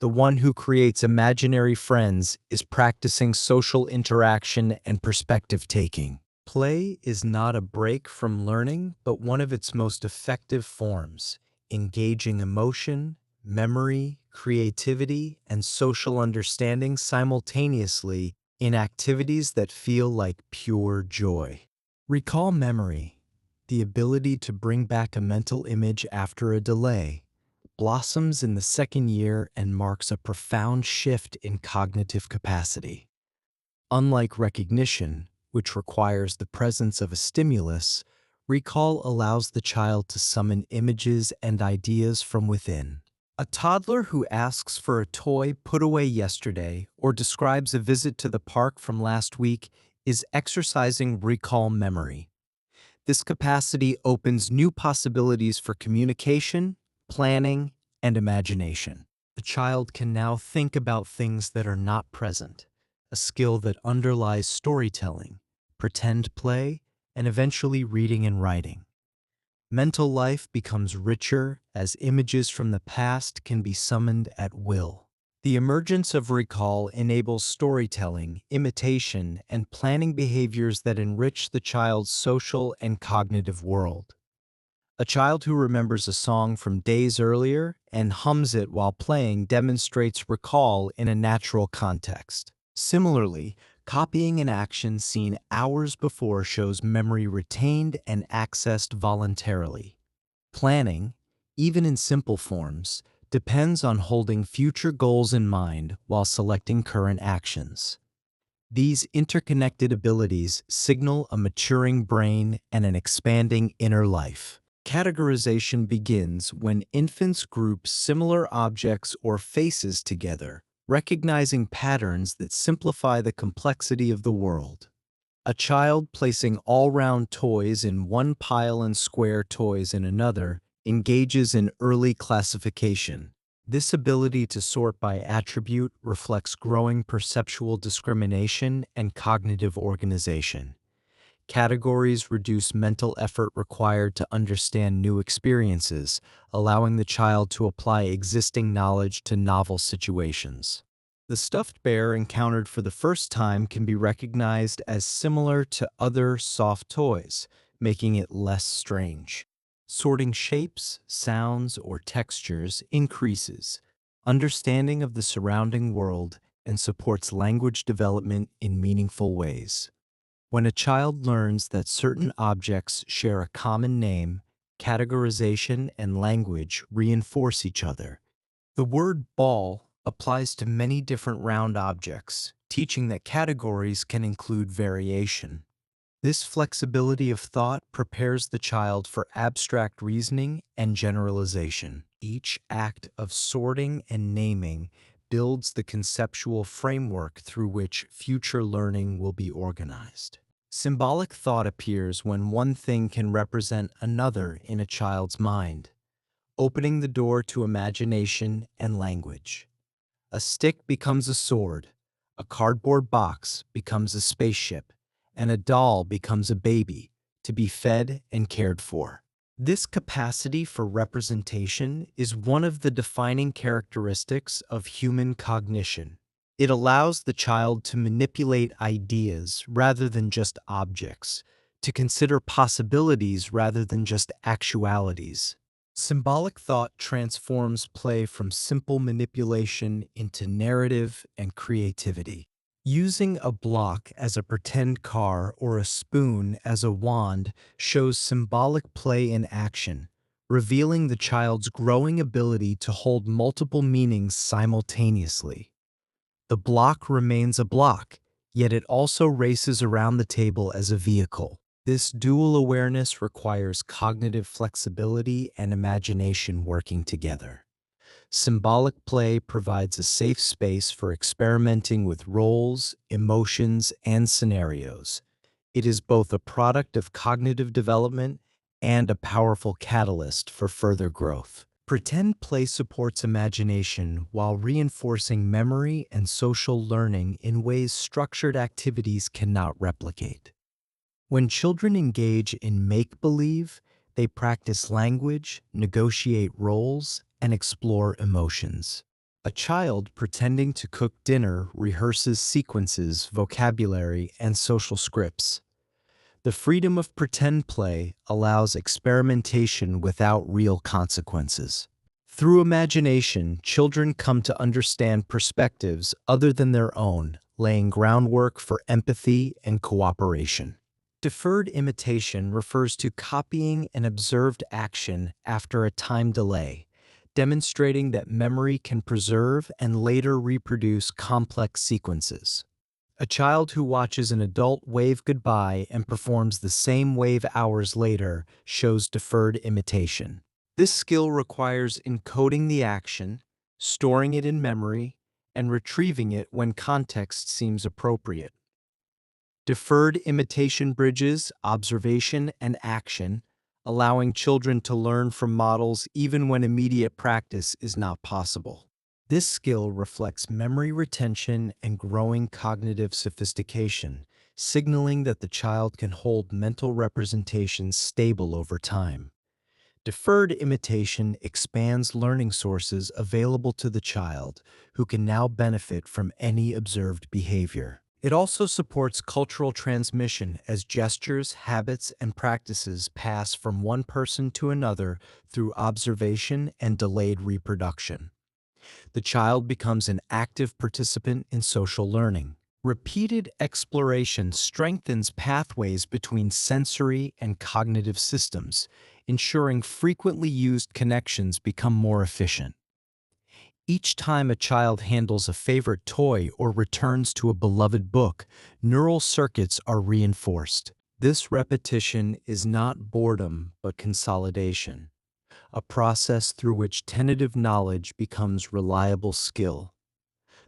B: The one who creates imaginary friends is practicing social interaction and perspective taking. Play is not a break from learning, but one of its most effective forms, engaging emotion, memory, creativity, and social understanding simultaneously in activities that feel like pure joy. Recall memory, the ability to bring back a mental image after a delay, blossoms in the second year and marks a profound shift in cognitive capacity. Unlike recognition, which requires the presence of a stimulus, recall allows the child to summon images and ideas from within. A toddler who asks for a toy put away yesterday or describes a visit to the park from last week is exercising recall memory. This capacity opens new possibilities for communication, planning, and imagination. The child can now think about things that are not present, a skill that underlies storytelling, pretend play, and eventually reading and writing. Mental life becomes richer as images from the past can be summoned at will. The emergence of recall enables storytelling, imitation, and planning behaviors that enrich the child's social and cognitive world. A child who remembers a song from days earlier and hums it while playing demonstrates recall in a natural context. Similarly, copying an action seen hours before shows memory retained and accessed voluntarily. Planning, even in simple forms, depends on holding future goals in mind while selecting current actions. These interconnected abilities signal a maturing brain and an expanding inner life. Categorization begins when infants group similar objects or faces together, recognizing patterns that simplify the complexity of the world. A child placing all-round toys in one pile and square toys in another engages in early classification. This ability to sort by attribute reflects growing perceptual discrimination and cognitive organization. Categories reduce mental effort required to understand new experiences, allowing the child to apply existing knowledge to novel situations. The stuffed bear encountered for the first time can be recognized as similar to other soft toys, making it less strange. Sorting shapes, sounds, or textures increases understanding of the surrounding world and supports language development in meaningful ways. When a child learns that certain objects share a common name, categorization and language reinforce each other. The word ball applies to many different round objects, teaching that categories can include variation. This flexibility of thought prepares the child for abstract reasoning and generalization. Each act of sorting and naming builds the conceptual framework through which future learning will be organized. Symbolic thought appears when one thing can represent another in a child's mind, opening the door to imagination and language. A stick becomes a sword, a cardboard box becomes a spaceship, and a doll becomes a baby to be fed and cared for. This capacity for representation is one of the defining characteristics of human cognition. It allows the child to manipulate ideas rather than just objects, to consider possibilities rather than just actualities. Symbolic thought transforms play from simple manipulation into narrative and creativity. Using a block as a pretend car or a spoon as a wand shows symbolic play in action, revealing the child's growing ability to hold multiple meanings simultaneously. The block remains a block, yet it also races around the table as a vehicle. This dual awareness requires cognitive flexibility and imagination working together. Symbolic play provides a safe space for experimenting with roles, emotions, and scenarios. It is both a product of cognitive development and a powerful catalyst for further growth. Pretend play supports imagination while reinforcing memory and social learning in ways structured activities cannot replicate. When children engage in make-believe, they practice language, negotiate roles, and explore emotions. A child pretending to cook dinner rehearses sequences, vocabulary, and social scripts. The freedom of pretend play allows experimentation without real consequences. Through imagination, children come to understand perspectives other than their own, laying groundwork for empathy and cooperation. Deferred imitation refers to copying an observed action after a time delay, demonstrating that memory can preserve and later reproduce complex sequences. A child who watches an adult wave goodbye and performs the same wave hours later shows deferred imitation. This skill requires encoding the action, storing it in memory, and retrieving it when context seems appropriate. Deferred imitation bridges observation and action, allowing children to learn from models even when immediate practice is not possible. This skill reflects memory retention and growing cognitive sophistication, signaling that the child can hold mental representations stable over time. Deferred imitation expands learning sources available to the child, who can now benefit from any observed behavior. It also supports cultural transmission as gestures, habits, and practices pass from one person to another through observation and delayed reproduction. The child becomes an active participant in social learning. Repeated exploration strengthens pathways between sensory and cognitive systems, ensuring frequently used connections become more efficient. Each time a child handles a favorite toy or returns to a beloved book, neural circuits are reinforced. This repetition is not boredom but consolidation, a process through which tentative knowledge becomes reliable skill.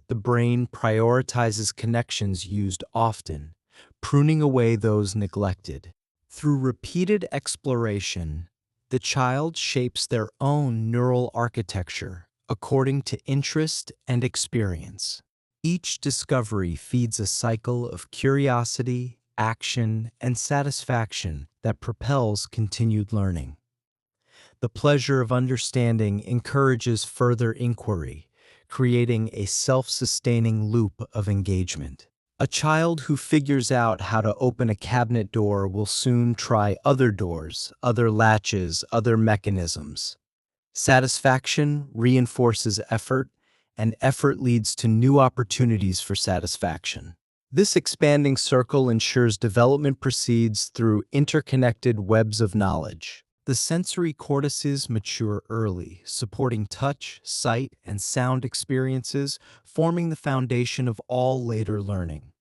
B: The brain prioritizes connections used often, pruning away those neglected. Through repeated exploration, the child shapes their own neural architecture according to interest and experience. Each discovery feeds a cycle of curiosity, action, and satisfaction that propels continued learning. The pleasure of understanding encourages further inquiry, creating a self-sustaining loop of engagement. A child who figures out how to open a cabinet door will soon try other doors, other latches, other mechanisms. Satisfaction reinforces effort, and effort leads to new opportunities for satisfaction. This expanding circle ensures development proceeds through interconnected webs of knowledge. The sensory cortices mature early, supporting touch, sight, and sound experiences, forming the foundation of all later learning.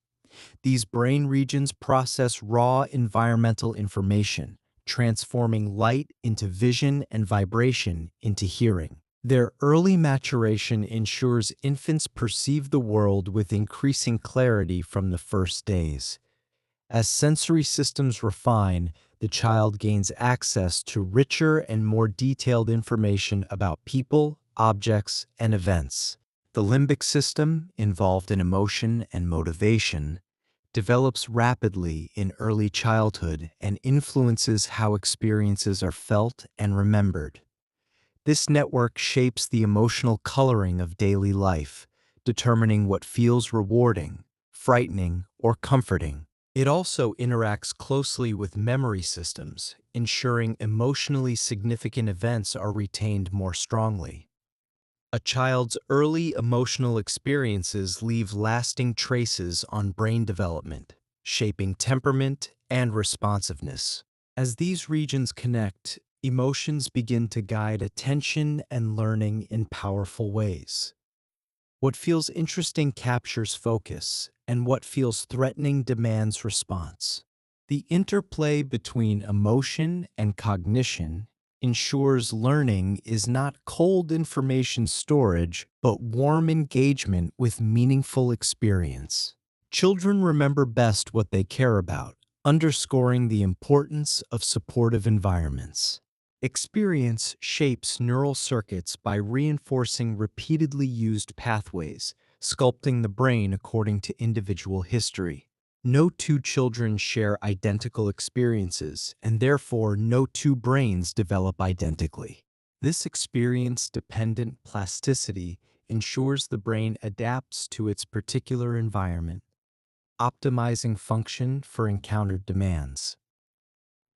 B: These brain regions process raw environmental information, transforming light into vision and vibration into hearing. Their early maturation ensures infants perceive the world with increasing clarity from the first days. As sensory systems refine, the child gains access to richer and more detailed information about people, objects, and events. The limbic system, involved in emotion and motivation, develops rapidly in early childhood and influences how experiences are felt and remembered. This network shapes the emotional coloring of daily life, determining what feels rewarding, frightening, or comforting. It also interacts closely with memory systems, ensuring emotionally significant events are retained more strongly. A child's early emotional experiences leave lasting traces on brain development, shaping temperament and responsiveness. As these regions connect, emotions begin to guide attention and learning in powerful ways. What feels interesting captures focus, and what feels threatening demands response. The interplay between emotion and cognition ensures learning is not cold information storage, but warm engagement with meaningful experience. Children remember best what they care about, underscoring the importance of supportive environments. Experience shapes neural circuits by reinforcing repeatedly used pathways, sculpting the brain according to individual history. No two children share identical experiences, and therefore no two brains develop identically. This experience-dependent plasticity ensures the brain adapts to its particular environment, optimizing function for encountered demands.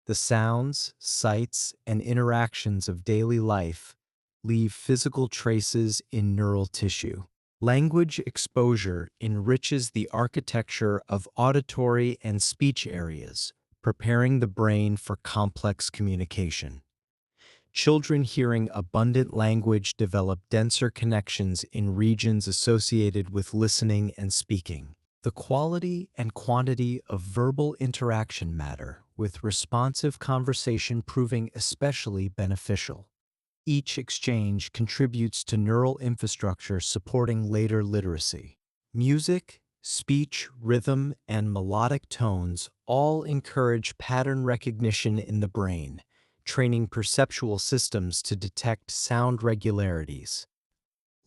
B: The sounds, sights, and interactions of daily life leave physical traces in neural tissue. Language exposure enriches the architecture of auditory and speech areas, preparing the brain for complex communication. Children hearing abundant language develop denser connections in regions associated with listening and speaking. The quality and quantity of verbal interaction matter, with responsive conversation proving especially beneficial. Each exchange contributes to neural infrastructure supporting later literacy. Music, speech, rhythm, and melodic tones all encourage pattern recognition in the brain, training perceptual systems to detect sound regularities.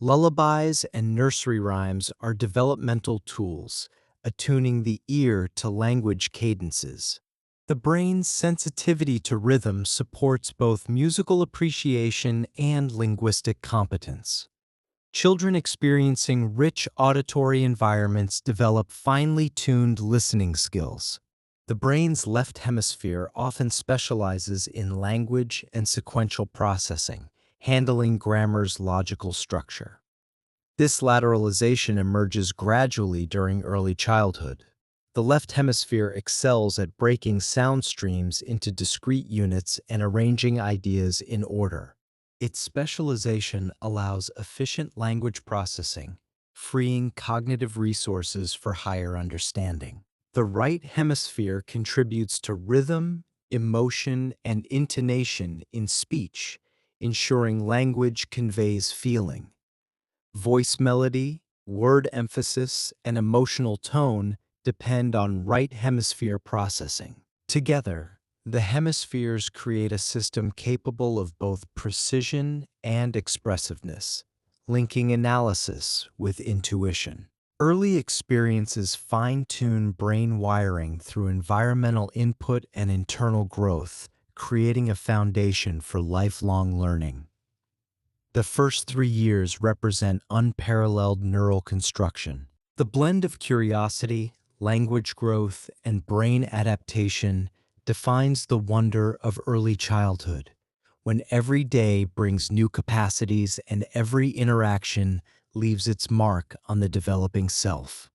B: Lullabies and nursery rhymes are developmental tools, attuning the ear to language cadences. The brain's sensitivity to rhythm supports both musical appreciation and linguistic competence. Children experiencing rich auditory environments develop finely tuned listening skills. The brain's left hemisphere often specializes in language and sequential processing, handling grammar's logical structure. This lateralization emerges gradually during early childhood. The left hemisphere excels at breaking sound streams into discrete units and arranging ideas in order. Its specialization allows efficient language processing, freeing cognitive resources for higher understanding. The right hemisphere contributes to rhythm, emotion, and intonation in speech, ensuring language conveys feeling. Voice melody, word emphasis, and emotional tone depend on right hemisphere processing. Together, the hemispheres create a system capable of both precision and expressiveness, linking analysis with intuition. Early experiences fine-tune brain wiring through environmental input and internal growth, creating a foundation for lifelong learning. The first 3 years represent unparalleled neural construction. The blend of curiosity, language growth, and brain adaptation defines the wonder of early childhood, when every day brings new capacities and every interaction leaves its mark on the developing self.